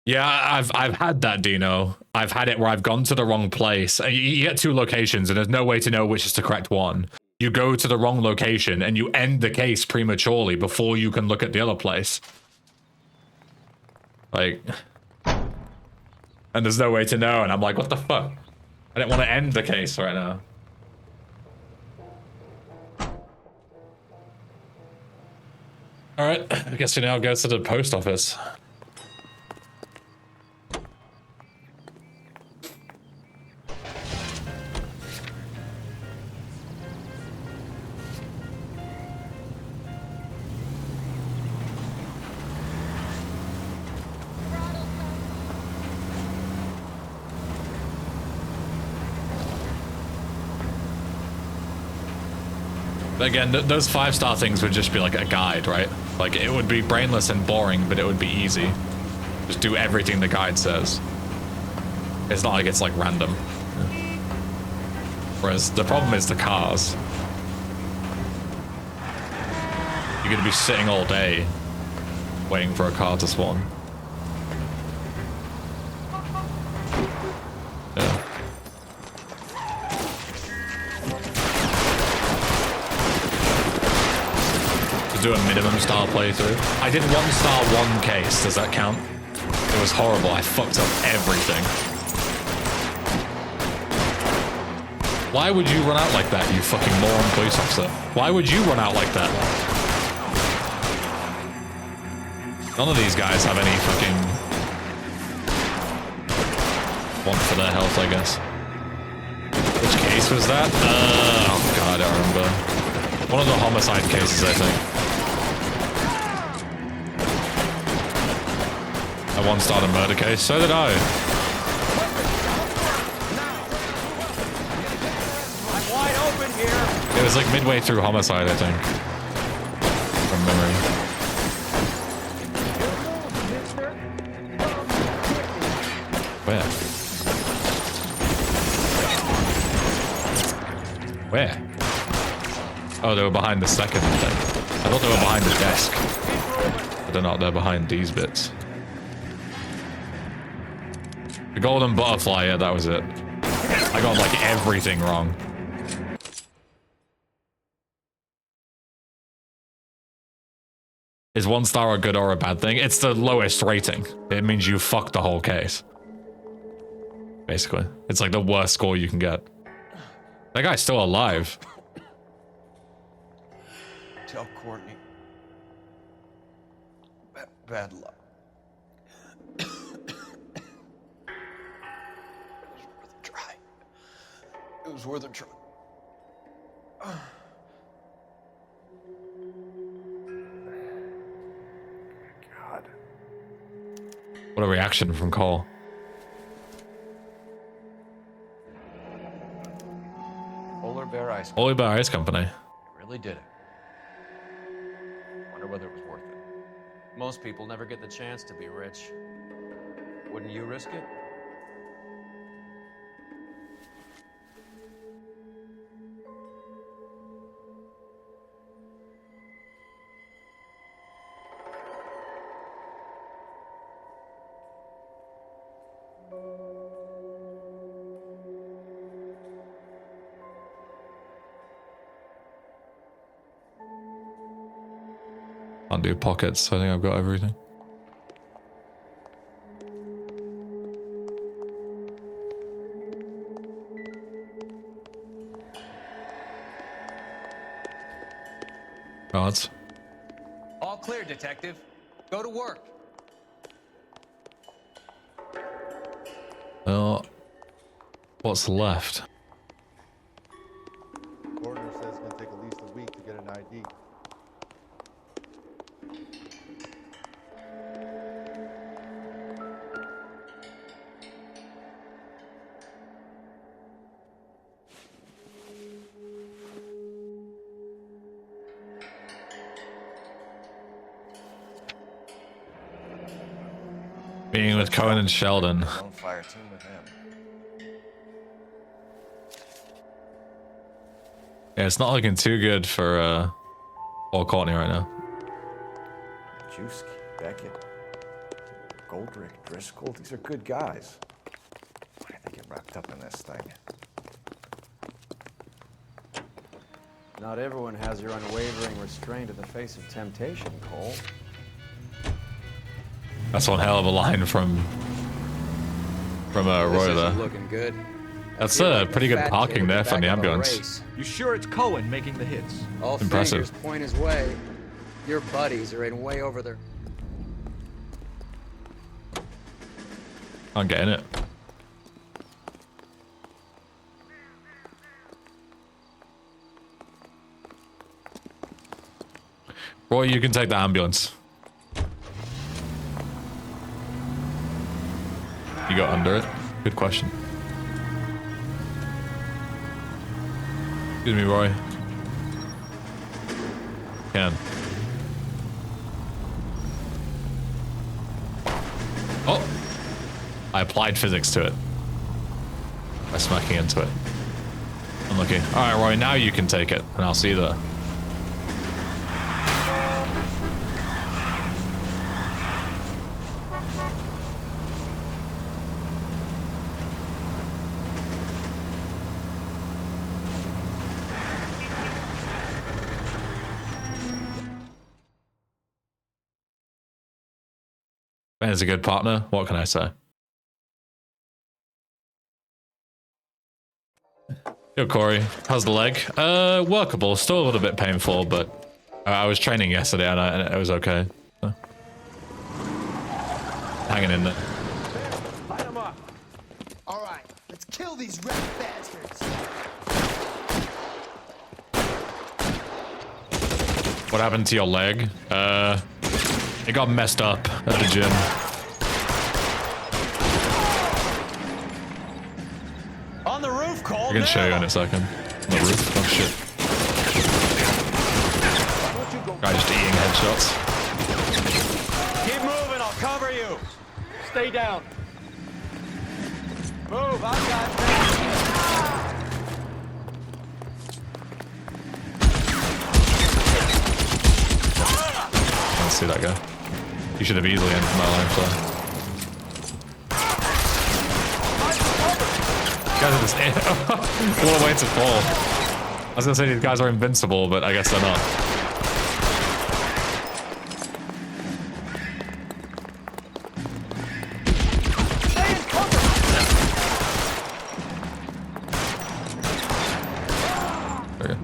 Yeah, I've had that, Dino. I've had it where I've gone to the wrong place. You get two locations and there's no way to know which is the correct one. You go to the wrong location and you end the case prematurely before you can look at the other place. Like, and there's no way to know, and I'm like, what the fuck? I didn't want to end the case right now. Alright, I guess we now go to the post office. Again, those 5-star things would just be like a guide, right? Like, it would be brainless and boring, but it would be easy. Just do everything the guide says. It's not like it's like random. Whereas the problem is the cars. You're gonna be sitting all day waiting for a car to spawn. Yeah. Do a minimum star playthrough. I did 1-star 1 case. Does that count? It was horrible. I fucked up everything. Why would you run out like that, you fucking moron police officer? Why would you run out like that? None of these guys have any fucking want for their health, I guess. Which case was that? Oh god, I don't remember. One of the homicide cases, I think. I 1-starred a murder case, so did I. I'm wide open here. It was like midway through homicide, I think. From memory. Where? Where? Oh, they were behind the second thing. I thought they were behind the desk. But they're not, they're behind these bits. The golden butterfly, yeah, that was it. I got like everything wrong. Is 1-star a good or a bad thing? It's the lowest rating. It means you fucked the whole case. Basically. It's like the worst score you can get. That guy's still alive. Tell Courtney. Bad luck. It was worth a try. God. What a reaction from Cole. Polar Bear Ice. Polar Bear Ice Company. Really did it. Wonder whether it was worth it. Most people never get the chance to be rich. Wouldn't you risk it? Can't do pockets. I think I've got everything. Cards. All clear, detective. Go to work. Well, what's left? Coroner says it's going to take at least a week to get an ID. Being with Cohen and Sheldon. Own fire team with him. Yeah, it's not looking too good for Paul Courtney right now. Juski, Beckett, Goldrick, Driscoll, these are good guys. Why did they get wrapped up in this thing? Not everyone has your unwavering restraint in the face of temptation, Cole. That's one hell of a line from Roy there. Looking good. That's pretty good parking there from the ambulance. You sure it's Cohen making the hits? All Impressive. fingers point his way. Your buddies are in way over there. I'm getting it. Roy, you can take the ambulance. You got under it? Good question. Excuse me, Roy. Can. Oh! I applied physics to it. By smacking into it. Unlucky. Alright, Roy, now you can take it, and I'll see you there. Ben is a good partner. What can I say? Yo, Corey. How's the leg? Workable. Still a little bit painful, but I was training yesterday and it was okay. So. Hanging in there. Light them up. All right, let's kill these rat bastards. What happened to your leg? It got messed up at the gym. On the roof, Cole. I can show you in a second. On the roof. Oh shit. Guy just eating headshots. Keep moving, I'll cover you. Stay down. Move, I've got I don't see that guy. You should have easily ended my life there. These guys are just what a way to fall. I was gonna say these guys are invincible, but I guess they're not. Okay.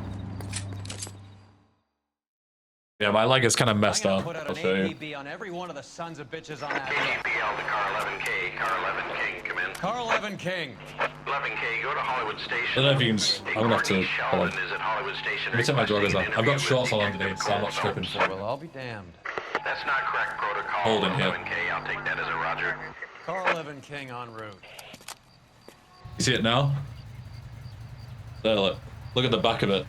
Yeah, my leg is kind of messed up. I'll show you. on every one of the sons of bitches on that KGPL to car 11K. Car 11 King, come in. Car 11 King. 11K, go to Hollywood Station. I don't know if you can. I'm gonna have to. Hold on. Is at Hollywood Station. Let me take my joggers off. I've got shorts on underneath, so I'm not stripping for Well, I'll be damned. That's not correct protocol. Hold in here. 11K, I'll take that as a roger. Car 11 King en route. You see it now? There, look. Look at the back of it.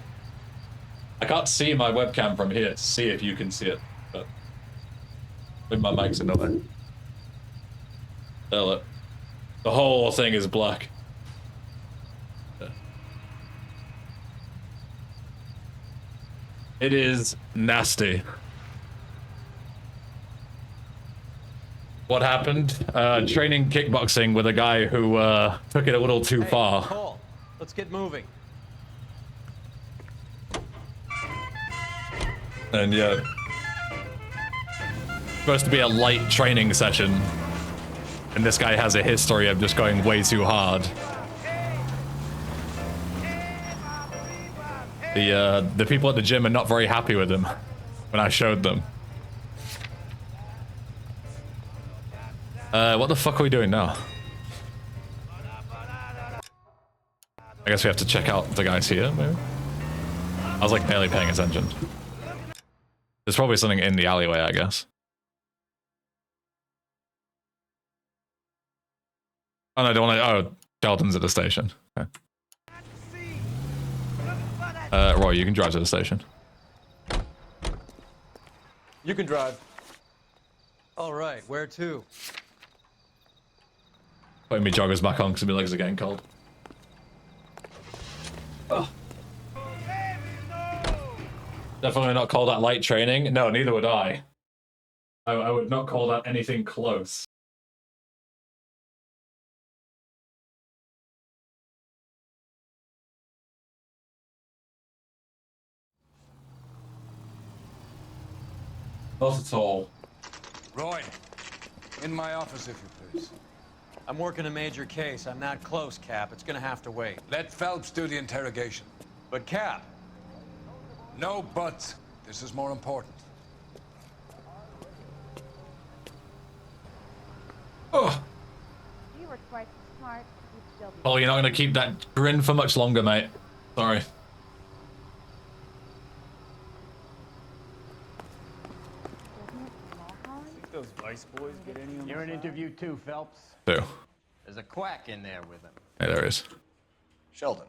I can't see my webcam from here to see if you can see it, but with my mic's in the way. There, look. The whole thing is black. Yeah. It is nasty. What happened? Training kickboxing with a guy who took it a little too far. Cole, let's get moving. And yeah, supposed to be a light training session, and this guy has a history of just going way too hard. The people at the gym are not very happy with him when I showed them. What the fuck are we doing now? I guess we have to check out the guys here, maybe? I was like barely paying attention. There's probably something in the alleyway, I guess. Oh no, I don't want to. Oh, Sheldon's at the station. Okay. Roy, you can drive to the station. You can drive. All right, where to? Putting me joggers back on because my legs are getting cold. Oh. Definitely not call that light training. No, neither would I. I would not call that anything close. Not at all. Roy, in my office, if you please. I'm working a major case. I'm not close, Cap. It's gonna have to wait. Let Phelps do the interrogation. But, Cap. No buts. This is more important. Oh. You were twice as smart. You'd still be. Oh, you're not going to keep that grin for much longer, mate. Sorry. Think those Vice boys get any on You're in interview too, Phelps. Who? There's a quack in there with him. Hey, there is. Sheldon,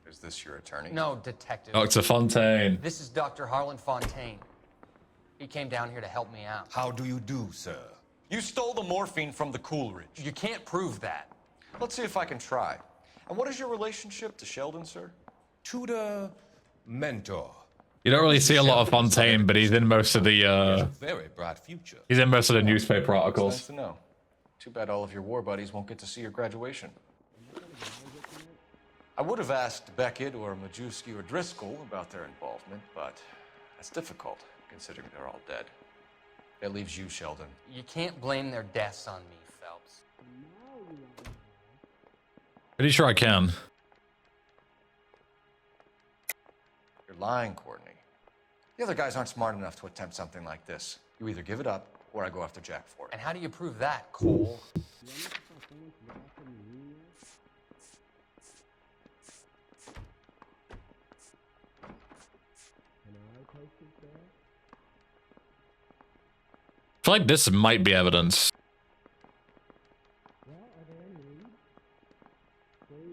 is this your attorney? No, Detective. Dr. Fontaine. This is Dr. Harlan Fontaine. He came down here to help me out. How do you do, sir? You stole the morphine from the Coolidge. You can't prove that. Let's see if I can try. And what is your relationship to Sheldon, sir? Tutor, mentor. You don't really see a lot of Fontaine, but he's in most of the Very bright future. he's in most of the newspaper Nice articles. to know. Too bad all of your war buddies won't get to see your graduation. I would have asked Beckett or Majewski or Driscoll about their involvement, but that's difficult, considering they're all dead. That leaves you, Sheldon. You can't blame their deaths on me, Phelps. Pretty sure I can. You're lying, Courtney. The other guys aren't smart enough to attempt something like this. You either give it up, or I go after Jack for it. And how do you prove that, Cole? I feel like this might be evidence.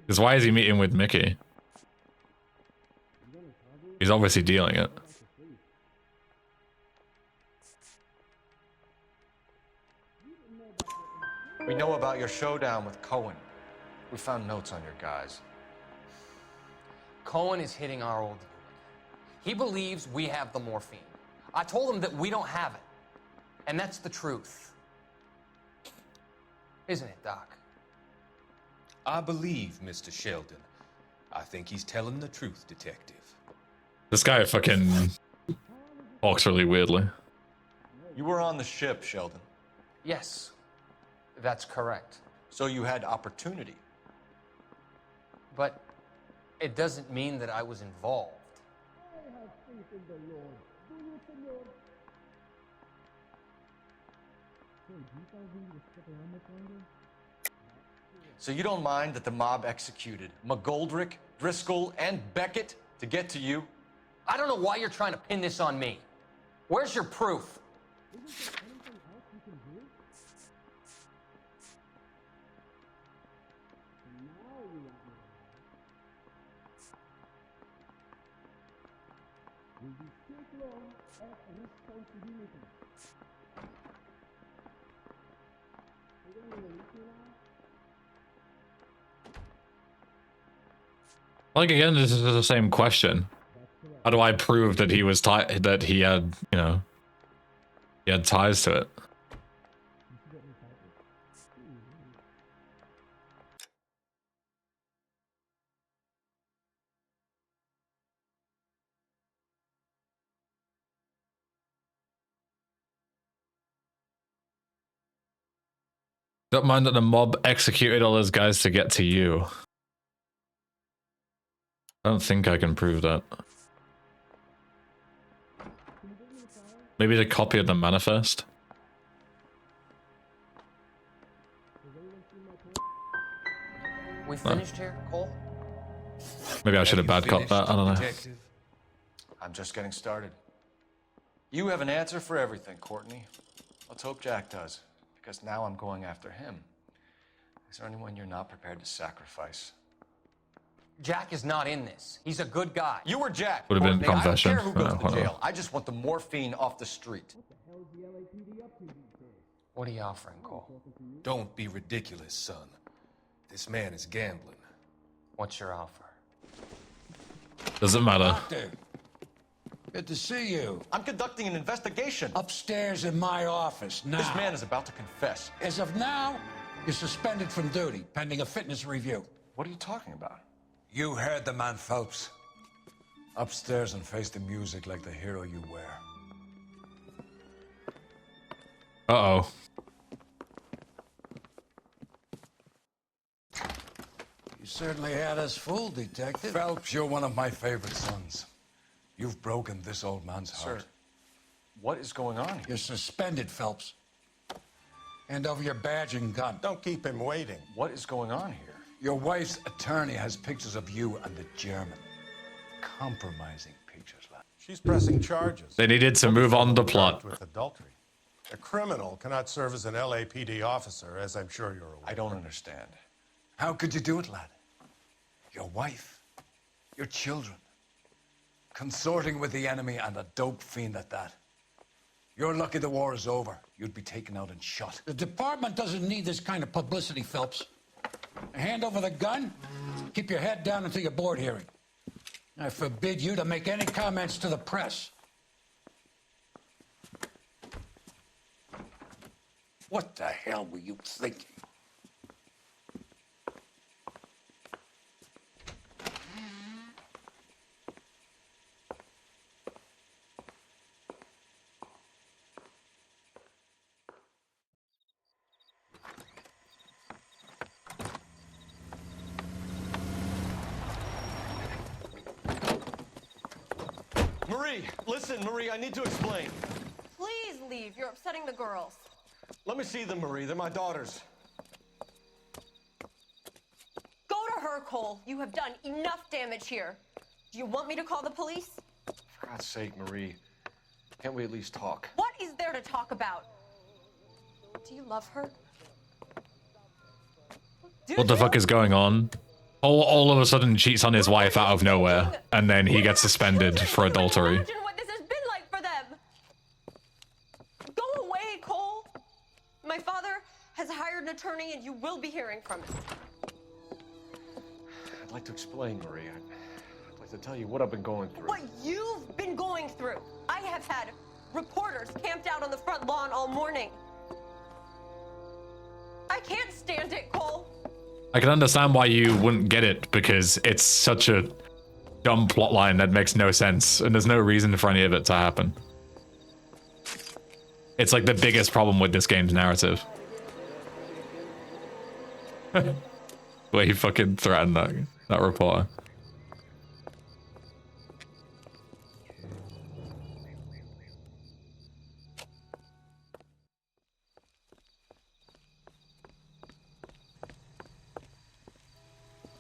Because why is he meeting with Mickey? He's obviously dealing it. We know about your showdown with Cohen. We found notes on your guys. Cohen is hitting our old unit. He believes we have the morphine. I told him that we don't have it. And that's the truth. Isn't it, Doc? I believe Mr. Sheldon. I think he's telling the truth, Detective. This guy fucking talks really weirdly. You were on the ship, Sheldon. Yes, that's correct. So you had opportunity. But it doesn't mean that I was involved. So you don't mind that the mob executed McGoldrick, Driscoll, and Beckett to get to you? I don't know why you're trying to pin this on me. Where's your proof? Like again, this is the same question. How do I prove that he was that he had, you know, he had ties to it? Don't mind that the mob executed all those guys to get to you. I don't think I can prove that. Maybe the copy of the manifest? We finished here, Cole? Maybe I should have bad copped that, I don't know. Detective? I'm just getting started. You have an answer for everything, Courtney. Let's hope Jack does, because now I'm going after him. Is there anyone you're not prepared to sacrifice? Jack is not in this. He's a good guy. You were Jack. Would have been Courtney. confession. I don't care who goes to Whatever. jail. I just want the morphine off the street. What are you offering, Cole? Don't be ridiculous, son. This man is gambling. What's your offer? Doesn't matter. Doctor, good to see you. I'm conducting an investigation. Upstairs in my office now. This man is about to confess. As of now, you're suspended from duty, pending a fitness review. What are you talking about? You heard the man, Phelps. Upstairs and face the music like the hero you were. Uh-oh. You certainly had us fooled, Detective. Phelps, you're one of my favorite sons. You've broken this old man's heart. Sir, what is going on here? You're suspended, Phelps. Hand over your badge and gun. Don't keep him waiting. What is going on here? Your wife's attorney has pictures of you and the German. Compromising pictures, lad. She's pressing charges. They needed to move on the plot. With adultery. A criminal cannot serve as an LAPD officer, as I'm sure you're aware. I don't understand. How could you do it, lad? Your wife, your children, consorting with the enemy and a dope fiend at that. You're lucky the war is over. You'd be taken out and shot. The department doesn't need this kind of publicity, Phelps. Hand over the gun, keep your head down until your board hearing. I forbid you to make any comments to the press. What the hell were you thinking? Marie, listen, Marie, I need to explain. Please leave. You're upsetting the girls. Let me see them, Marie. They're my daughters. Go to her, Cole. You have done enough damage here. Do you want me to call the police? For God's sake, Marie, can't we at least talk? What is there to talk about? Do you love her? What the fuck is going on? All of a sudden cheats on his wife out of nowhere, and then he gets suspended for adultery. Imagine what this has been like for them. Go away, Cole. My father has hired an attorney, and you will be hearing from him. I'd like to explain, Marie. I'd like to tell you what I've been going through. What you've been going through. I have had reporters camped out on the front lawn all morning. I can't stand it, Cole. I can understand why you wouldn't get it, because it's such a dumb plotline that makes no sense, and there's no reason for any of it to happen. It's like the biggest problem with this game's narrative. Where he fucking threatened that reporter.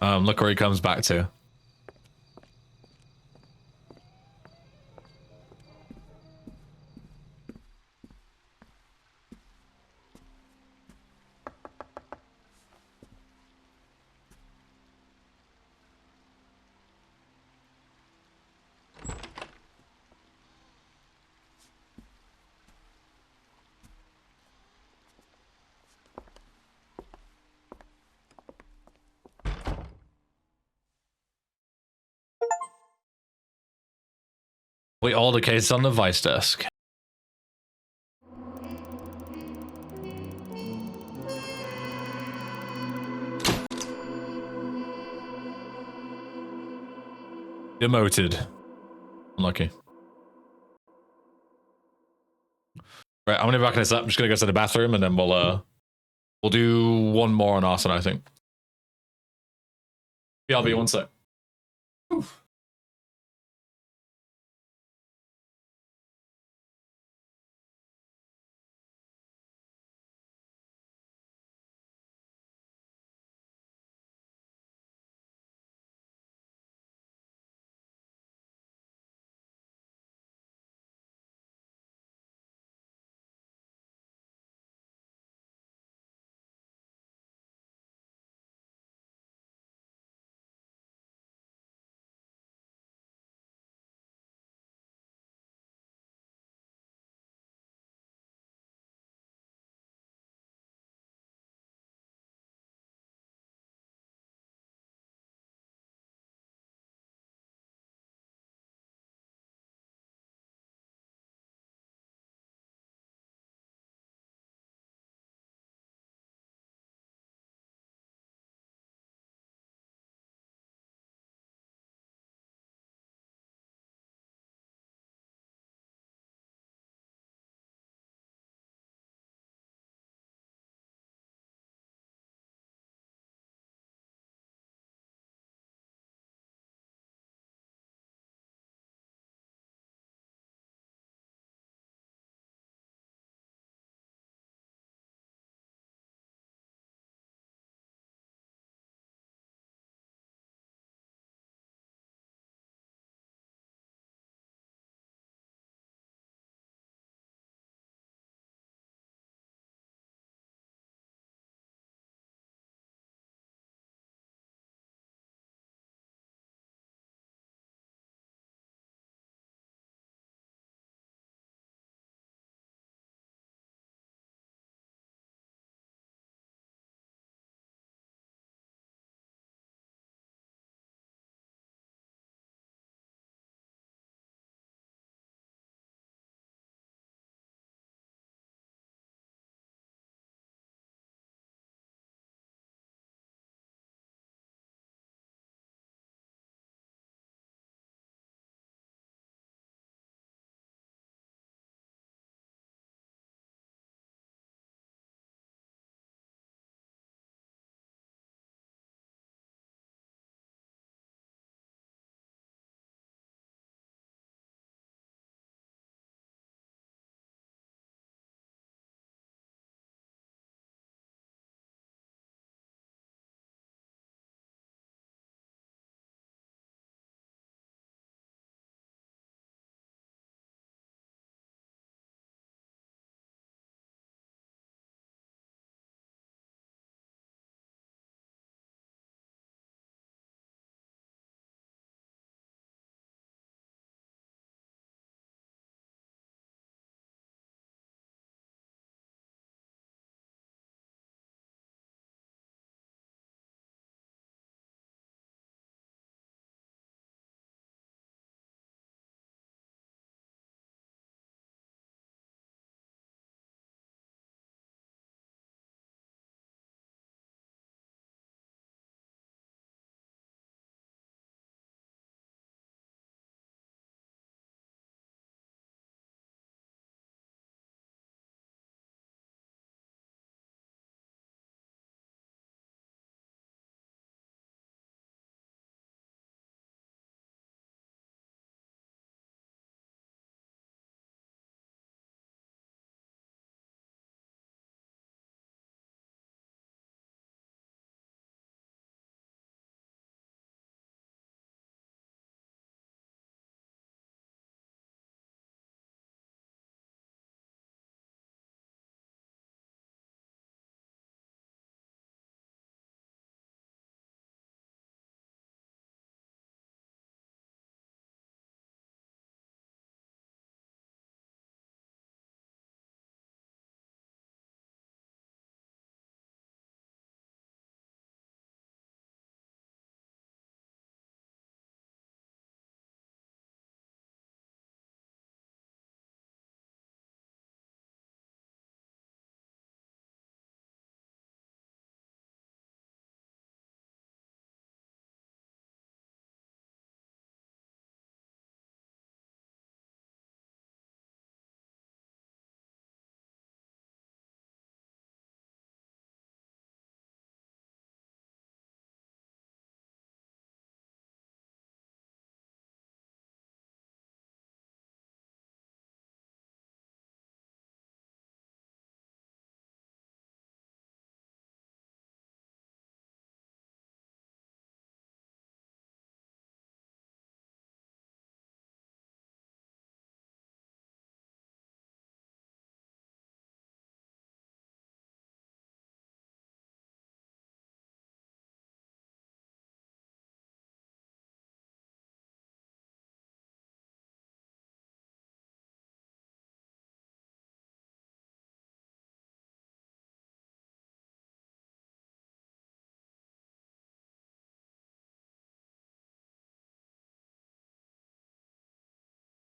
Look where he comes back to. We all the cases on the vice desk. Demoted. Unlucky. Right, I'm gonna back this up. I'm just gonna go to the bathroom and then we'll do one more on arson, I think. Yeah, I'll be one sec. Oof.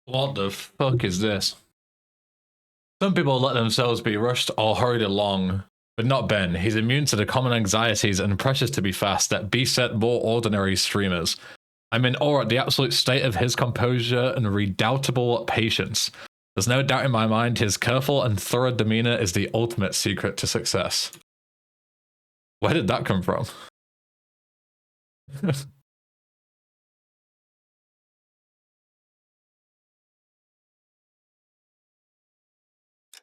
What the fuck is this? Some people let themselves be rushed or hurried along, but not Ben. He's immune to the common anxieties and pressures to be fast that beset more ordinary streamers. I'm in awe at the absolute state of his composure and redoubtable patience. There's no doubt in my mind his careful and thorough demeanor is the ultimate secret to success. Where did that come from?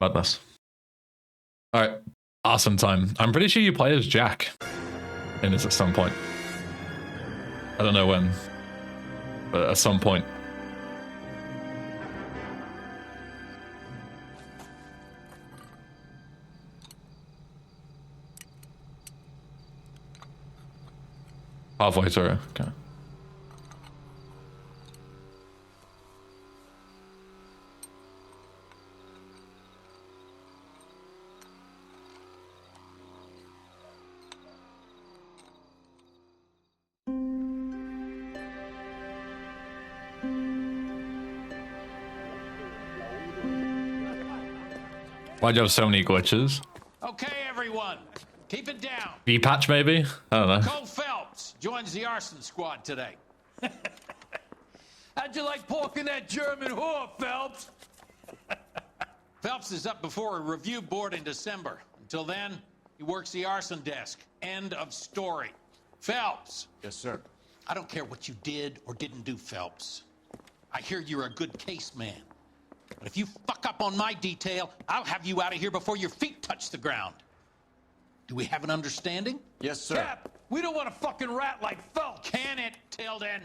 Madness. Alright, awesome time. I'm pretty sure you play as Jack in this at some point. I don't know when, but at some point. Halfway through, okay. Why'd you have so many glitches? Okay, everyone, keep it down. V-patch maybe? I don't know. Cole Phelps joins the arson squad today. How'd you like pork in that German whore, Phelps? Phelps is up before a review board in December. Until then, he works the arson desk. End of story. Phelps. Yes, sir. I don't care what you did or didn't do, Phelps. I hear you're a good case man. But if you fuck up on my detail, I'll have you out of here before your feet touch the ground. Do we have an understanding? Yes, sir. Cap, we don't want a fucking rat like Phelps. Can it, Tilden?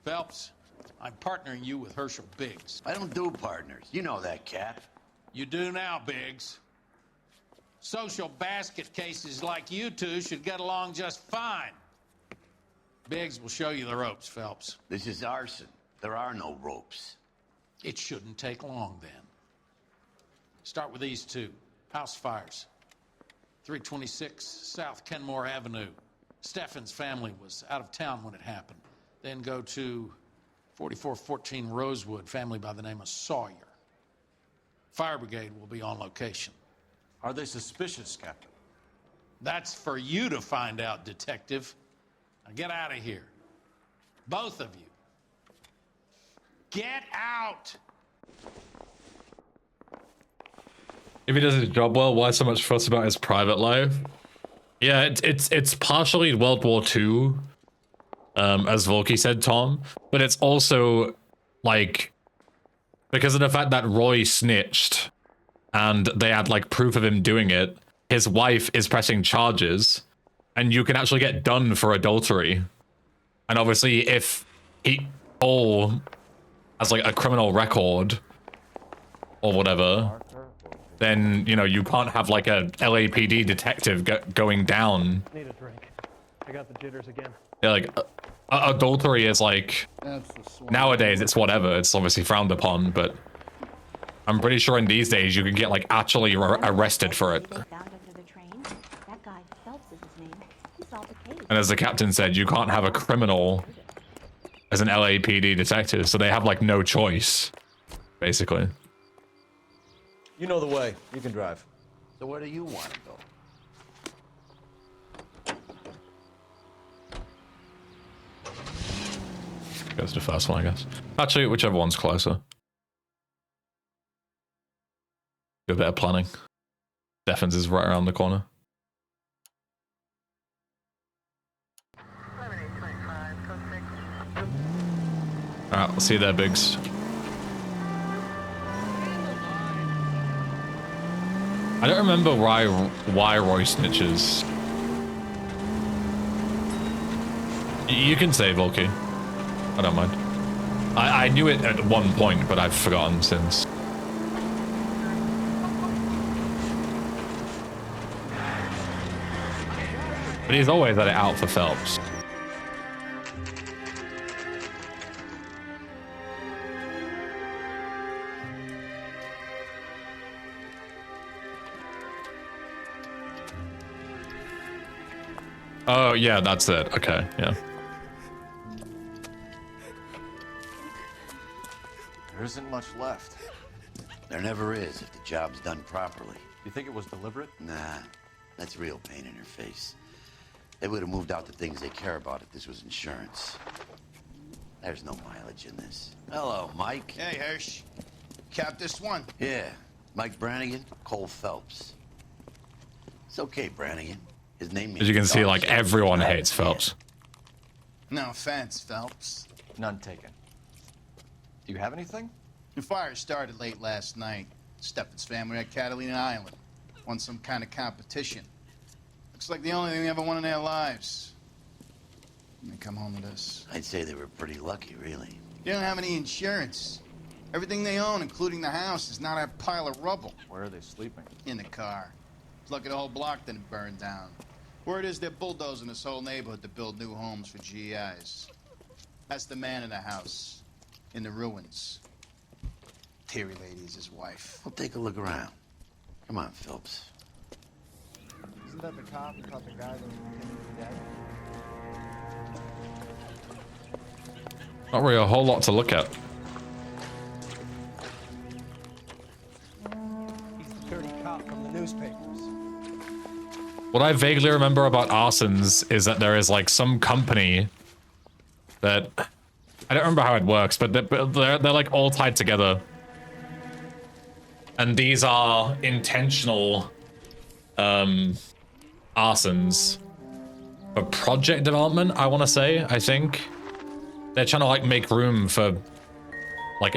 Phelps, I'm partnering you with Herschel Biggs. I don't do partners. You know that, Cap. You do now, Biggs. Social basket cases like you two should get along just fine. Biggs will show you the ropes, Phelps. This is arson. There are no ropes. It shouldn't take long, then. Start with these two. House fires. 326 South Kenmore Avenue. Steffen's family was out of town when it happened. Then go to 4414 Rosewood, family by the name of Sawyer. Fire brigade will be on location. Are they suspicious, Captain? That's for you to find out, Detective. Now get out of here. Both of you. Get out! If he does his job well, why so much fuss about his private life? Yeah, it's partially World War II, as Volky said, Tom, but it's also like because of the fact that Roy snitched and they had like proof of him doing it. His wife is pressing charges, and you can actually get done for adultery. And obviously, if he has like a criminal record or whatever, then you know you can't have like a LAPD detective going down. Need a drink. I got the jitters again. Yeah, like adultery is like nowadays it's whatever. It's obviously frowned upon, but I'm pretty sure in these days you can get like actually arrested for it. And as the captain said, you can't have a criminal as an LAPD detective, so they have like no choice, basically. You know the way. You can drive. So where do you want to go? Goes to the first one, I guess. Actually, whichever one's closer. Do a bit of planning. Steffens is right around the corner. Alright, we'll see you there, Biggs. I don't remember why Roy snitches. You can say Volky. I don't mind. I knew it at one point, but I've forgotten since. But he's always had it out for Phelps. Oh, yeah, that's it. Okay, yeah. There isn't much left. There never is if the job's done properly. You think it was deliberate? Nah, that's real pain in her face. They would have moved out the things they care about if this was insurance. There's no mileage in this. Hello, Mike. Hey, Hirsch. Cap this one. Yeah, Mike Brannigan, Cole Phelps. It's okay, Brannigan. His name means As you can see, dog like shit. everyone hates Phelps. No offense, Phelps. None taken. Do you have anything? The fire started late last night. Steffen's family at Catalina Island. Won some kind of competition. Looks like the only thing they ever won in their lives. And they come home with us. I'd say they were pretty lucky, really. They don't have any insurance. Everything they own, including the house, is not a pile of rubble. Where are they sleeping? In the car. It's lucky the whole block didn't burn down. Word is they're bulldozing this whole neighborhood to build new homes for GIs. That's the man in the house. In the ruins. Terry lady is his wife. We'll take a look around. Come on, Phelps. Isn't that the cop who caught the guy that was dead? Not really a whole lot to look at. He's the dirty cop from the newspapers. What I vaguely remember about arsons is that there is like some company that I don't remember how it works, but they're like all tied together. And these are intentional arsons for project development, I want to say. I think they're trying to like make room for like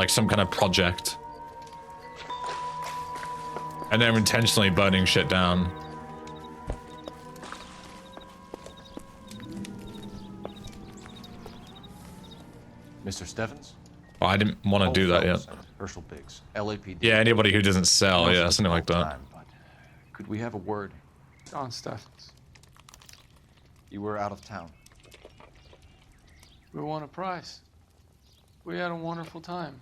some kind of project, and they're intentionally burning shit down. Mr. Steffens? Oh, I didn't want to do that yet. Herschel Biggs, LAPD. Yeah, anybody who doesn't sell, yeah, something like that. Time, but could we have a word? Don Steffens. You were out of town. We won a prize. We had a wonderful time.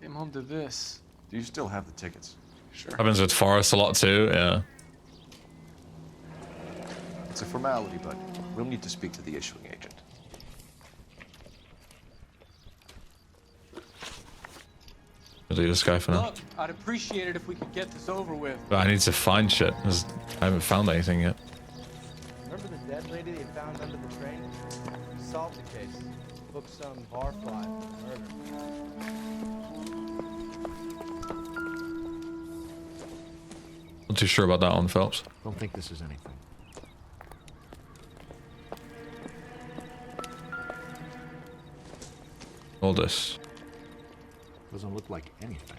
Came home to this. Do you still have the tickets? Sure. Happens with Forrest a lot too, yeah. It's a formality, but we'll need to speak to the issuing agent. I'll do this guy for now. Look, I'd appreciate it if we could get this over with. But I need to find shit. I haven't found anything yet. Remember the dead lady they found under the train? Solved the case. Booked some barfly for murder. Not too sure about that one, Phelps. Don't think this is anything. All this. Doesn't look like anything.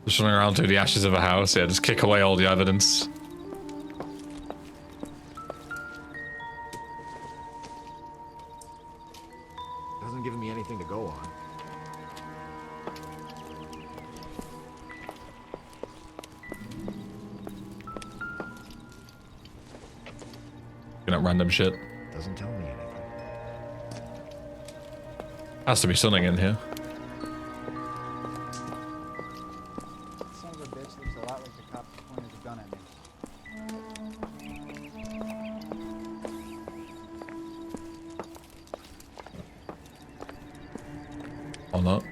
Just running around through the ashes of a house. Yeah, just kick away all the evidence. Hasn't given me anything to go on. Looking at random shit. Doesn't tell me anything. Has to be something in here. Son of a bitch looks a lot like the cop that pointed the gun at me. Or not.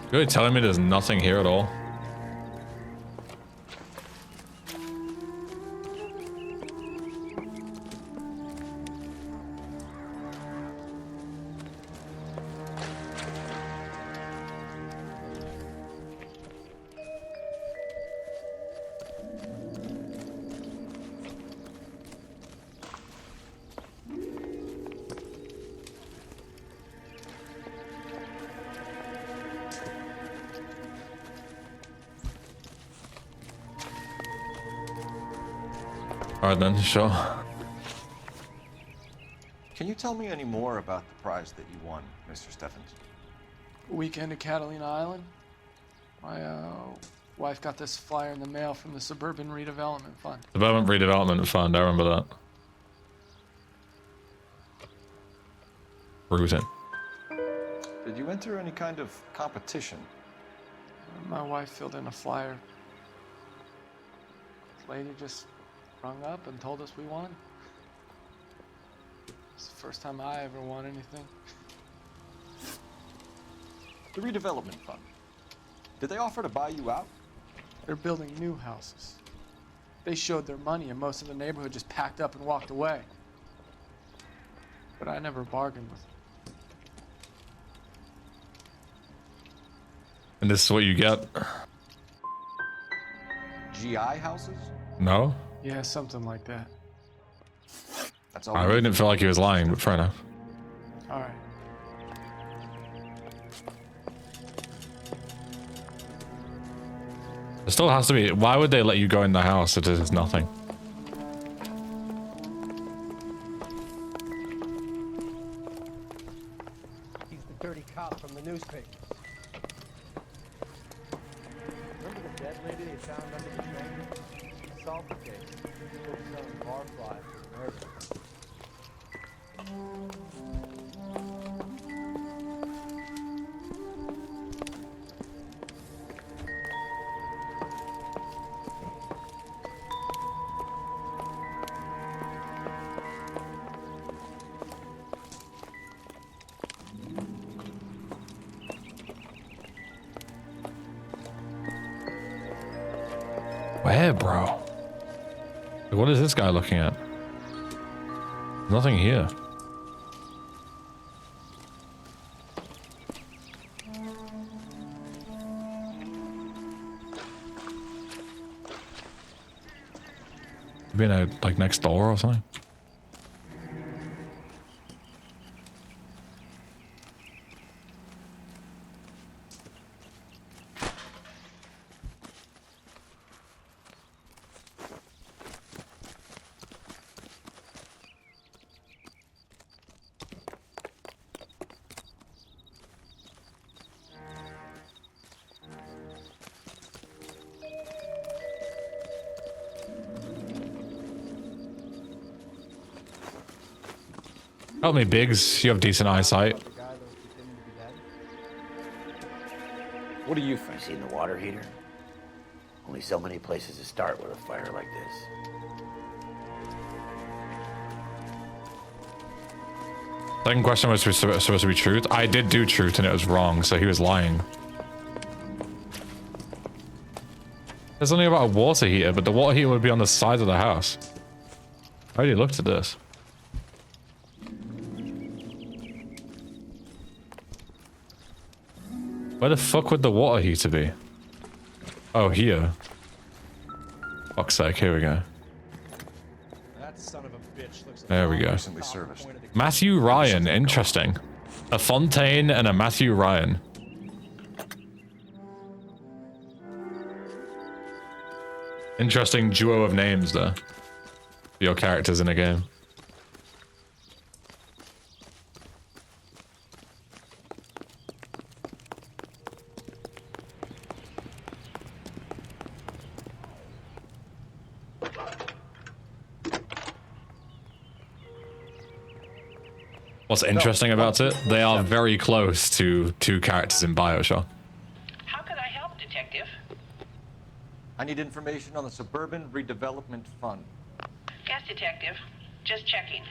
You're really telling me there's nothing here at all? Alright then, sure. Can you tell me any more about the prize that you won, Mr. Steffens? Weekend at Catalina Island. My wife got this flyer in the mail from the Suburban Redevelopment Fund. Suburban Redevelopment Fund, I remember that. Routing. Did you enter any kind of competition? My wife filled in a flyer. This lady just rung up and told us we won. It's the first time I ever won anything. The redevelopment fund. Did they offer to buy you out? They're building new houses. They showed their money and most of the neighborhood just packed up and walked away. But I never bargained with them. And this is what you get? GI houses? No? Yeah, something like that. That's all. I really didn't feel like he was lying, but fair enough. All right. It still has to be. Why would they let you go in the house if there's nothing? He's the dirty cop from the newspapers. Remember the dead lady they found under the train? She solved the case. Still selling barfly for murder. Where, bro? What is this guy looking at? Nothing here. Maybe like next door or something. Help me, Biggs. You have decent eyesight. What do you think? Seen the water heater? Only so many places to start with a fire like this. Second question was supposed to be truth. I did do truth and it was wrong, so he was lying. There's something about a water heater, but the water heater would be on the side of the house. I already looked at this. Where the fuck would the water heater be? Oh, here. Fuck's sake, here we go. That son of a bitch looks There we go. Recently serviced. Matthew Ryan, interesting. A Fontaine and a Matthew Ryan. Interesting duo of names there. For your characters in a game. What's interesting about it, they are very close to two characters in BioShock. How can I help, Detective? I need information on the Suburban Redevelopment Fund. Yes, Detective. Just checking.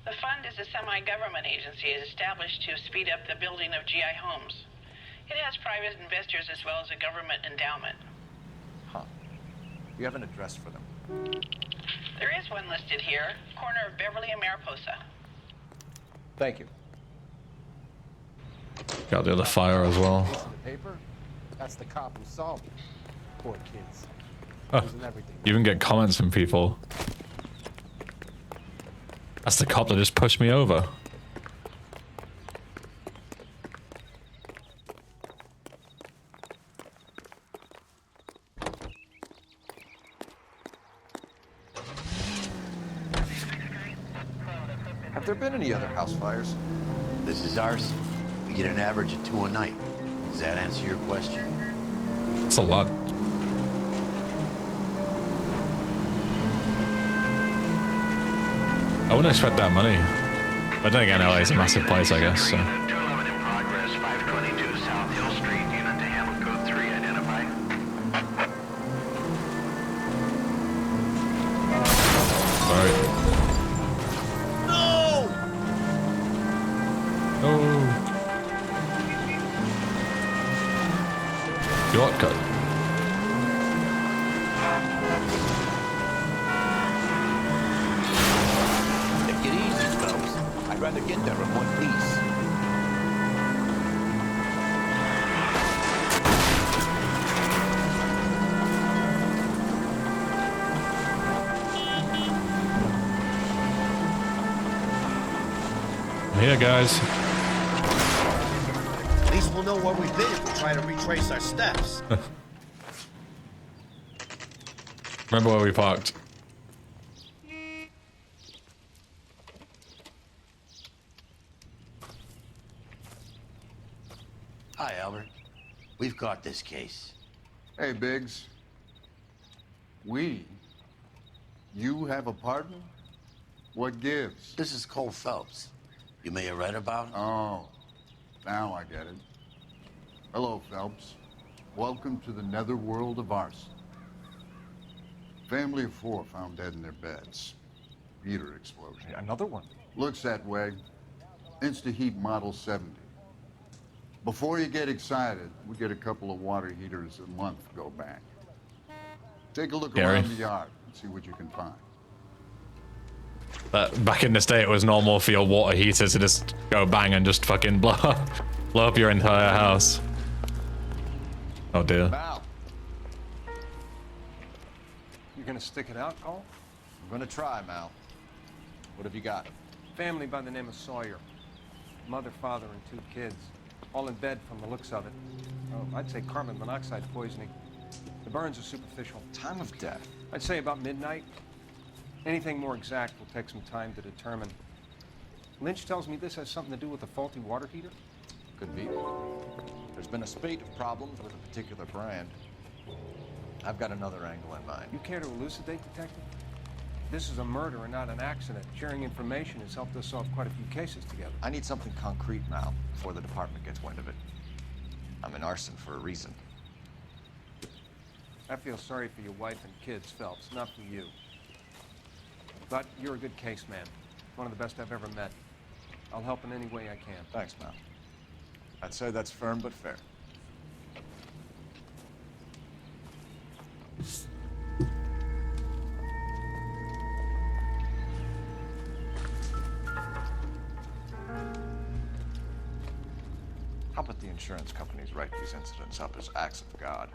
The fund is a semi-government agency established to speed up the building of GI homes. It has private investors as well as a government endowment. Huh. You have an address for them? There is one listed here, corner of Beverly and Mariposa. Thank you. Got the other fire as well. The paper? That's the cop who solved it. Poor kids. Oh, Losing everything. you even get comments from people. That's the cop that just pushed me over. Have there been any other house fires? This is ours. We get an average of 2 a night. Does that answer your question? It's a lot. I wouldn't expect that money. But then again, LA is a massive place, I guess, so. 211 in progress, 522 South Hill Street, unit to handle code 3, identify. Oh. Shortcut. Take it easy, Phelps. I'd rather get there in one piece. I'm here, guys. At least we'll know where we've been if we try to retrace our steps. Remember where we parked. Hi, Albert. We've got this case. Hey, Biggs. We? You have a partner? What gives? This is Cole Phelps. You may have read about him. Oh, now I get it. Hello, Phelps. Welcome to the netherworld of arson. Family of 4 found dead in their beds. Heater explosion. Another one. Looks that way. Insta-heat Model 70. Before you get excited, we get a couple of water heaters a month go back. Take a look Gary. around the yard and see what you can find. Back in this day, it was normal for your water heater to just go bang and just fucking blow up your entire house. Oh dear. Mal. You gonna stick it out, Cole? I'm gonna try, Mal. What have you got? Family by the name of Sawyer. Mother, father, and 2 kids. All in bed from the looks of it. Oh, I'd say carbon monoxide poisoning. The burns are superficial. Time of death? I'd say about midnight. Anything more exact will take some time to determine. Lynch tells me this has something to do with a faulty water heater. Could be. There's been a spate of problems with a particular brand. I've got another angle in mind. You care to elucidate, Detective? This is a murder and not an accident. Sharing information has helped us solve quite a few cases together. I need something concrete, Mal, before the department gets wind of it. I'm in arson for a reason. I feel sorry for your wife and kids, Phelps, not for you. But you're a good case man. One of the best I've ever met. I'll help in any way I can. Thanks, Mal. I'd say that's firm but fair. How about the insurance companies write these incidents up as acts of God?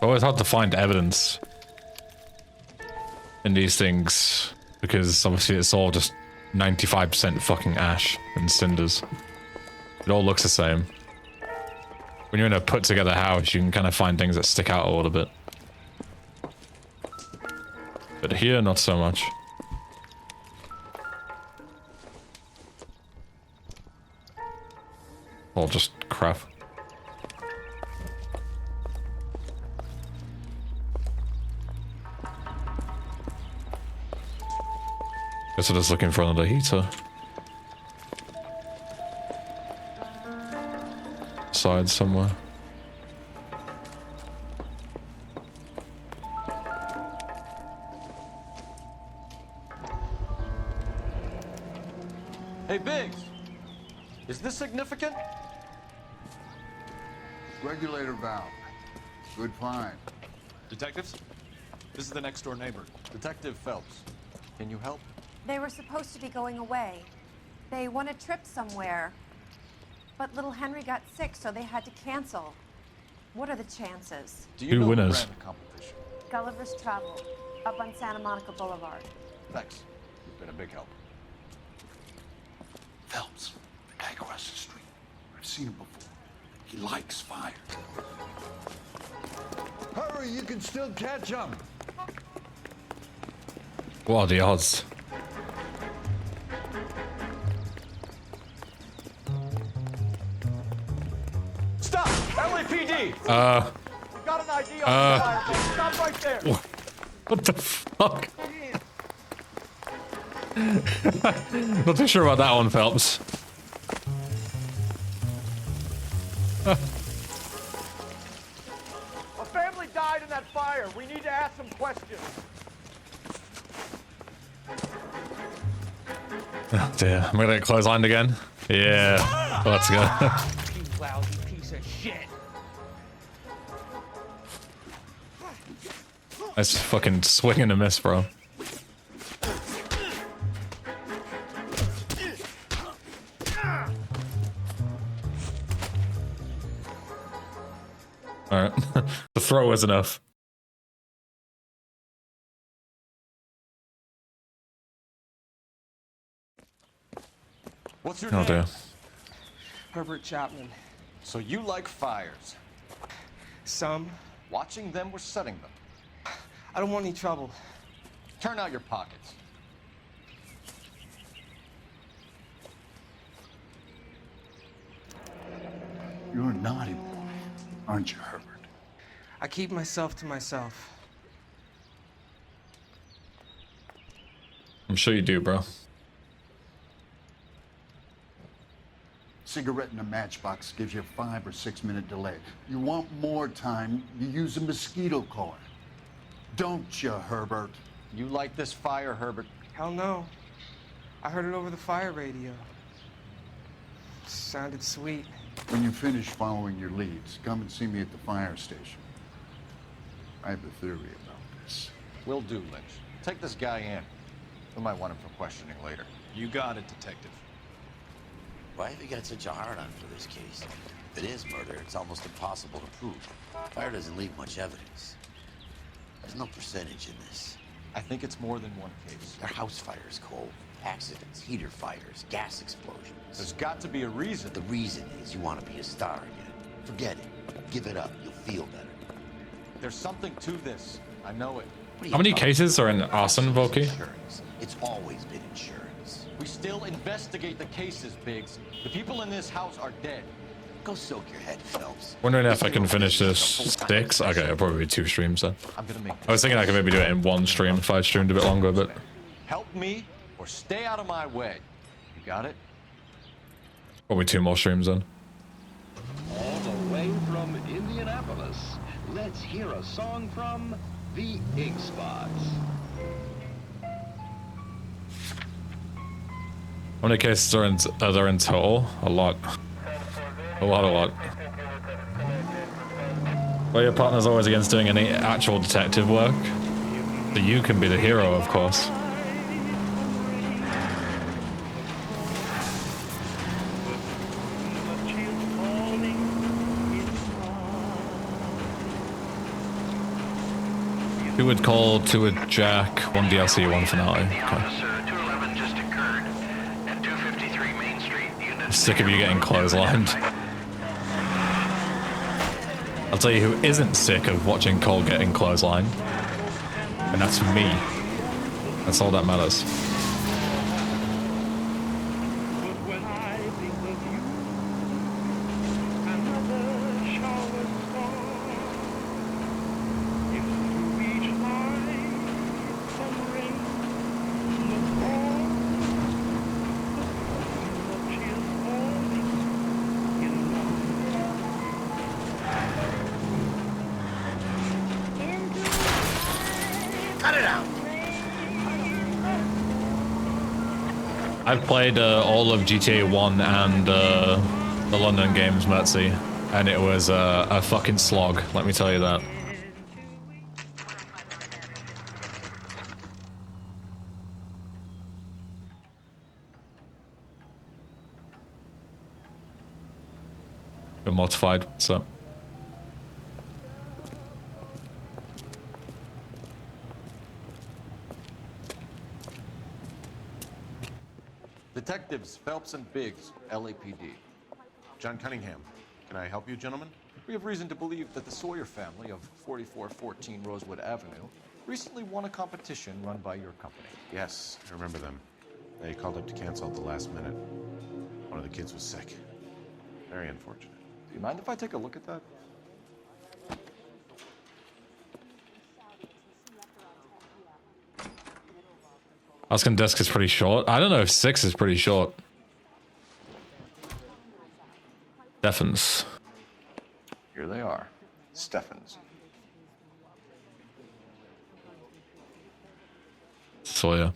Always hard to find evidence in these things because obviously it's all just 95% fucking ash and cinders. It all looks the same. When you're in a put together house, you can kind of find things that stick out a little bit. But here, not so much. All just crap. Guess I'm just looking for another heater. Side somewhere. Hey, Biggs! Is this significant? Regulator valve. Good find. Detectives, this is the next door neighbor, Detective Phelps. Can you help? They were supposed to be going away. They won a trip somewhere. But little Henry got sick, so they had to cancel. What are the chances? Do you know who ran the competition? Gulliver's Travel, up on Santa Monica Boulevard. Thanks. You've been a big help. Phelps, the guy across the street. I've seen him before. He likes fire. Hurry, you can still catch him. What are the odds? Stop! LA LAPD! We got an ID on the fire. Stop right there. What the fuck? Not too sure about that one, Phelps. A family died in that fire. We need to ask some questions. Oh dear, I'm gonna get clotheslined again. Yeah, let's go. You lousy piece of shit! That's fucking swing and a miss, bro. Alright, the throw was enough. What's your Oh name? dear. Herbert Chapman. So you like fires? Some. Watching them or setting them? I don't want any trouble. Turn out your pockets. You're a naughty boy, aren't you, Herbert? I keep myself to myself. I'm sure you do, bro. Cigarette in a matchbox gives you a 5 or 6 minute delay. You want more time, you use a mosquito coil. Don't you, Herbert? You like this fire, Herbert? Hell no. I heard it over the fire radio. Sounded sweet. When you finish following your leads, come and see me at the fire station. I have a theory about this. Will do, Lynch. Take this guy in. We might want him for questioning later. You got it, Detective. Why have you got such a hard-on for this case? If it is murder, it's almost impossible to prove. Fire doesn't leave much evidence. There's no percentage in this. I think it's more than one case. They're house fires, Cole. Accidents, heater fires, gas explosions. There's got to be a reason. The reason is you want to be a star again. Forget it. Give it up. You'll feel better. There's something to this. I know it. How many cases are in arson, Volky? Insurance. It's always been insurance. We still investigate the cases, Biggs. The people in this house are dead. Go soak your head, Phelps. Wondering if I can finish this 6. Okay, it'll probably be 2 streams then. I'm gonna make I was thinking I could maybe do it in 1 stream if I streamed a bit longer, but help me or stay out of my way. You got it? probably 2 more streams then. All the way from Indianapolis, let's hear a song from the Ink Spots. How many cases are there in total? A lot. A lot. Well, your partner's always against doing any actual detective work. So you can be the hero, of course. Two would call, 2 would jack, 1 DLC, 1 finale. Okay. I'm sick of you getting clotheslined. I'll tell you who isn't sick of watching Cole getting clotheslined. And that's me. That's all that matters. I've played all of GTA 1 and the London games, Mertzy, and it was a fucking slog, let me tell you that. Been mortified, so. Detectives Phelps and Biggs, LAPD. John Cunningham. Can I help you, gentlemen? We have reason to believe that the Sawyer family of 4414 Rosewood Avenue recently won a competition run by your company. Yes, I remember them. They called up to cancel at the last minute. One of the kids was sick. Very unfortunate. Do you mind if I take a look at that? Asking desk is pretty short. I don't know if 6 is pretty short. Steffens. Here they are. Steffens. Sawyer.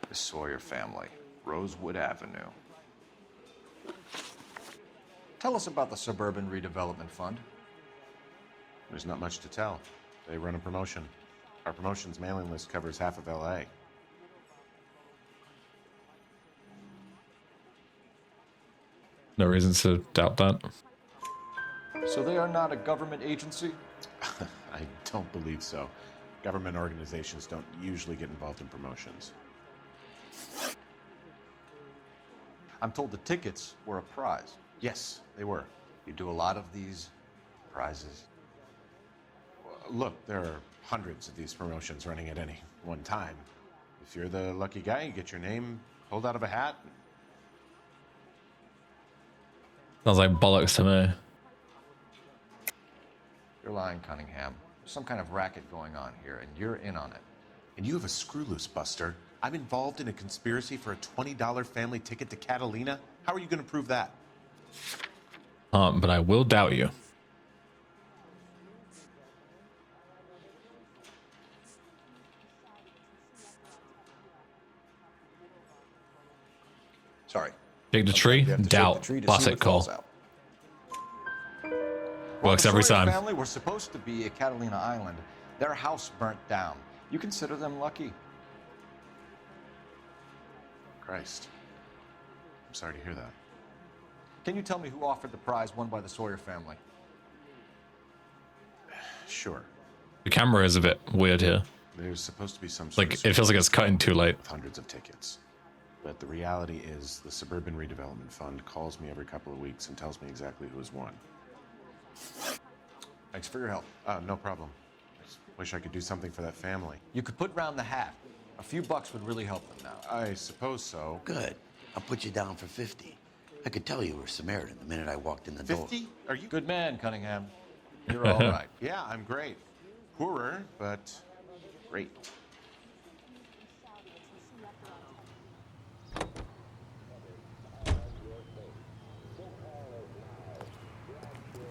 The Sawyer family. Rosewood Avenue. Tell us about the Suburban Redevelopment Fund. There's not much to tell. They run a promotion. Our promotion's mailing list covers half of L.A. No reason to doubt that. So they are not a government agency? I don't believe so. Government organizations don't usually get involved in promotions. I'm told the tickets were a prize. Yes, they were. You do a lot of these prizes? Look, there are hundreds of these promotions running at any one time. If you're the lucky guy, you get your name pulled out of a hat. Sounds like bollocks to me. You're lying, Cunningham. There's some kind of racket going on here, and you're in on it. And you have a screw loose, Buster. I'm involved in a conspiracy for a $20 family ticket to Catalina. How are you going to prove that? But I will doubt you. Sorry. Dig the tree, doubt, bust it, call. Works every time. The family were supposed to be at Catalina Island. Their house burnt down. You consider them lucky? Christ. I'm sorry to hear that. Can you tell me who offered the prize won by the Sawyer family? Sure. The camera is a bit weird here. There's supposed to be some sort like, it feels like it's cutting too late. With hundreds of tickets. But the reality is the Suburban Redevelopment Fund calls me every couple of weeks and tells me exactly who has won. Thanks for your help. No problem. I just wish I could do something for that family. You could put round the hat. A few bucks would really help them now. I suppose so. Good. I'll put you down for 50. I could tell you were Samaritan the minute I walked in the door. 50? Are you? Good man, Cunningham. You're all right. Yeah, I'm great. Poorer, but great.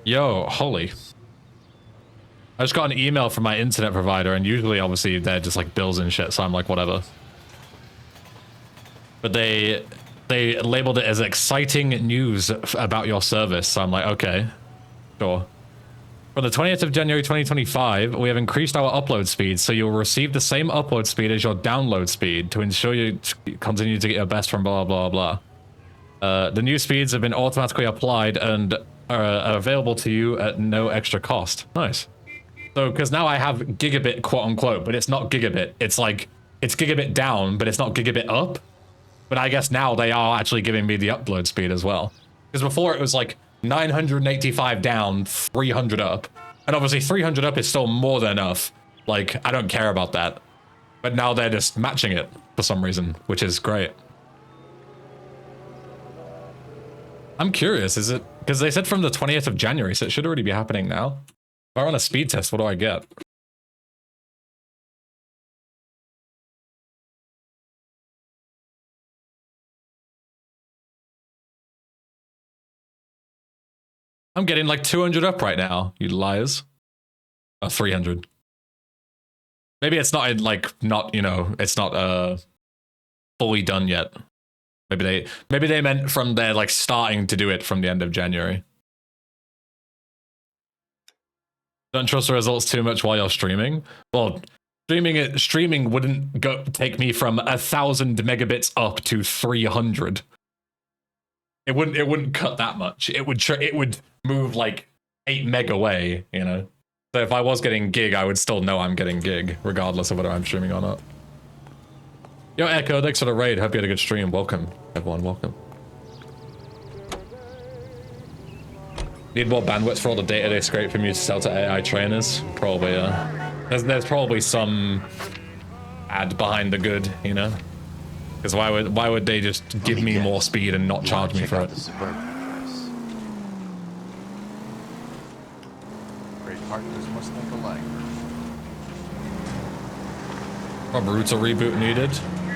Yo, holy. I just got an email from my internet provider, and usually, obviously, they're just like bills and shit, so I'm like, whatever. But they labeled it as exciting news about your service, so I'm like, okay, sure. From the 20th of January 2025, we have increased our upload speed, so you'll receive the same upload speed as your download speed to ensure you continue to get your best from blah, blah, blah. The new speeds have been automatically applied and are available to you at no extra cost. Nice. So, because now I have gigabit, quote unquote, but it's not gigabit. It's like, it's gigabit down, but it's not gigabit up. But I guess now they are actually giving me the upload speed as well. Because before it was like 985 down, 300 up. And obviously 300 up is still more than enough. Like, I don't care about that. But now they're just matching it for some reason, which is great. I'm curious, is it, because they said from the 20th of January, so it should already be happening now. If I run a speed test, what do I get? I'm getting like 200 up right now, you liars. 300. Maybe it's not like, not, you know, it's not fully done yet. Maybe they meant from their like starting to do it from the end of January. Don't trust the results too much while you're streaming. Well, streaming wouldn't take me from 1,000 megabits up to 300. It wouldn't cut that much. It would move like 8 meg away, you know. So if I was getting gig, I would still know I'm getting gig, regardless of whether I'm streaming or not. Yo, Echo, thanks for the raid. Hope you had a good stream. Welcome, everyone. Welcome. Need more bandwidth for all the data they scrape from you to sell to AI trainers? Probably, there's probably some ad behind the good, you know? Because why would they just give me more speed and not charge me for it? Great partners must think alike. A Boruto reboot needed.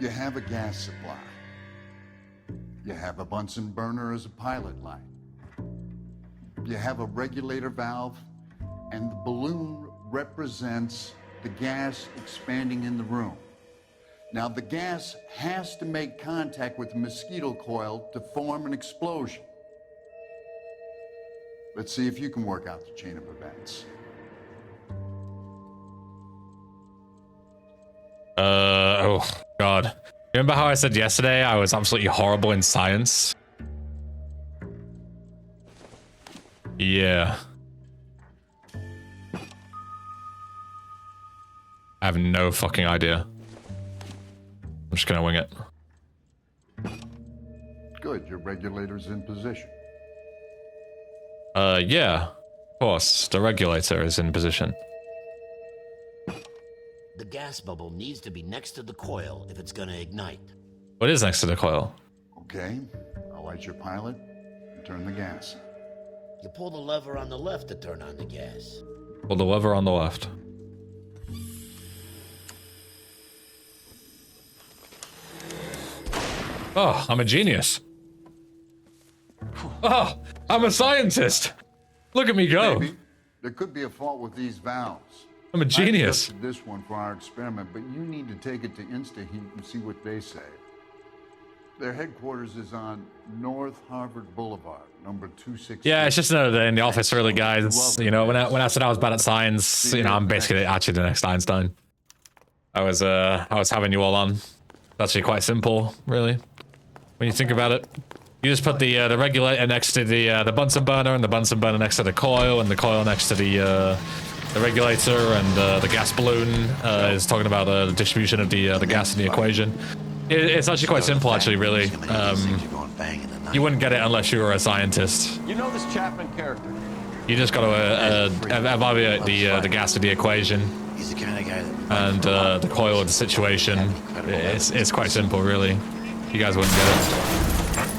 You have a gas supply. You have a Bunsen burner as a pilot light. You have a regulator valve, and the balloon represents the gas expanding in the room. Now, the gas has to make contact with the mosquito coil to form an explosion. Let's see if you can work out the chain of events. Oh, God. Remember how I said yesterday I was absolutely horrible in science? Yeah. I have no fucking idea. I'm just gonna wing it. Good, your regulator's in position. Yeah. Of course, the regulator is in position. The gas bubble needs to be next to the coil if it's gonna ignite. What is next to the coil? Okay, I'll light your pilot and turn the gas. You pull the lever on the left to turn on the gas. Pull the lever on the left. Oh, I'm a genius. Oh, I'm a scientist. Look at me go. Maybe. There could be a fault with these valves. I'm a genius. I tested this one for our experiment, but you need to take it to InstaHeat and see what they say. Their headquarters is on North Harvard Boulevard, number 260. Yeah, it's just another day in the office, really, guys. You know, when I said I was bad at science, you know, I'm basically actually the next Einstein. I was having you all on. It's actually quite simple, really, when you think about it. You just put the regulator next to the Bunsen burner, and the Bunsen burner next to the coil, and the coil next to the regulator, and the gas balloon is talking about the distribution of the gas in the equation. It's actually quite simple, actually, really. You wouldn't get it unless you were a scientist. You know this Chapman character. You just got to evaluate the gas of the equation. He's the kind of guy that... And the coil of the situation. It's quite simple, really. You guys wouldn't get it.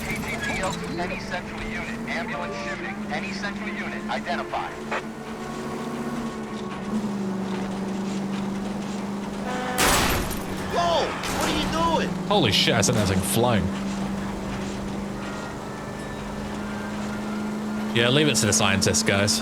TTTO, any central unit. Ambulance shooting. Any central unit. Identified. Whoa! What are you doing? Holy shit, I sent that thing flying. Yeah, leave it to the scientists, guys.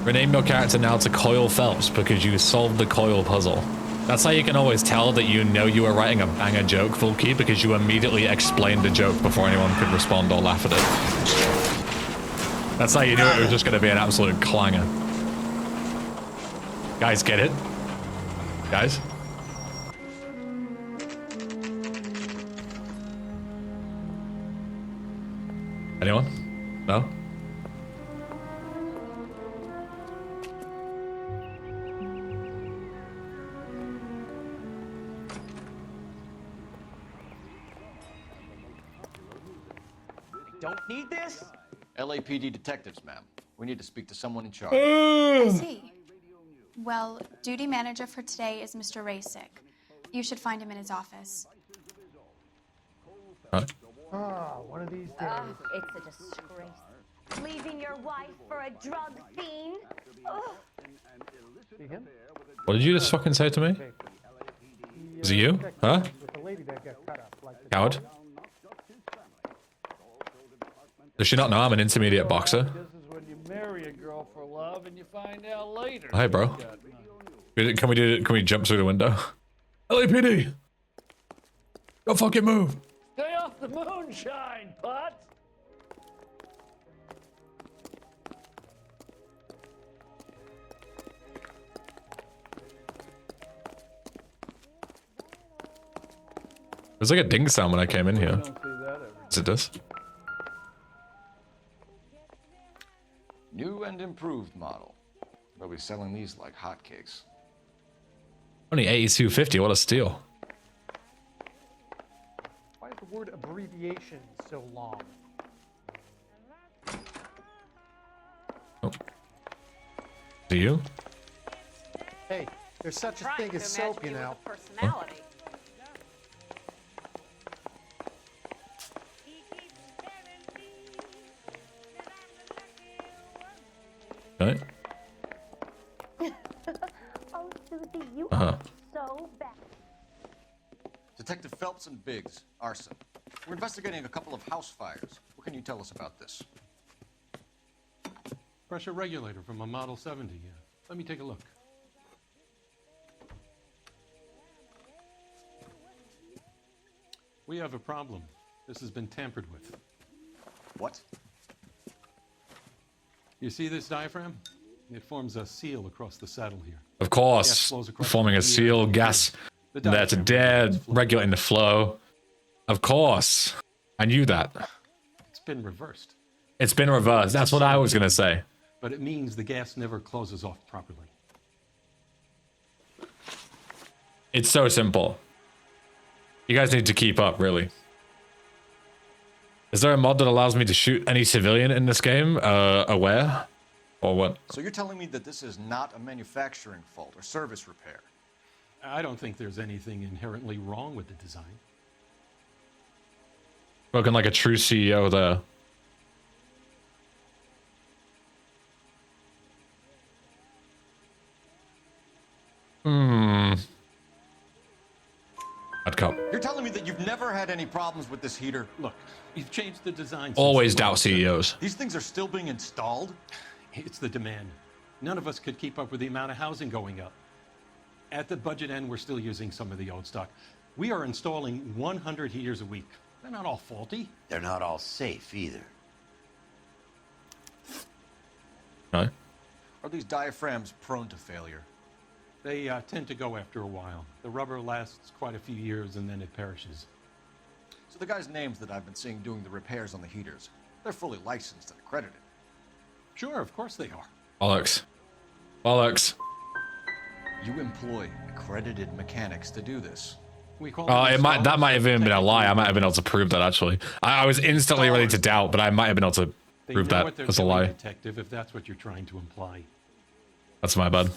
Rename your character now to Coil Phelps because you solved the coil puzzle. That's how you can always tell that you know you were writing a banger joke, full key, because you immediately explained the joke before anyone could respond or laugh at it. That's how you knew it was just going to be an absolute clanger. Guys, get it? Guys? Anyone? No? Don't need this? LAPD detectives, ma'am. We need to speak to someone in charge. I see. Well, duty manager for today is Mr. Rasick. You should find him in his office. Oh, one of these days. It's a disgrace. Leaving your wife for a drug fiend? See him? What did you just fucking say to me? Is it you? Huh? With the lady that got cut up, like Coward? Does she not know I'm an intermediate boxer? This is when you marry a girl for love and you find out later. Hi, bro. Can we jump through the window? LAPD! Don't fucking move! Stay off the moonshine, Pot! There's like a ding sound when I came in here. Is it this? New and improved model. They'll be selling these like hotcakes. Only $82.50, what a steal. Why is the word abbreviation so long? Oh. Do you? Hey, there's such a thing as soap, you know. Uh-huh. So bad. Detective Phelps and Biggs, arson. We're investigating a couple of house fires. What can you tell us about this? Pressure regulator from a Model 70. Let me take a look. We have a problem. This has been tampered with. What? You see this diaphragm? It forms a seal across the saddle here. Of course, forming a seal, gas that's dead, regulating the flow. Of course, I knew that. It's been reversed. It's been reversed. That's what I was gonna say. But it means the gas never closes off properly. It's so simple. You guys need to keep up, really. Is there a mod that allows me to shoot any civilian in this game, aware? Or what? So you're telling me that this is not a manufacturing fault or service repair? I don't think there's anything inherently wrong with the design. Spoken like a true CEO there. Bad cop. You're telling me that you've never had any problems with this heater? Look, we've changed the design. Always doubt CEOs. These things are still being installed? It's the demand. None of us could keep up with the amount of housing going up. At the budget end, we're still using some of the old stock. We are installing 100 heaters a week. They're not all faulty. They're not all safe either. No. Are these diaphragms prone to failure? They tend to go after a while. The rubber lasts quite a few years and then it perishes. So the guys' names that I've been seeing doing the repairs on the heaters, they're fully licensed and accredited. Sure, of course they are. Bollocks. Bollocks. You employ accredited mechanics to do this. We call that might have even been a lie. I might have been able to prove that actually. I was instantly ready to doubt, but I might have been able to prove that as a lie. Detective, if that's what you're trying to imply. That's my bad.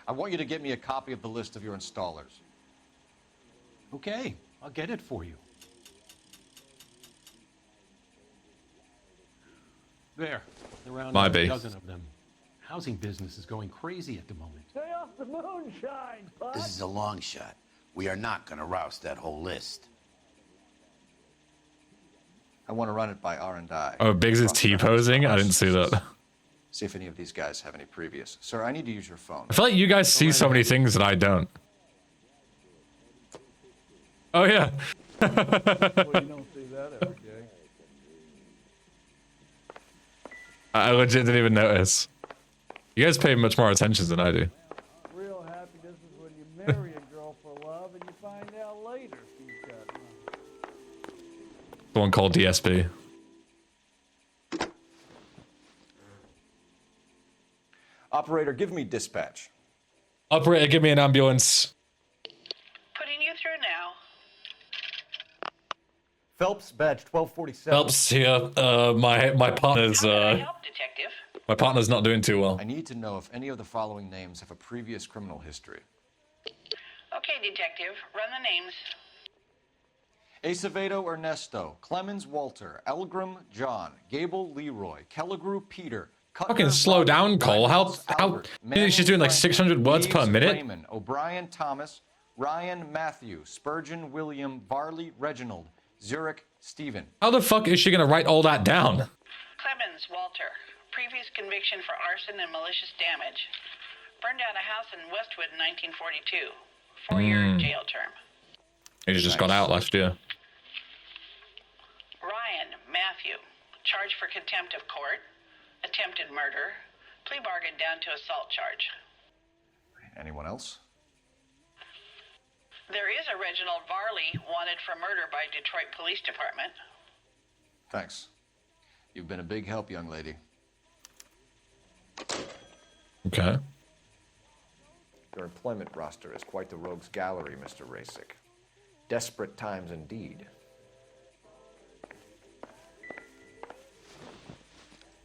I want you to get me a copy of the list of your installers. Okay, I'll get it for you. There, around Might be. a dozen of them. Housing business is going crazy at the moment. Stay off the moonshine, bud. This is a long shot. We are not going to rouse that whole list. I want to run it by R&I. Oh, Biggs is T-posing? I didn't see that. See if any of these guys have any previous. Sir, I need to use your phone. I feel like you guys see so many things that I don't. Oh, yeah. Well, you don't see that every day. I legit didn't even notice. You guys pay much more attention than I do. Real happiness is when you marry a girl for love and you find out later she's got money. The one called DSB. Operator, give me dispatch. Operator, give me an ambulance. Putting you through now. Phelps, badge 1247. Phelps here. My partner's my partner's not doing too well. I need to know if any of the following names have a previous criminal history. Okay, detective, run the names. Acevedo Ernesto, Clemens Walter, Elgram John, Gable Leroy, Kelligrew Peter. Fucking slow down, Cole. How she's doing like 600 words per minute? Raymond, O'Brien Thomas, Ryan Matthew, Spurgeon William, Varley Reginald, Zurich Stephen. How the fuck is she gonna write all that down? Clemens Walter, previous conviction for arson and malicious damage. Burned down a house in Westwood in 1942. 4-year jail term. He just got out last year. Ryan Matthew, charged for contempt of court, attempted murder, plea bargain down to assault charge. Anyone else? There is a Reginald Varley wanted for murder by Detroit Police Department. Thanks. You've been a big help, young lady. Okay. Your employment roster is quite the rogues gallery, Mr. Rasick. Desperate times indeed.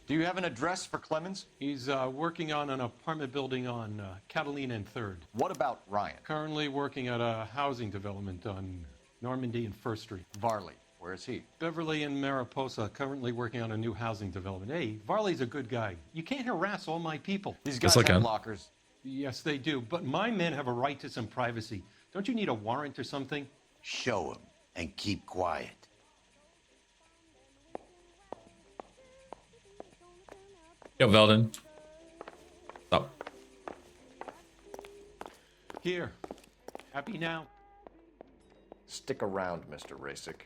Do you have an address for Clemens? He's working on an apartment building on Catalina and 3rd. What about Ryan? Currently working at a housing development on Normandy and 1st Street. Varley, where is he? Beverly and Mariposa, currently working on a new housing development. Hey, Varley's a good guy. You can't harass all my people. These guys have lockers. Yes, they do. But my men have a right to some privacy. Don't you need a warrant or something? Show him and keep quiet. Yo, Veldon. Stop. Here. Happy now? Stick around, Mr. Rasick.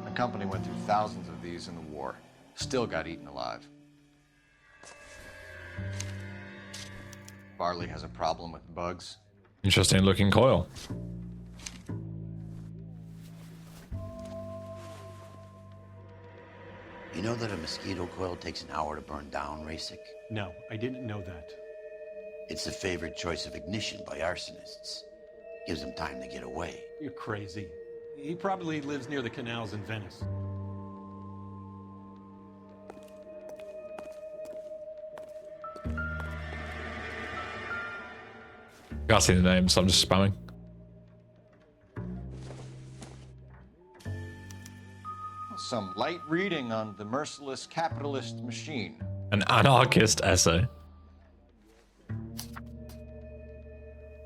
The company went through thousands of these in the war. Still got eaten alive. Varley has a problem with bugs. Interesting looking coil. You know that a mosquito coil takes an hour to burn down, Rasick? No, I didn't know that. It's the favored choice of ignition by arsonists. Gives them time to get away. You're crazy. He probably lives near the canals in Venice. Can't see the name, so I'm just spamming. Some light reading on the merciless capitalist machine. An anarchist essay.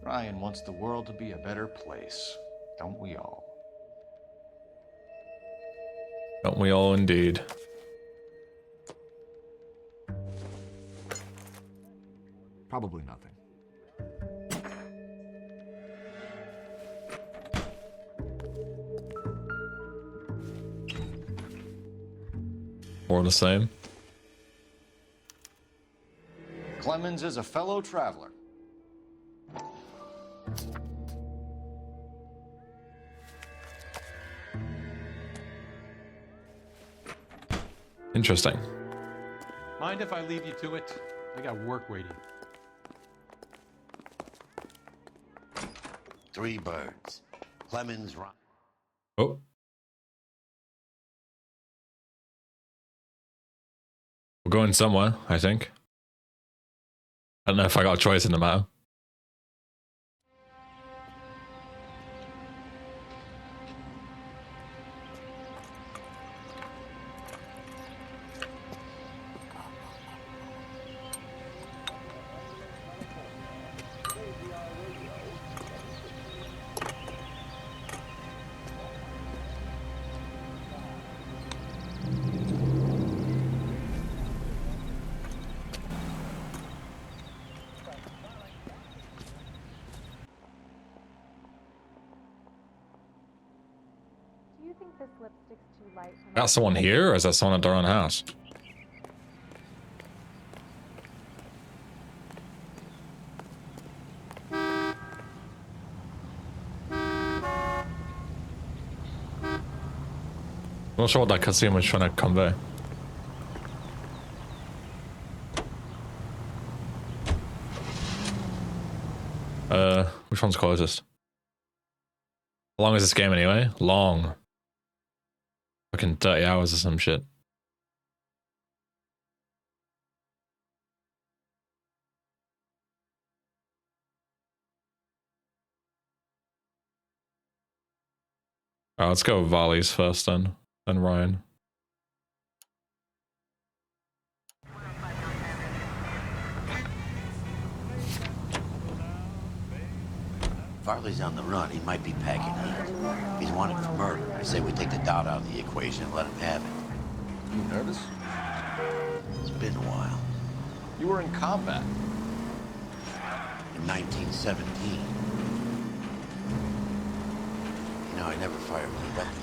Ryan wants the world to be a better place. Don't we all? Don't we all indeed? Probably nothing. More of the same. Clemens is a fellow traveler. Interesting. Mind if I leave you to it? I got work waiting. 3 birds. Clemens run. Oh. We're going somewhere, I think. I don't know if I got a choice in the matter. Got someone here, or is that someone at their own house? I'm not sure what that cutscene was trying to convey. Which one's closest? How long is this game anyway? Long. Fucking 30 hours or some shit. Alright, let's go with Varley's first then Ryan. Varley's on the run. He might be packing heat. He's wanted for murder. I say we take the doubt out of the equation and let him have it. You nervous? It's been a while. You were in combat. In 1917. You know, I never fired my weapon.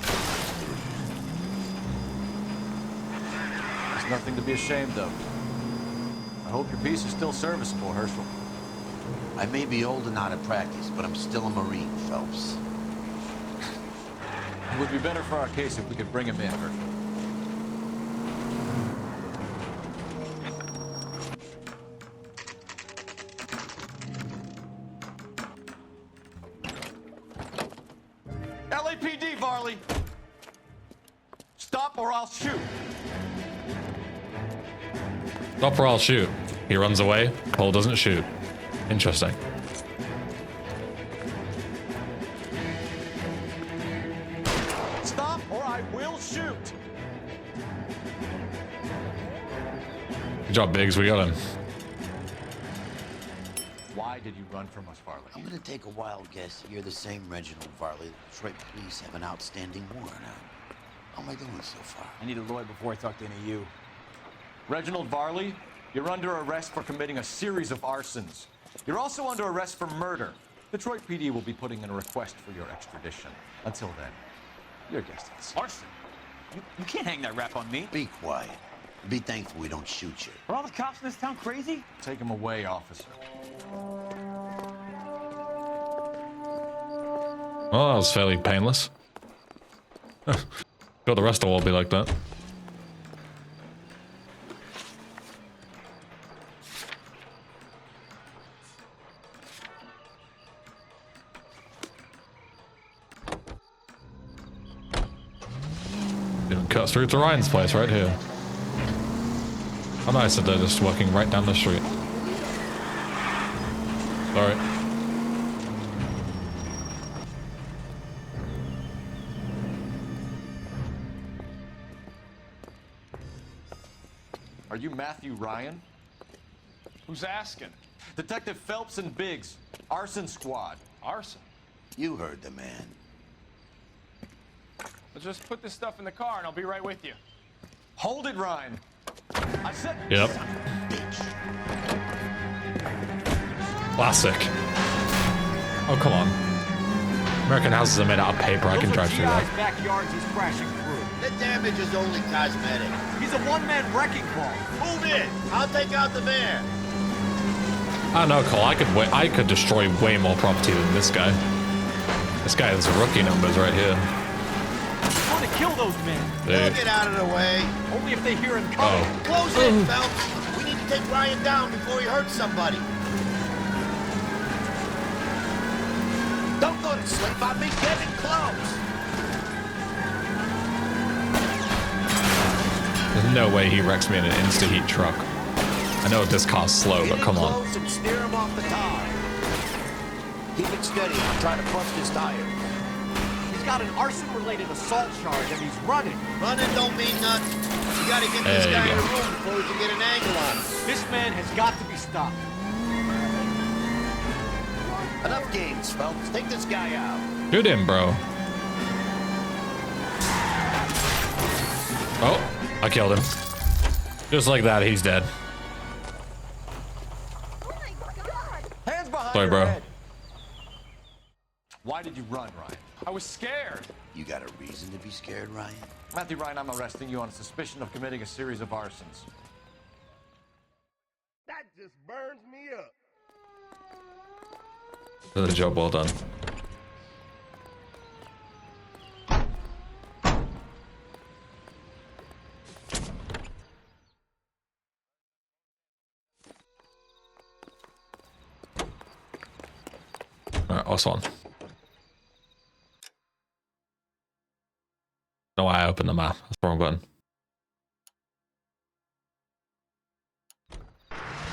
There's nothing to be ashamed of. I hope your piece is still serviceable, Herschel. I may be old and out of practice, but I'm still a Marine, Phelps. It would be better for our case if we could bring him in, Herschel. LAPD, Varley! Stop or I'll shoot! Stop or I'll shoot. He runs away. Cole doesn't shoot. Interesting. Stop or I will shoot. Good job, Biggs. We got him. Why did you run from us, Farley? I'm gonna take a wild guess. You're the same Reginald Varley the Detroit police have an outstanding warrant on. How am I doing so far? I need a lawyer before I talk to any of you. Reginald Varley, you're under arrest for committing a series of arsons. You're also under arrest for murder. Detroit PD will be putting in a request for your extradition. Until then, your guest is. Arson? You can't hang that rap on me. Be quiet. Be thankful we don't shoot you. Are all the cops in this town crazy? Take him away, officer. Well, that was fairly painless. Sure, the rest will all be like that. Cut through to Ryan's place right here. How nice that they're just walking right down the street. Sorry. Are you Matthew Ryan? Who's asking? Detective Phelps and Biggs, arson squad. Arson? You heard the man. Let's just put this stuff in the car and I'll be right with you. Hold it, Ryan. I said. Yep. Classic. Oh, come on. American houses are made out of paper. I can drive through that. Backyards he's crashing through. The damage is only cosmetic. He's a one-man wrecking ball. Move in. I'll take out the van. I don't know, Cole. I could destroy way more property than this guy. This guy has rookie numbers right here. I want to kill those men. They'll get out of the way. Only if they hear him coming. Oh. Close in, Phelps. We need to take Ryan down before he hurts somebody. Don't go to sleep on me. Get in close. There's no way he wrecks me in an Insta-Heat truck. I know this car's slow, but come on. Close and steer him off the tire. Keep it steady. I'm trying to bust his tires. He's got an arson-related assault charge and he's running. Running don't mean nothing. You gotta get this guy in the room before we can get an angle on him. This man has got to be stopped. Enough games, Phelps. Take this guy out. Shoot him, bro. Oh, I killed him. Just like that, he's dead. Hands behind Sorry, your bro. head. Why did you run, Ryan? I was scared. You got a reason to be scared, Ryan? Matthew Ryan, I'm arresting you on suspicion of committing a series of arsons. That just burns me up. Good job, well done. Alright, what's on? No, I opened the map. That's the wrong button.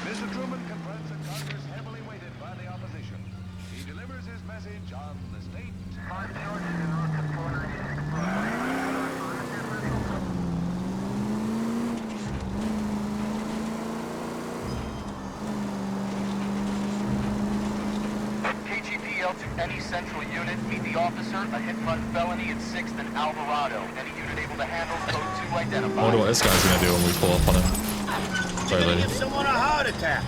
Mr. Truman confronts a Congress heavily weighted by the opposition. He delivers his message on the state. KGPL to any central unit. Meet the officer, a hit-run felony at 6th and Alvarado. Any unit able to handle code 2 I identified. wonder what this guy's gonna do when we pull up on him. Sorry, lady. Give someone a heart attack.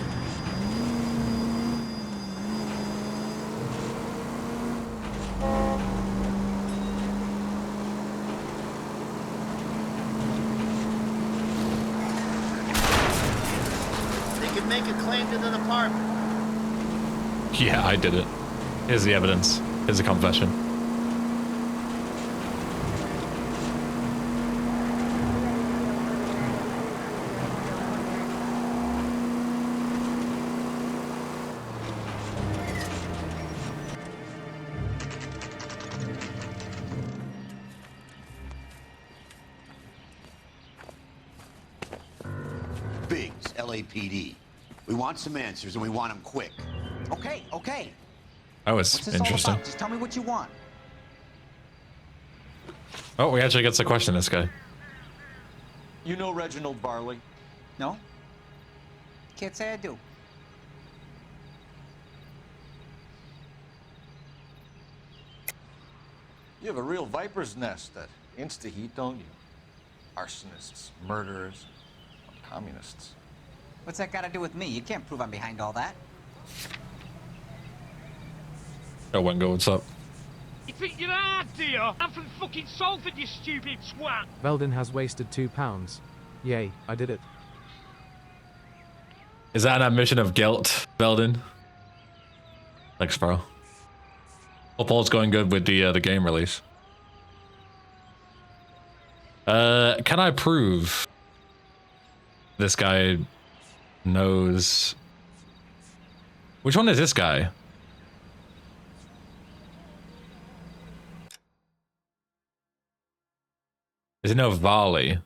They can make a claim to the department. Yeah, I did it. Here's the evidence. Here's a confession. Biggs, LAPD. We want some answers and we want them quick. Okay, okay. That was What's this all interesting. about? Just tell me what you want. Oh, we actually get to question this guy. You know Reginald Varley? No? Can't say I do. You have a real viper's nest that insta-heat, don't you? Arsonists, murderers, communists. What's that got to do with me? You can't prove I'm behind all that. Oh, Wengo, what's up? You think you're hard, do you? I'm from fucking Salford, you stupid swat! Veldin has wasted £2. Yay, I did it. Is that an admission of guilt, Veldin? Thanks, bro. Hope all's going good with the game release. Can I prove this guy knows? Which one is this guy? Is it no Varley?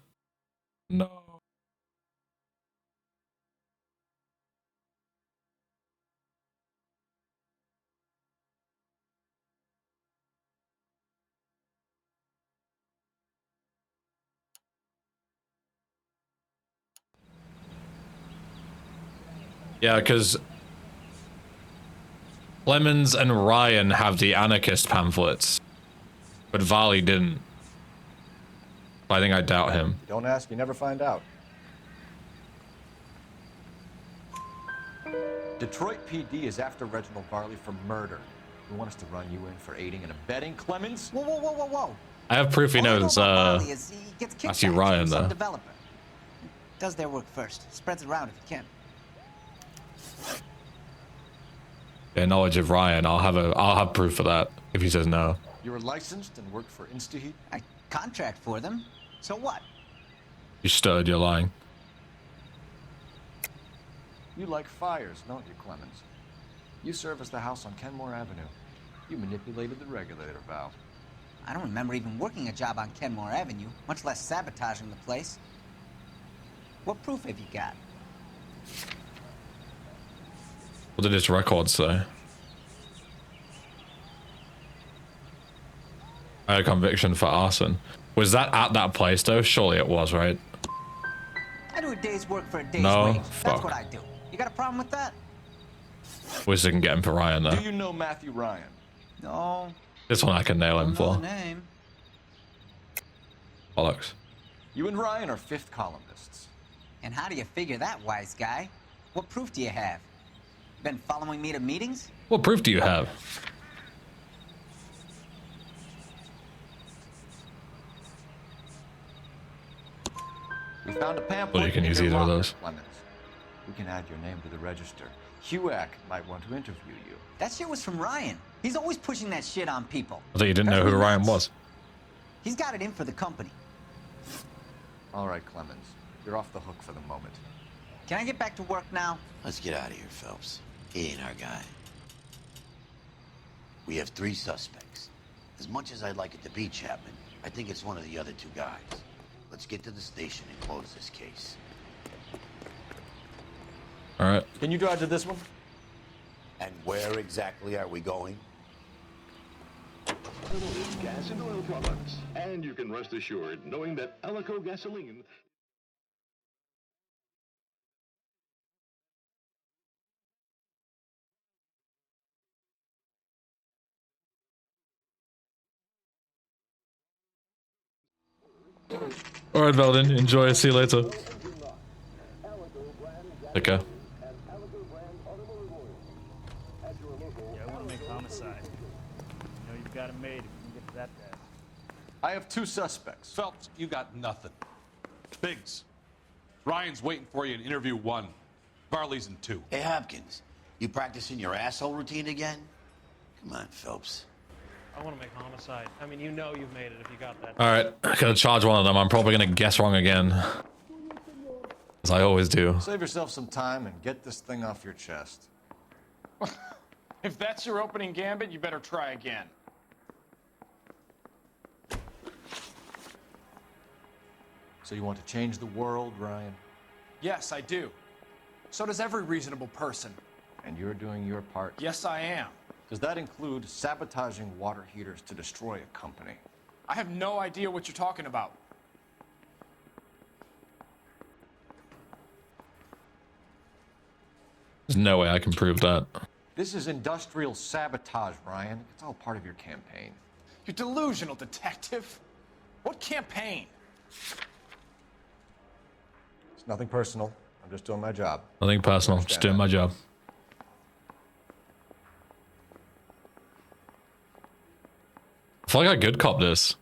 No. Yeah, because Lemons and Ryan have the anarchist pamphlets, but Varley didn't. I think I doubt him. You don't ask, you never find out. Detroit PD is after Reginald Varley for murder. You want us to run you in for aiding and abetting, Clemens? Whoa, whoa, whoa, whoa, whoa. I have proof he knows Matthew Ryan though. Developer. Does their work first. Spreads it around if you can. Yeah, knowledge of Ryan. I'll have proof for that if he says no. You're licensed and work for InstaHeat? I contract for them. So what? You stirred. You're lying. You like fires, don't you, Clemens? You serviced the house on Kenmore Avenue. You manipulated the regulator valve. I don't remember even working a job on Kenmore Avenue, much less sabotaging the place. What proof have you got? What did his record say? I had a conviction for arson. Was that at that place though? Surely it was, right? I do a day's work for a day's No, wage. fuck. That's what I do. You got a problem with that? Wish I can get him for Ryan though. Do you know Matthew Ryan? No. This one I can nail him for. Name. Bollocks. You and Ryan are fifth columnists. And how do you figure that, wise guy? What proof do you have? Been following me to meetings? What proof do you have? We found a pamphlet. Well, you can in use your either of locker, those. Clemens. We can add your name to the register. HUAC might want to interview you. That shit was from Ryan. He's always pushing that shit on people. I thought you didn't know Drives who me Ryan nuts. was. He's got it in for the company. All right, Clemens. You're off the hook for the moment. Can I get back to work now? Let's get out of here, Phelps. He ain't our guy. We have 3 suspects. As much as I'd like it to be Chapman, I think it's one of the other 2 guys. Let's get to the station and close this case. All right. Can you drive to this one? And where exactly are we going? It's gas and oil products. And you can rest assured knowing that Alico gasoline... All right, Veldin. Enjoy. See you later. Take care. Yeah, I want to make homicide. You know you've got it made if you can get to that fast. I have 2 suspects. Phelps, you got nothing. Biggs, Ryan's waiting for you in interview 1. Varley's in 2. Hey, Hopkins, you practicing your asshole routine again? Come on, Phelps. I want to make homicide. I mean, you know you've made it if you got that. All right. I gotta charge one of them. I'm probably gonna guess wrong again, as I always do. Save yourself some time and get this thing off your chest. If that's your opening gambit, you better try again. So you want to change the world, Ryan? Yes, I do. So does every reasonable person. And you're doing your part? Yes, I am. Does that include sabotaging water heaters to destroy a company? I have no idea what you're talking about. There's no way I can prove that. This is industrial sabotage, Ryan. It's all part of your campaign. You're delusional, detective. What campaign? It's nothing personal. I'm just doing my job. Nothing personal. Just doing my job. I feel like I good cop this.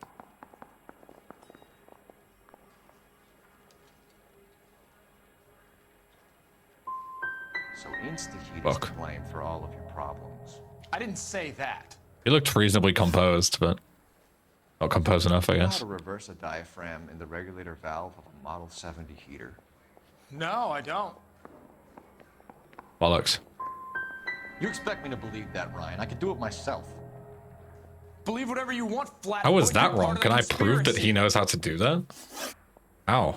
So Instaheat is to blame for all of your problems. I didn't say that. He looked reasonably composed, but not composed enough, I You know guess. how to reverse a diaphragm in the regulator valve of a Model 70 heater? No, I don't. Bollocks. You expect me to believe that, Ryan? I could do it myself. Believe whatever you want, flat. How was that wrong? Can I prove that he knows how to do that? How?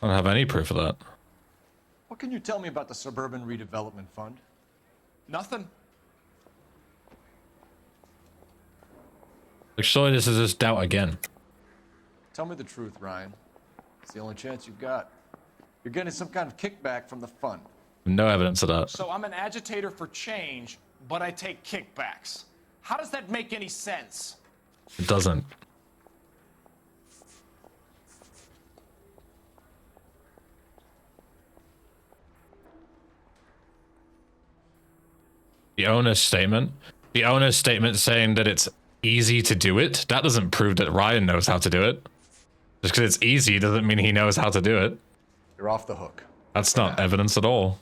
I don't have any proof of that. What can you tell me about the Suburban Redevelopment Fund? Nothing. Like, surely this is just doubt again. Tell me the truth, Ryan. It's the only chance you've got. You're getting some kind of kickback from the fund. No evidence of that. So I'm an agitator for change, but I take kickbacks. How does that make any sense? It doesn't. The owner's statement saying that it's easy to do it, that doesn't prove that Ryan knows how to do it. Just because it's easy doesn't mean he knows how to do it. You're off the hook. That's not evidence at all.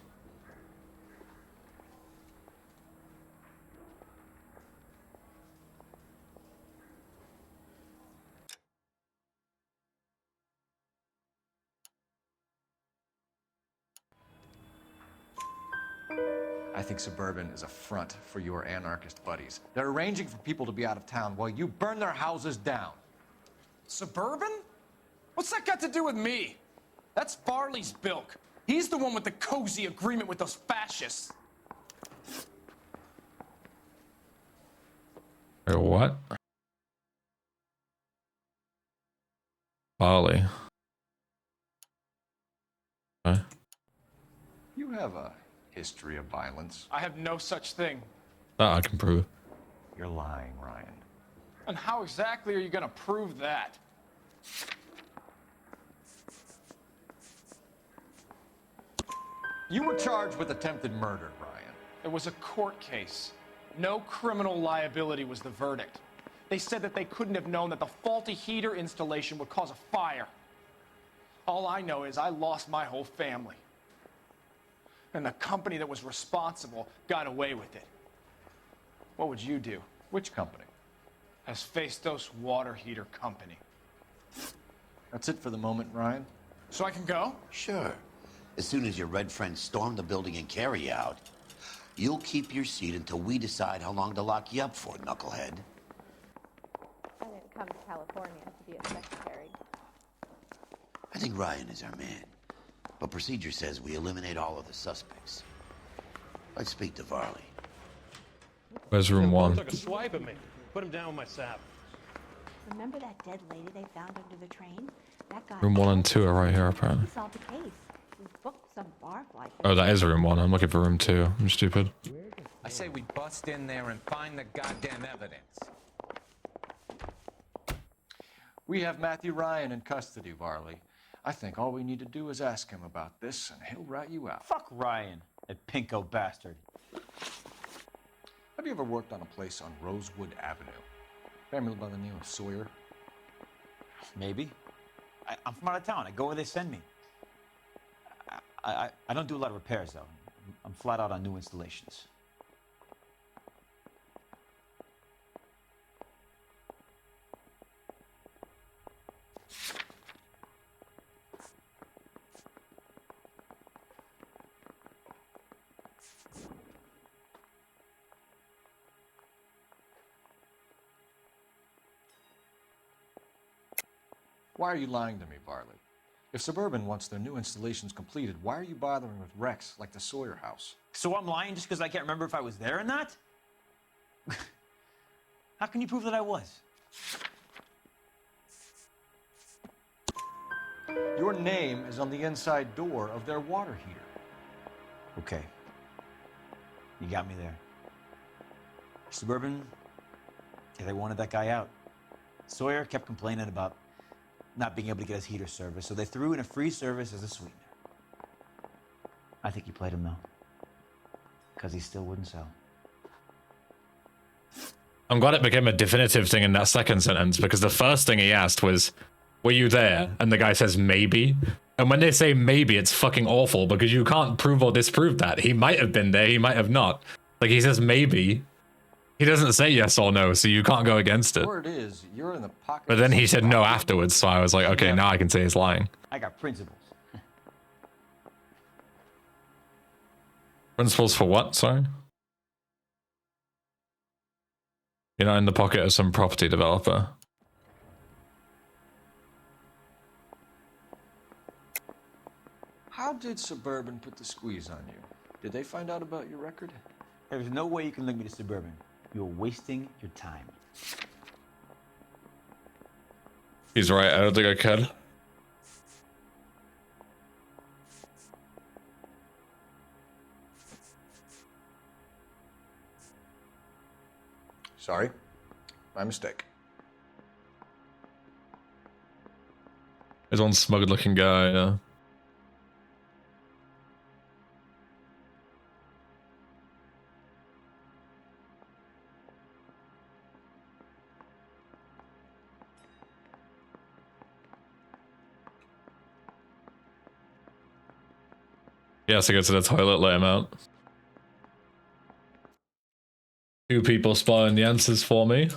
I think Suburban is a front for your anarchist buddies. They're arranging for people to be out of town while you burn their houses down. Suburban? What's that got to do with me? That's Farley's bilk. He's the one with the cozy agreement with those fascists. Or what? Bali. Okay. You have a history of violence. I have no such thing. That I can prove. You're lying, Ryan. And how exactly are you going to prove that? You were charged with attempted murder, Ryan. It was a court case. No criminal liability was the verdict. They said that they couldn't have known that the faulty heater installation would cause a fire. All I know is I lost my whole family. And the company that was responsible got away with it. What would you do? Which company? Hephaestus Water Heater Company. That's it for the moment, Ryan. So I can go? Sure. As soon as your red friends storm the building and carry you out, you'll keep your seat until we decide how long to lock you up for, knucklehead. I didn't come to California to be a secretary. I think Ryan is our man, but procedure says we eliminate all of the suspects. Let's speak to Varley. Where's room one? Took a swipe at me. Put him down with my sap. Remember that dead lady they found under the train? That guy. Room 1 and 2 are right here, apparently. He solved the case. We booked some barfly. Oh, that is room 1. I'm looking for room 2. I'm stupid. I say we bust in there and find the goddamn evidence. We have Matthew Ryan in custody, Varley. I think all we need to do is ask him about this, and he'll rat you out. Fuck Ryan, that pinko bastard. Have you ever worked on a place on Rosewood Avenue? Family by the name of Sawyer? Maybe. I'm from out of town. I go where they send me. I don't do a lot of repairs, though. I'm flat out on new installations. Why are you lying to me, Varley? If Suburban wants their new installations completed, why are you bothering with wrecks like the Sawyer house? So I'm lying just because I can't remember if I was there or not? How can you prove that I was? Your name is on the inside door of their water heater. Okay. You got me there. Suburban, yeah, they wanted that guy out. Sawyer kept complaining about not being able to get his heater service, so they threw in a free service as a sweetener. I think he played him, though, because he still wouldn't sell. I'm glad it became a definitive thing in that second sentence, because the first thing he asked was, were you there? And the guy says, maybe. And when they say maybe, it's fucking awful, because you can't prove or disprove that. He might have been there, he might have not. Like, he says maybe. He doesn't say yes or no, so you can't go against it. Word is, you're in the pocket. But then he said no afterwards, so I was like, okay, now I can say he's lying. I got principles. Principles for what? Sorry? You're not in the pocket of some property developer. How did Suburban put the squeeze on you? Did they find out about your record? There's no way you can link me to Suburban. You're wasting your time. He's right, I don't think I can. Sorry, my mistake. There's one smug looking guy, yeah. He has to go to the toilet, let him out. 2 people spoiling the answers for me.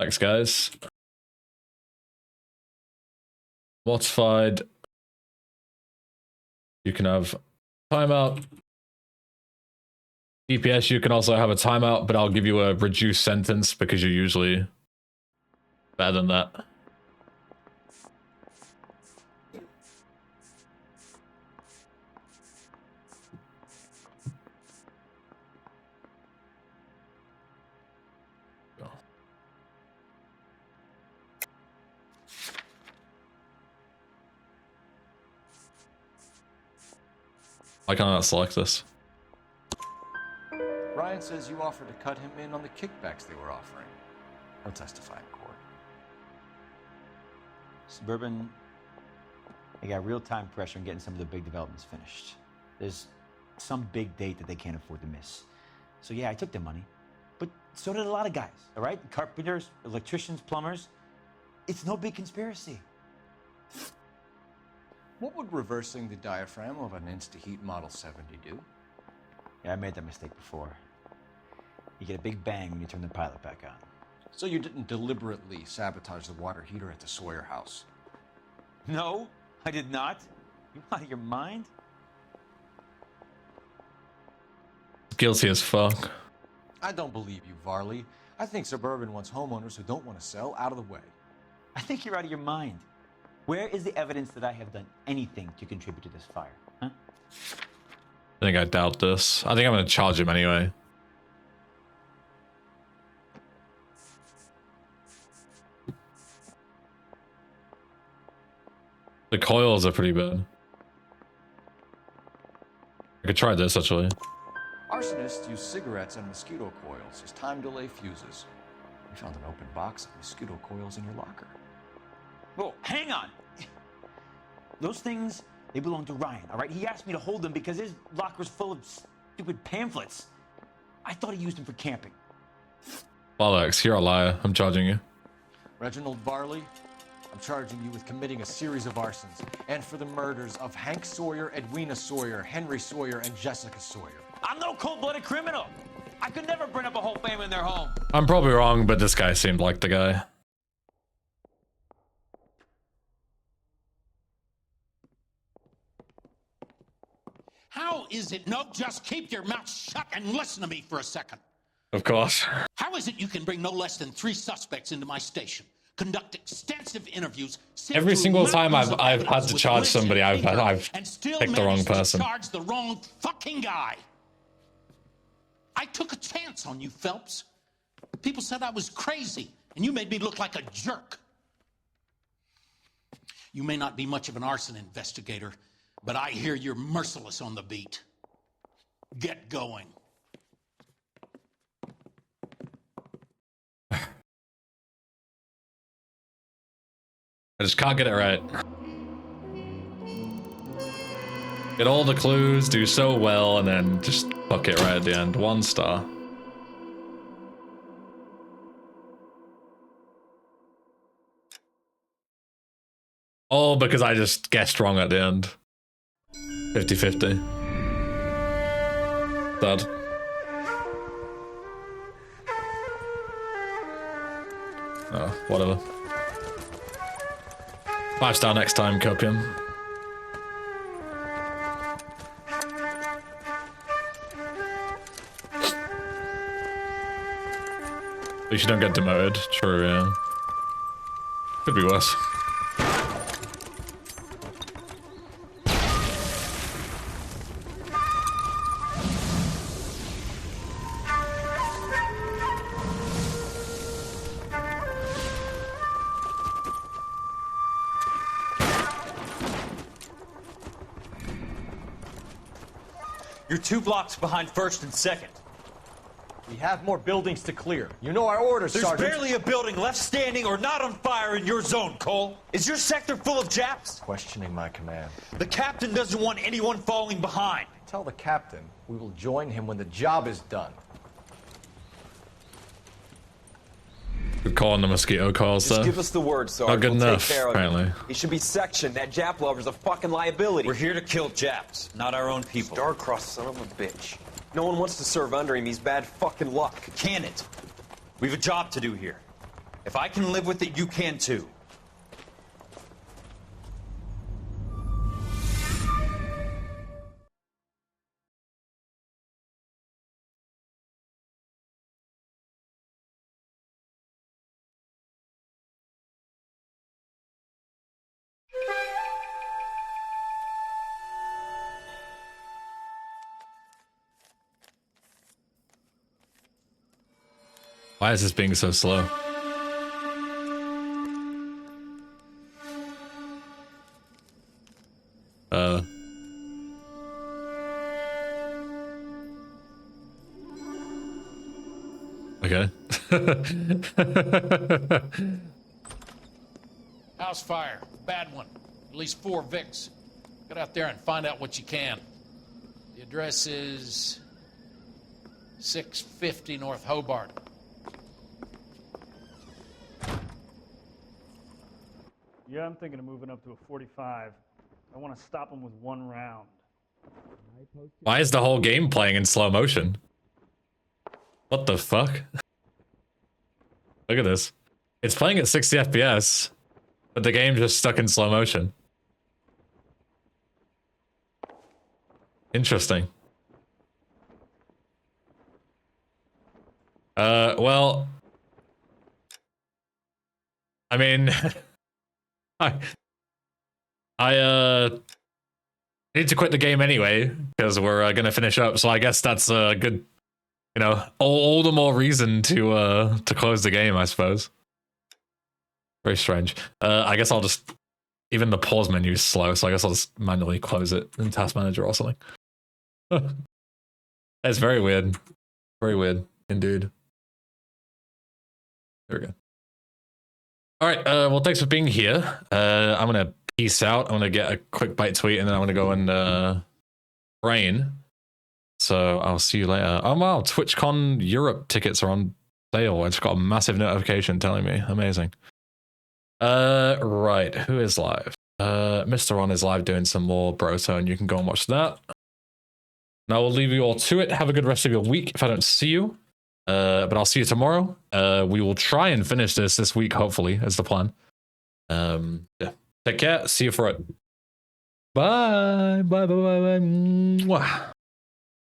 Thanks, guys. Mortified. You can have timeout. DPS, you can also have a timeout, but I'll give you a reduced sentence because you're usually better than that. Why can't I select this? Ryan says you offered to cut him in on the kickbacks they were offering. He'll testify in court. Suburban, they got real time pressure on getting some of the big developments finished. There's some big date that they can't afford to miss. So yeah, I took their money, but so did a lot of guys, all right? Carpenters, electricians, plumbers. It's no big conspiracy. What would reversing the diaphragm of an Insta-Heat Model 70 do? Yeah, I made that mistake before. You get a big bang when you turn the pilot back on. So you didn't deliberately sabotage the water heater at the Sawyer house? No, I did not. You out of your mind? Guilty as fuck. I don't believe you, Varley. I think Suburban wants homeowners who don't want to sell out of the way. I think you're out of your mind. Where is the evidence that I have done anything to contribute to this fire, huh? I think I doubt this. I think I'm going to charge him anyway. The coils are pretty bad. I could try this, actually. Arsonists use cigarettes and mosquito coils as time delay fuses. We found an open box of mosquito coils in your locker. Whoa, hang on. Those things, they belong to Ryan, all right? He asked me to hold them because his locker's full of stupid pamphlets. I thought he used them for camping. Bollocks, you're a liar. I'm charging you. Reginald Varley, I'm charging you with committing a series of arsons and for the murders of Hank Sawyer, Edwina Sawyer, Henry Sawyer, and Jessica Sawyer. I'm no cold-blooded criminal. I could never burn up a whole family in their home. I'm probably wrong, but this guy seemed like the guy. How is it? No, just keep your mouth shut and listen to me for a second. Of course. How is it you can bring no less than 3 suspects into my station, conduct extensive interviews, Every single time I've had to charge somebody, I've picked the wrong person. Charge the wrong fucking guy. I took a chance on you, Phelps. People said I was crazy, and you made me look like a jerk. You may not be much of an arson investigator, but I hear you're merciless on the beat. Get going. I just can't get it right. Get all the clues, do so well, and then just fuck it right at the end. 1 star. All because I just guessed wrong at the end. 50-50. Sad. Oh, whatever. 5 star next time, Copium. At least you don't get demoted. True, yeah. Could be worse. You're 2 blocks behind 1st and 2nd. We have more buildings to clear. You know our orders, There's Sergeant. barely a building left standing or not on fire in your zone, Cole. Is your sector full of Japs? Questioning my command. The captain doesn't want anyone falling behind. Tell the captain we will join him when the job is done. Good call on the mosquito calls, Just though. give us the word, Sarge. Not good We'll enough, take care of apparently. him. He should be sectioned. That Jap lover's a fucking liability. We're here to kill Japs, not our own people. Star-crossed son of a bitch. No one wants to serve under him. He's bad fucking luck. Can it? We have a job to do here. If I can live with it, you can too. Why is this being so slow? Okay. House fire. Bad one. At least 4 Vicks. Get out there and find out what you can. The address is 650 North Hobart. Yeah, I'm thinking of moving up to a 45. I want to stop him with 1 round. Why is the whole game playing in slow motion? What the fuck? Look at this. It's playing at 60 FPS, but the game just stuck in slow motion. Interesting. Well, I mean, I need to quit the game anyway because we're gonna finish up. So I guess that's a good, you know, all the more reason to close the game, I suppose. Very strange. I guess I'll just, even the pause menu is slow, so I guess I'll just manually close it in Task Manager or something. That's very weird. Very weird indeed. There we go. All right. Well, thanks for being here. I'm gonna peace out. I'm gonna get a quick bite to eat, and then I'm gonna go and train. So I'll see you later. Oh wow, TwitchCon Europe tickets are on sale. I just got a massive notification telling me. Amazing. Right. Who is live? Mr. Ron is live doing some more Broto, and you can go and watch that. And I will leave you all to it. Have a good rest of your week if I don't see you. But I'll see you tomorrow. We will try and finish this week, hopefully, is the plan. Yeah. Take care. See you for it. Bye. Bye. Bye. Bye. Bye. Mwah.